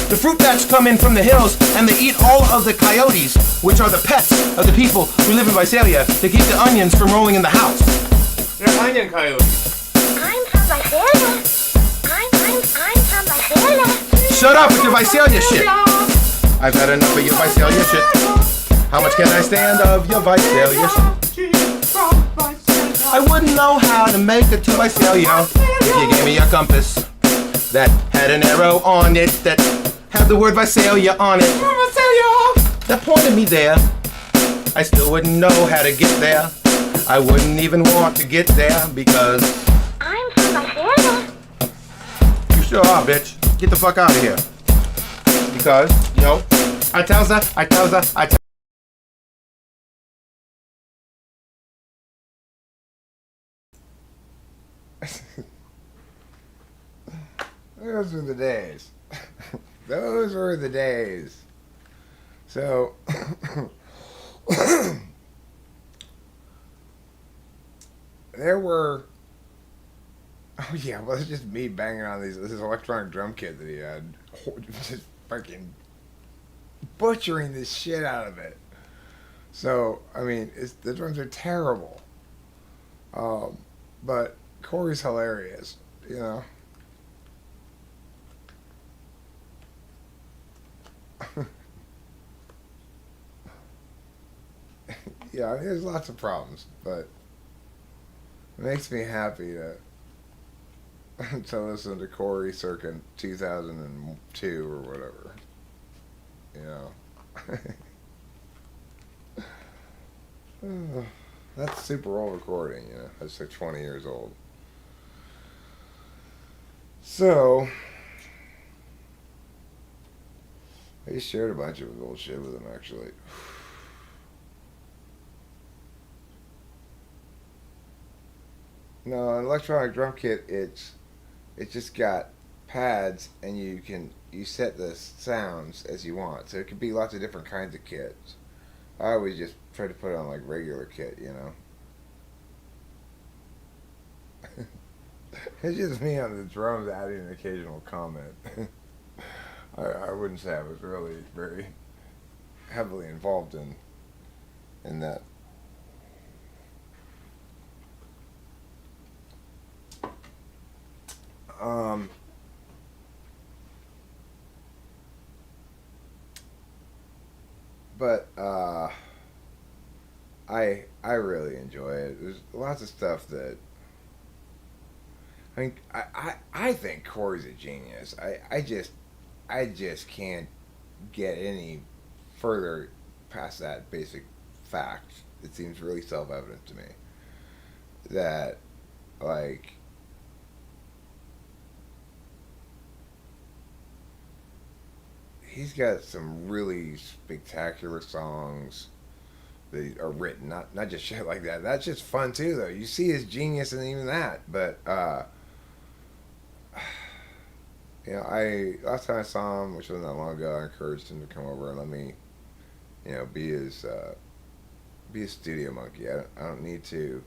E: the fruit bats come in from the hills and they eat all of the coyotes, which are the pets of the people who live in Visalia, to keep the onions from rolling in the house.
G: You're Einenkeil.
H: I'm from Visalia. I'm from Visalia.
F: Shut up with your Visalia shit. I've had enough of your Visalia shit. How much can I stand of your Visalia shit? I wouldn't know how to make it to Visalia if you gave me a compass that had an arrow on it that had the word Visalia on it. That pointed me there. I still wouldn't know how to get there. I wouldn't even want to get there because
H: I'm from Visalia.
F: you sure are, bitch. Get the fuck out of here. Because, you know, I tells her.
A: Those were the days. Those were the days. So, there were. Oh yeah, well it's just me banging on this electronic drum kit that he had, just freaking butchering the shit out of it. So I mean, the drums are terrible, but Corey's hilarious, you know. Yeah, I mean, there's lots of problems, but it makes me happy to listen to Corey circa 2002 or whatever. You know. That's super old recording, you know. That's like 20 years old. So, I just shared a bunch of his old shit with him, actually. No, an electronic drum kit, it just got pads, and you set the sounds as you want. So it could be lots of different kinds of kits. I always just try to put it on like regular kit, you know. It's just me on the drums adding an occasional comment. I wouldn't say I was really very heavily involved in that. But I really enjoy it. There's lots of stuff that I mean I think Corey's a genius. I just can't get any further past that basic fact. It seems really self-evident to me that like he's got some really spectacular songs that are written, not just shit like that. That's just fun too, though. You see his genius in even that. But you know, last time I saw him, which wasn't that long ago, I encouraged him to come over and let me, you know, be his studio monkey. I don't need to.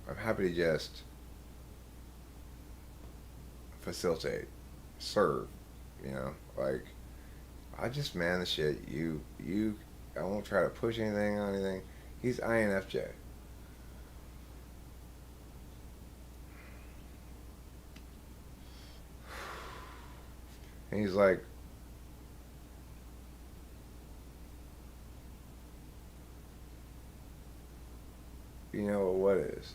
A: I'm happy to just facilitate, serve. You know, like. I just man the shit. I won't try to push anything on anything. He's INFJ. And he's like, you know what is?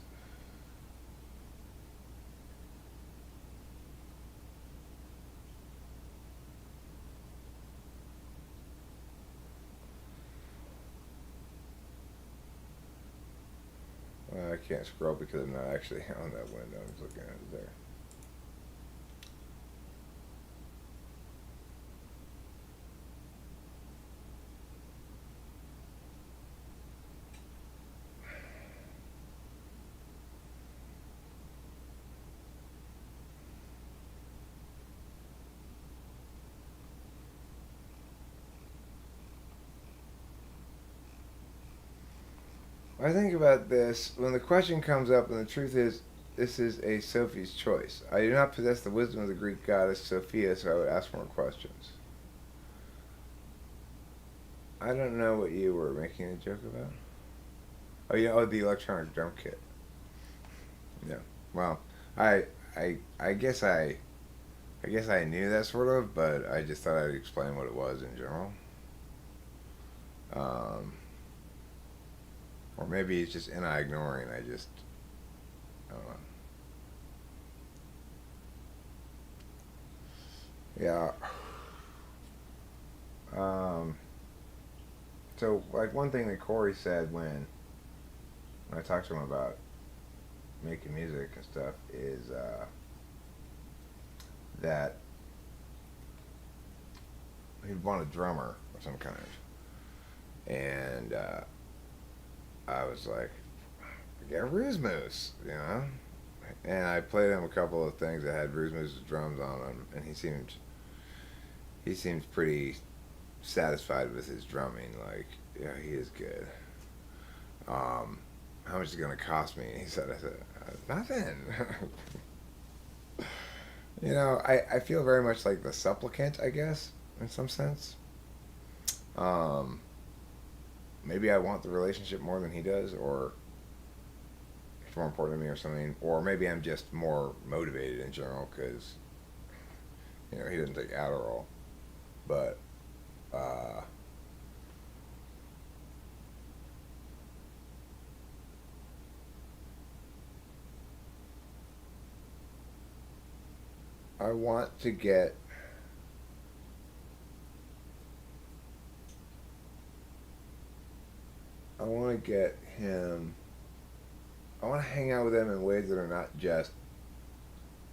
A: I can't scroll because I'm not actually on that window. I'm just looking at it there. I think about this when the question comes up, and the truth is, this is a Sophie's choice. I do not possess the wisdom of the Greek goddess Sophia, so I would ask more questions. I don't know what you were making a joke about. Oh, the electronic drum kit. Yeah. Well, I I guess I knew that sort of, but I just thought I'd explain what it was in general. Um, or maybe it's just NI ignoring. I don't know. Yeah. So like one thing that Corey said when I talked to him about making music and stuff is that he'd want a drummer of some kind. And I was like, get a Ruse Moose, you know? And I played him a couple of things that had Ruse Moose's drums on them, and he seems pretty satisfied with his drumming. Like, yeah, he is good. How much is it going to cost me? And I said, nothing. You know, I feel very much like the supplicant, I guess, in some sense. Maybe I want the relationship more than he does, or it's more important to me or something. Or maybe I'm just more motivated in general because, you know, he doesn't take Adderall. But, I want to get him. I want to hang out with him in ways that are not just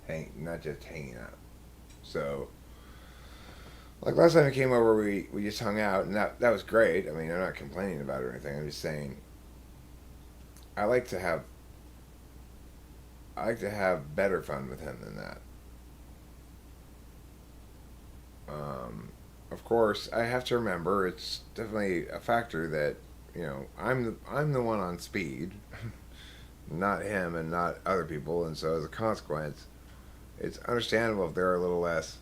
A: hanging out. So, like last time he came over, we just hung out, and that was great. I mean, I'm not complaining about it or anything. I'm just saying, I like to have better fun with him than that. Of course, I have to remember it's definitely a factor that, you know, I'm the one on speed, not him and not other people, and so as a consequence, it's understandable if they're a little less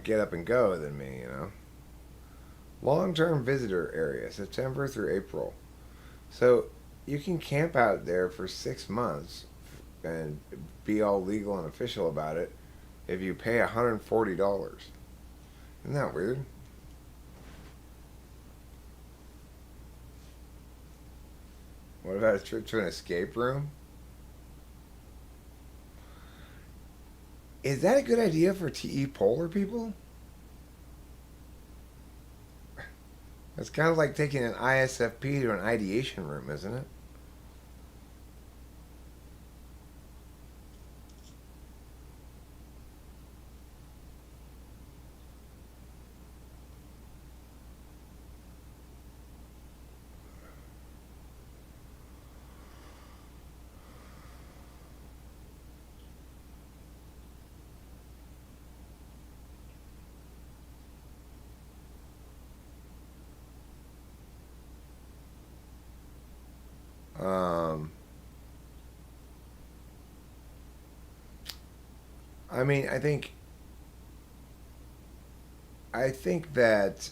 A: get up and go than me, you know. Long-term visitor area, September through April. So you can camp out there for 6 months and be all legal and official about it if you pay $140. Isn't that weird? What about a trip to an escape room? Is that a good idea for TE Polar people? It's kind of like taking an ISFP to an ideation room, isn't it? I mean, I think that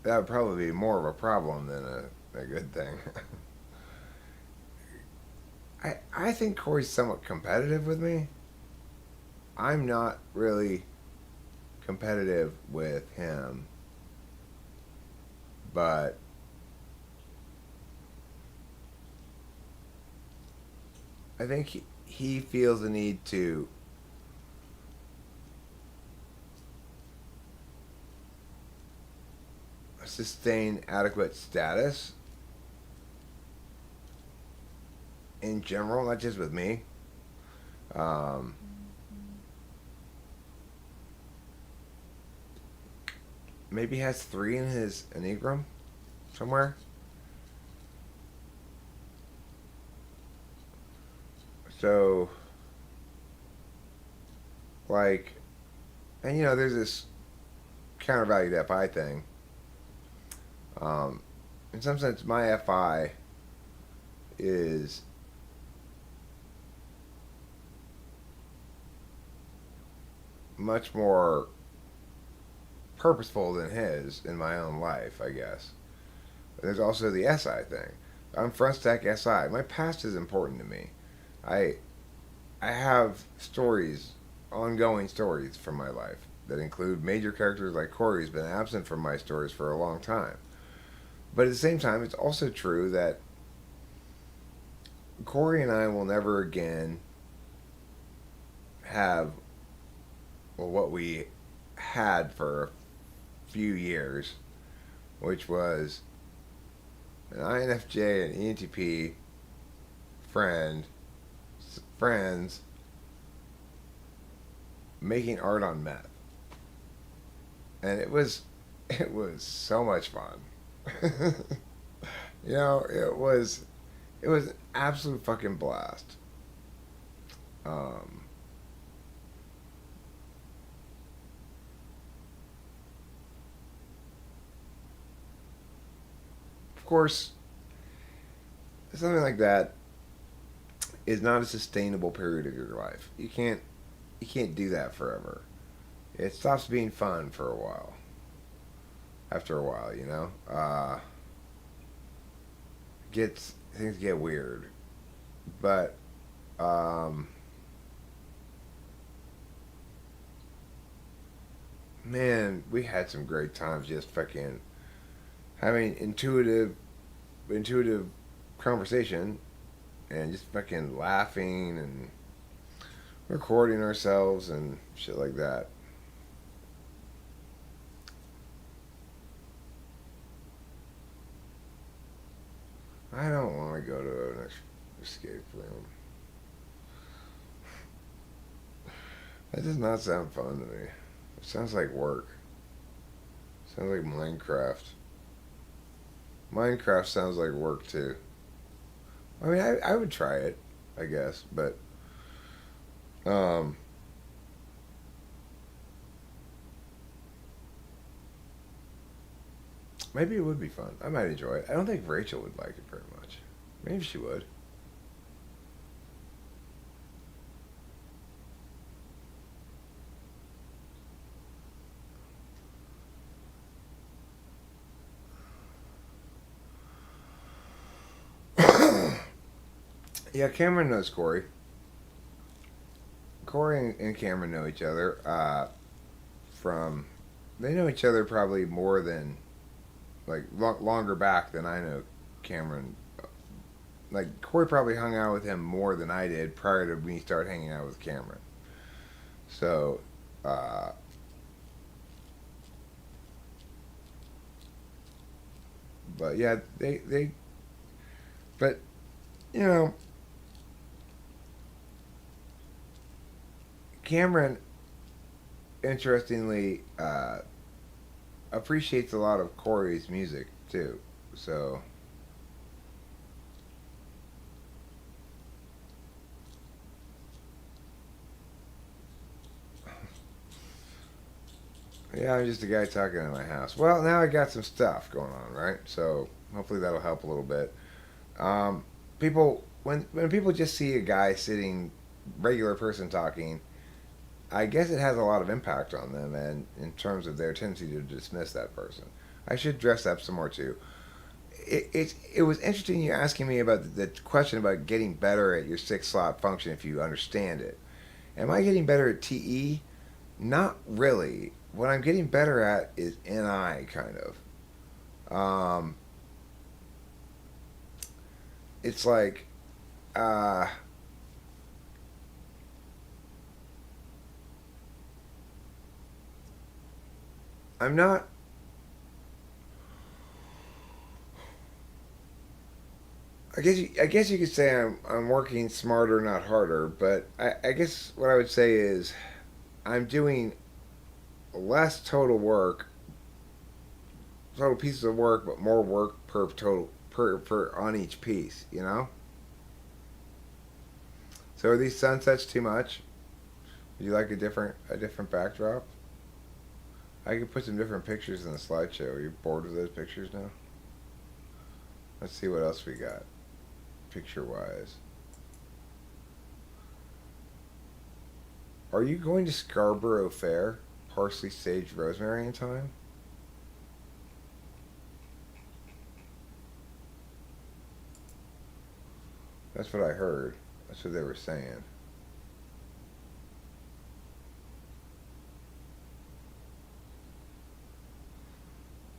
A: would probably be more of a problem than a good thing. I think Corey's somewhat competitive with me. I'm not really competitive with him, but I think he feels the need to sustain adequate status in general, not just with me. Maybe he has 3 in his Enneagram somewhere. So, like, and you know, there's this countervalued FI thing. In some sense, my FI is much more purposeful than his in my own life, I guess. But there's also the SI thing. I'm front stack SI. My past is important to me. I I have stories, ongoing stories from my life that include major characters like Corey's been absent from my stories for a long time. But at the same time, it's also true that Corey and I will never again have, well, what we had for a few years, which was an INFJ and ENTP friends making art on meth, and it was so much fun. You know, it was an absolute fucking blast. Um, of course, something like that is not a sustainable period of your life. You can't do that forever. It stops being fun for a while. After a while, you know, gets things get weird, but man, we had some great times just fucking having intuitive conversation and just fucking laughing and recording ourselves and shit like that. I don't want to go to an escape room. That does not sound fun to me. It sounds like work. It sounds like Minecraft. Minecraft sounds like work too. I mean, I would try it, I guess, but maybe it would be fun. I might enjoy it. I don't think Rachel would like it very much. Maybe she would. Yeah, Cameron knows Corey. Corey and Cameron know each other from. They know each other probably more than, like, longer back than I know Cameron. Like, Corey probably hung out with him more than I did prior to me start hanging out with Cameron. So, but yeah, but, you know, Cameron, interestingly, appreciates a lot of Corey's music too. So, yeah, I'm just a guy talking in my house. Well, now I got some stuff going on, right? So hopefully that'll help a little bit. People, when people just see a guy sitting, regular person talking, I guess it has a lot of impact on them, and in terms of their tendency to dismiss that person. I should dress up some more too. It was interesting you asking me about the question about getting better at your 6 slot function if you understand it. Am I getting better at TE? Not really. What I'm getting better at is NI, kind of. It's like, I'm not. I guess you could say I'm working smarter, not harder. But I guess what I would say is I'm doing less total pieces of work, but more work per on each piece. You know. So are these sunsets too much? Would you like a different backdrop? I could put some different pictures in the slideshow. Are you bored of those pictures now? Let's see what else we got, picture-wise. Are you going to Scarborough Fair? Parsley, sage, rosemary in time? That's what I heard. That's what they were saying.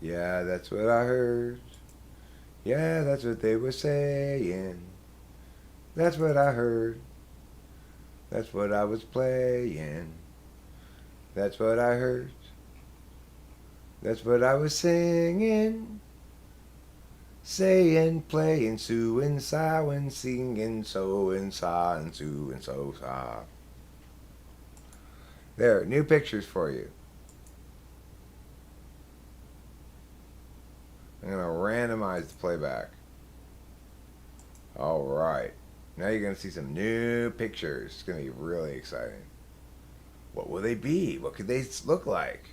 A: Yeah, that's what I heard. Yeah, that's what they were saying. That's what I heard. That's what I was playing. That's what I heard. That's what I was singing. Saying, playing, suing, sawing, singing, so and sa and sue and so sa. There, new pictures for you. I'm going to randomize the playback. Alright. Now you're going to see some new pictures. It's going to be really exciting. What will they be? What could they look like?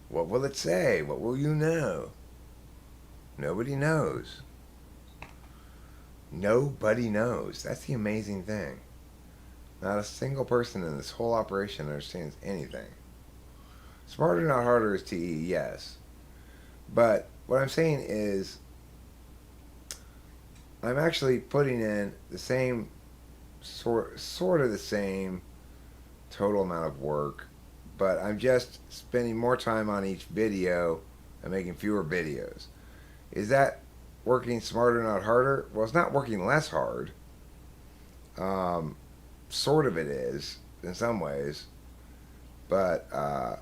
A: What will it say? What will you know? Nobody knows. Nobody knows. That's the amazing thing. Not a single person in this whole operation understands anything. Smarter, not harder is TE, yes. But what I'm saying is, I'm actually putting in the same, sort of the same total amount of work, but I'm just spending more time on each video and making fewer videos. Is that working smarter, not harder? Well, it's not working less hard. Sort of it is, in some ways. But, I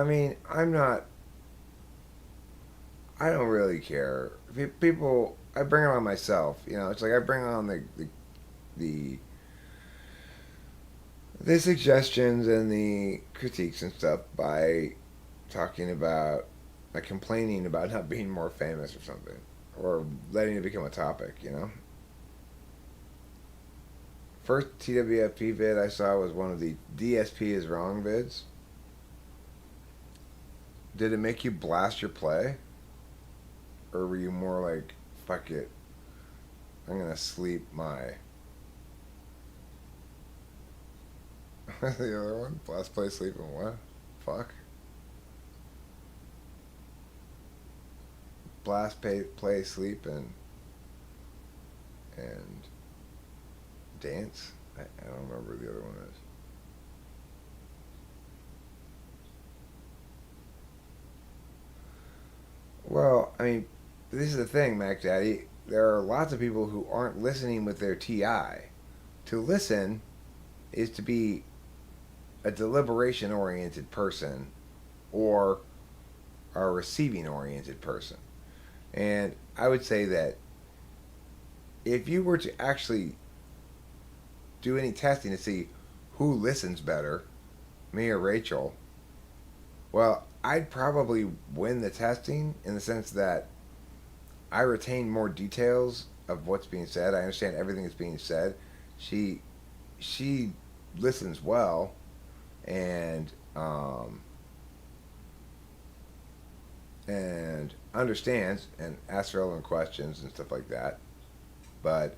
A: mean, I don't really care. People, I bring it on myself. You know, it's like I bring on the suggestions and the critiques and stuff by talking about, like complaining about not being more famous or something, or letting it become a topic, you know. First TWFP vid I saw was one of the DSP is wrong vids. Did it make you blast your play? Or were you more like, fuck it, I'm gonna sleep my... The other one? Blast, play, sleep, and what? Fuck. Blast, play, sleep, and dance? I don't remember what the other one is. Well, I mean, this is the thing, Mac Daddy. There are lots of people who aren't listening with their TI. To listen is to be a deliberation-oriented person or a receiving-oriented person. And I would say that if you were to actually do any testing to see who listens better, me or Rachel, well, I'd probably win the testing in the sense that I retain more details of what's being said. I understand everything that's being said. She listens well and understands and asks relevant questions and stuff like that. But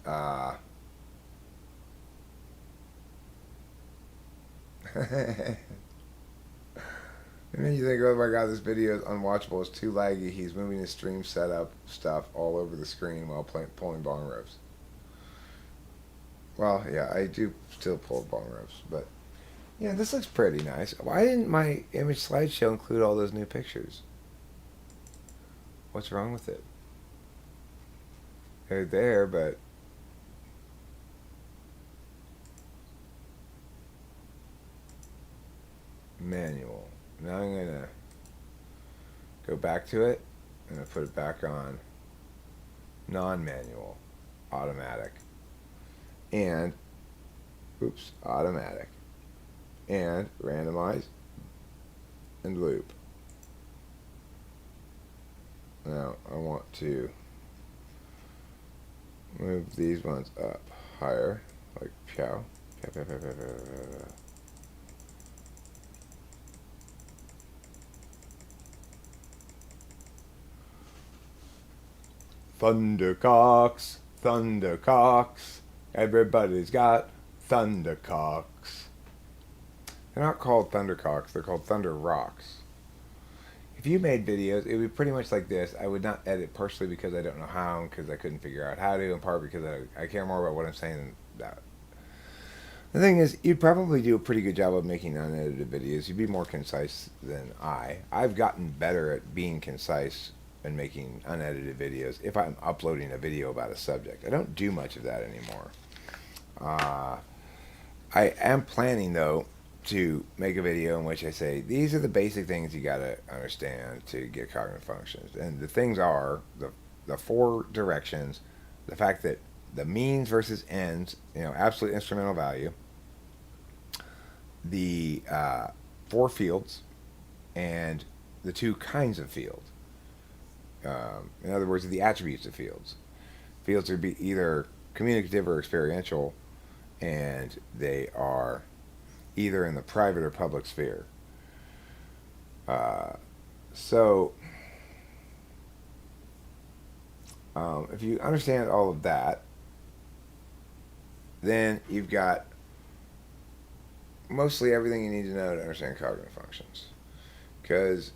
A: and then you think, oh my god, this video is unwatchable, it's too laggy, he's moving his stream setup stuff all over the screen while pulling bong rips. Well, yeah, I do still pull bong rips, but yeah, this looks pretty nice. Why didn't my image slideshow include all those new pictures? What's wrong with it? They're there, but... Manual. Now I'm going to go back to it and I put it back on non-manual, automatic, and automatic, and randomize and loop. Now I want to move these ones up higher, like pow, pow, pow, pow, pow, pow, pow. Thundercocks, thundercocks, everybody's got thundercocks. They're not called thundercocks, they're called thunder rocks. if you made videos, it would be pretty much like this. I would not edit partially because I don't know how, because I couldn't figure out how to, in part because I care more about what I'm saying than that. The thing is, you'd probably do a pretty good job of making unedited videos. You'd be more concise than I. I've gotten better at being concise and making unedited videos if I'm uploading a video about a subject. I don't do much of that anymore. I am planning, though, to make a video in which I say, these are the basic things you got to understand to get cognitive functions. And the things are the 4 directions, the fact that the means versus ends, absolute instrumental value, the 4 fields, and the 2 kinds of field. In other words, the attributes of fields. Fields are either communicative or experiential, and they are either in the private or public sphere. If you understand all of that, then you've got mostly everything you need to know to understand cognitive functions. Because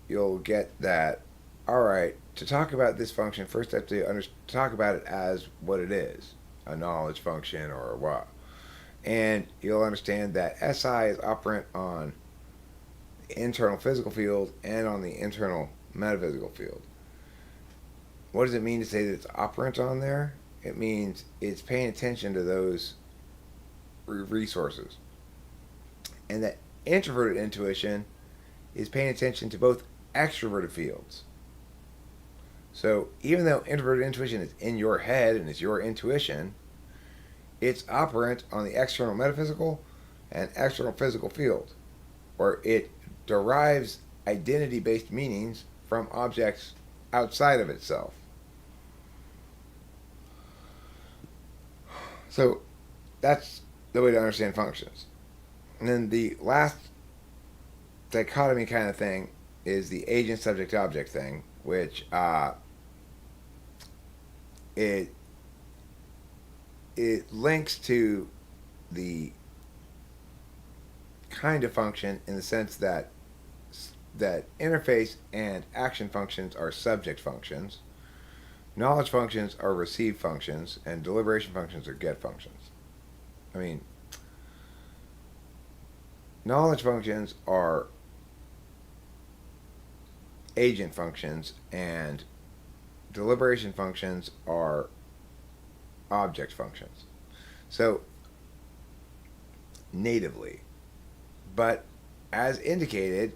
A: you'll get that, all right, to talk about this function, first I have to talk about it as what it is, a knowledge function or what. And you'll understand that SI is operant on the internal physical field and on the internal metaphysical field. What does it mean to say that it's operant on there? It means it's paying attention to those resources. And that introverted intuition is paying attention to both extroverted fields. So even though introverted intuition is in your head and is your intuition, it's operant on the external metaphysical and external physical field, where it derives identity-based meanings from objects outside of itself. So that's the way to understand functions. And then the last dichotomy kind of thing is the agent-subject-object thing, which it links to the kind of function in the sense that interface and action functions are subject functions, knowledge functions are receive functions, and deliberation functions are get functions. I mean, knowledge functions are agent functions, and deliberation functions are object functions. So, natively. But, as indicated,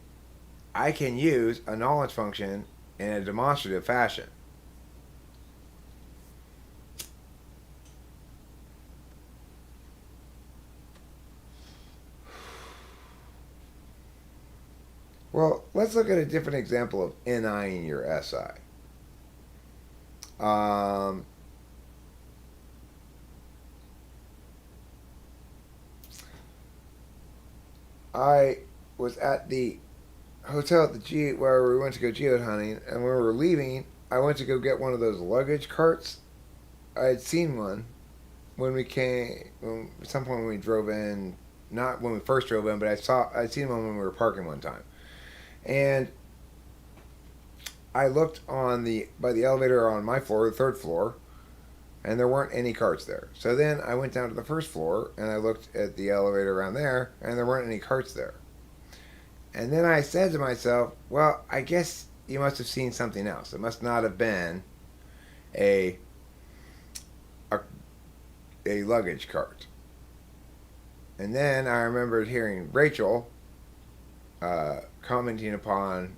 A: I can use a knowledge function in a demonstrative fashion. Well, let's look at a different example of NI in your SI. I was at the hotel at the where we went to go geode hunting, and when we were leaving, I went to go get one of those luggage carts. I had seen one when we came, at some point when we drove in, not when we first drove in, but I'd seen one when we were parking one time. And I looked by the elevator on my floor, the 3rd floor, and there weren't any carts there. So then I went down to the 1st floor, and I looked at the elevator around there, and there weren't any carts there. And then I said to myself, well, I guess you must have seen something else. It must not have been a luggage cart. And then I remembered hearing Rachel commenting upon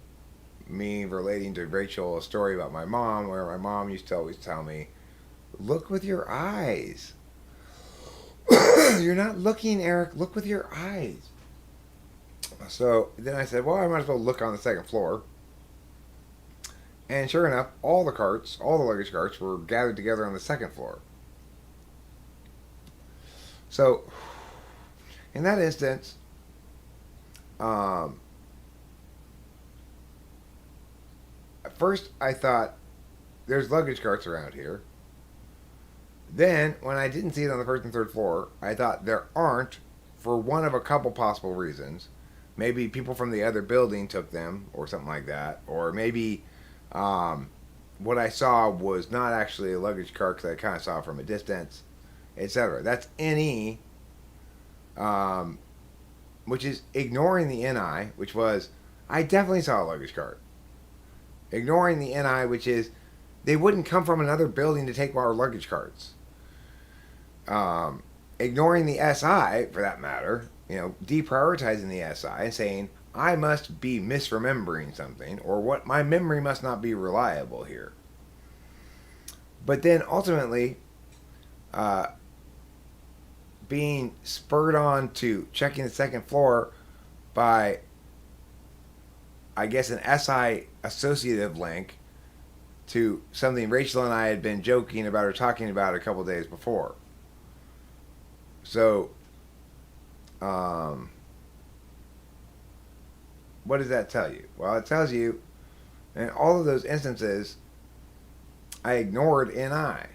A: me relating to Rachel a story about my mom, where my mom used to always tell me, look with your eyes. You're not looking, Eric. Look with your eyes. So then I said, well, I might as well look on the 2nd floor. And sure enough, all the luggage carts were gathered together on the 2nd floor. So, in that instance, at first I thought, there's luggage carts around here. Then, when I didn't see it on the 1st and 3rd floor, I thought there aren't, for one of a couple possible reasons. maybe people from the other building took them or something like that, or maybe what I saw was not actually a luggage cart because I kind of saw it from a distance, etc. That's NE, which is ignoring the NI, which was I definitely saw a luggage cart. Ignoring the NI, which is they wouldn't come from another building to take our luggage carts. Ignoring the SI, for that matter, deprioritizing the SI and saying, I must be misremembering something, or what my memory must not be reliable here. But then ultimately, being spurred on to checking the second floor by, I guess, an SI associative link to something Rachel and I had been joking about or talking about a couple days before. So, what does that tell you? Well, it tells you, in all of those instances, I ignored NI,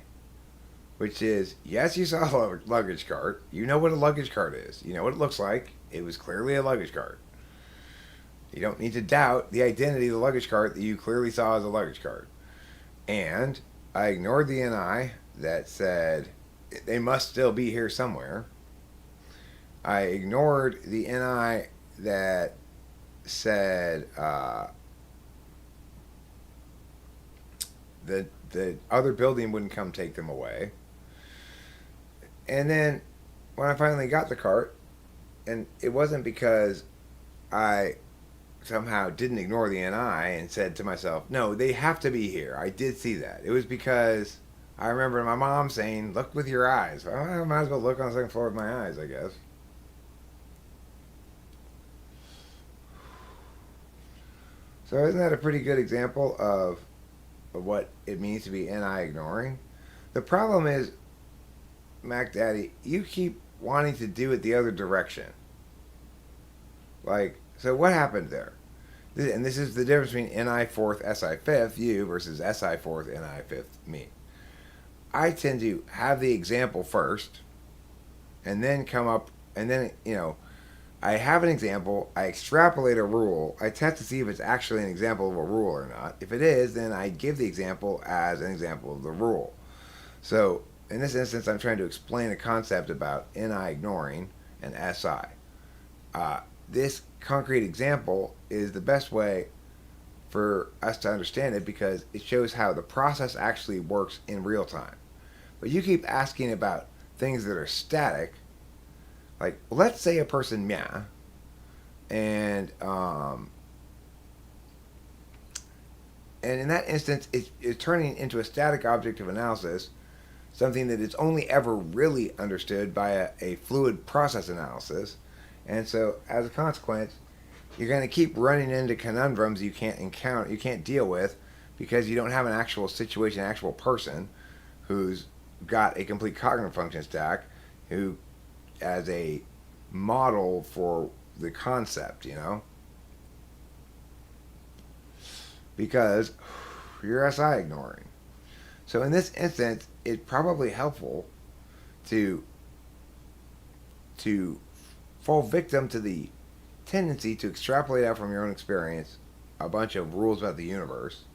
A: which is, yes, you saw a luggage cart. You know what a luggage cart is. You know what it looks like. It was clearly a luggage cart. You don't need to doubt the identity of the luggage cart that you clearly saw as a luggage cart. And I ignored the NI that said they must still be here somewhere. I ignored the NI that said the other building wouldn't come take them away. And then when I finally got the cart, and it wasn't because I somehow didn't ignore the NI and said to myself, no, they have to be here. I did see that. It was because I remember my mom saying, look with your eyes. Well, I might as well look on the second floor with my eyes, I guess. So isn't that a pretty good example of what it means to be NI ignoring? The problem is, Mac Daddy, you keep wanting to do it the other direction. Like, so what happened there? And this is the difference between NI fourth, SI fifth, you, versus SI fourth, NI fifth, me. I tend to have the example first, and then come up, and then, I have an example, I extrapolate a rule, I test to see if it's actually an example of a rule or not. If it is, then I give the example as an example of the rule. So, in this instance, I'm trying to explain a concept about NI ignoring and SI. This concrete example is the best way for us to understand it because it shows how the process actually works in real time. But you keep asking about things that are static. Like, let's say a person meow, and in that instance, it's turning into a static object of analysis, something that is only ever really understood by a fluid process analysis. And so, as a consequence, you're going to keep running into conundrums you can't encounter, you can't deal with, because you don't have an actual situation, actual person who's got a complete cognitive function stack, who as a model for the concept, because you're SI ignoring. So in this instance, it's probably helpful to fall victim to the tendency to extrapolate out from your own experience a bunch of rules about the universe,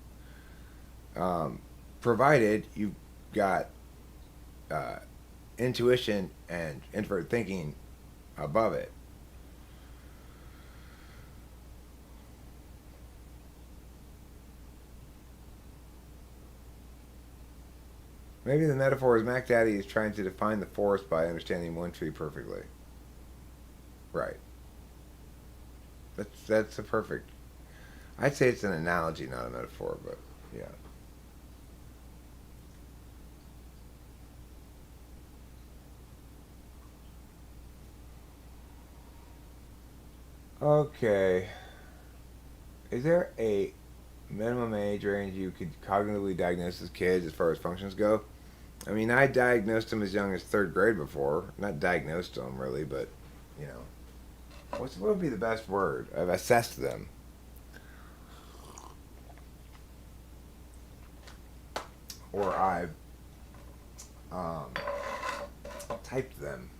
A: provided you've got intuition and introverted thinking above it. Maybe the metaphor is Mac Daddy is trying to define the forest by understanding one tree perfectly. Right. That's a perfect. I'd say it's an analogy, not a metaphor, but yeah. Okay. Is there a minimum age range you could cognitively diagnose as kids as far as functions go? I mean, I diagnosed them as young as 3rd grade before. Not diagnosed them, really, but, what would be the best word? I've assessed them. Or I've typed them.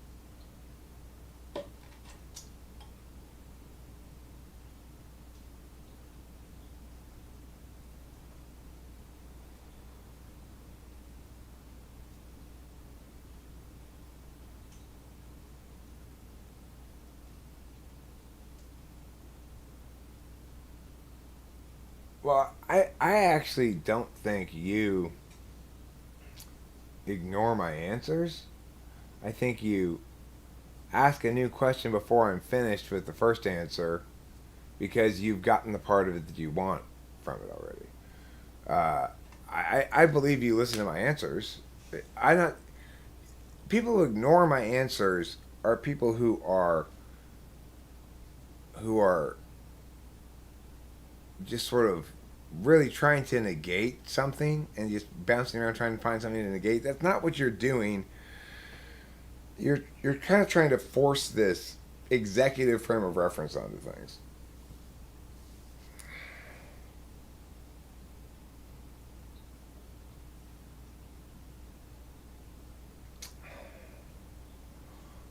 A: Well, I actually don't think you ignore my answers. I think you ask a new question before I'm finished with the first answer because you've gotten the part of it that you want from it already. I believe you listen to my answers. I not People who ignore my answers are people who are just sort of really trying to negate something and just bouncing around trying to find something to negate. That's not what you're doing. You're kind of trying to force this executive frame of reference onto things.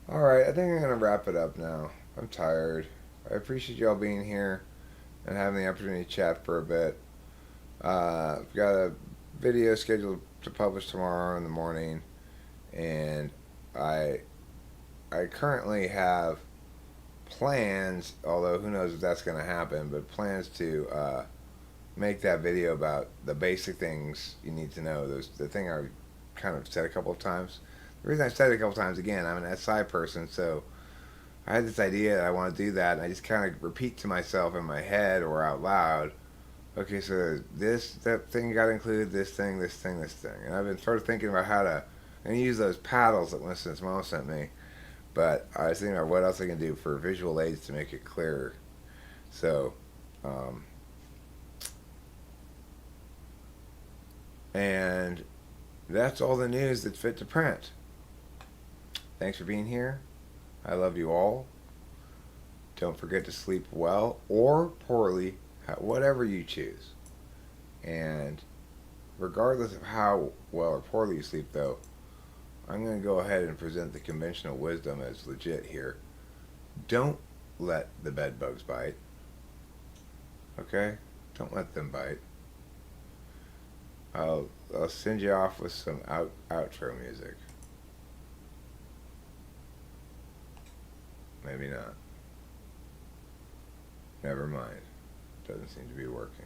A: All right, I think I'm gonna wrap it up now. I'm tired. I appreciate y'all being here and having the opportunity to chat for a bit. I've got a video scheduled to publish tomorrow in the morning, and I currently have plans, although who knows if that's going to happen, but plans to make that video about the basic things you need to know. The thing I kind of said a couple of times. The reason I said it a couple of times, again, I'm an SI person, so I had this idea that I want to do that, and I just kind of repeat to myself in my head or out loud, okay, so that thing got to include this thing, this thing, this thing. And I've been sort of thinking about how to, and use those paddles that Winston's mom sent me, but I was thinking about what else I can do for visual aids to make it clearer. So, and that's all the news that's fit to print. Thanks for being here. I love you all. Don't forget to sleep well or poorly, whatever you choose. And regardless of how well or poorly you sleep, though, I'm going to go ahead and present the conventional wisdom as legit here. Don't let the bed bugs bite. Okay? Don't let them bite. I'll send you off with some outro music. Maybe not. Never mind. Doesn't seem to be working.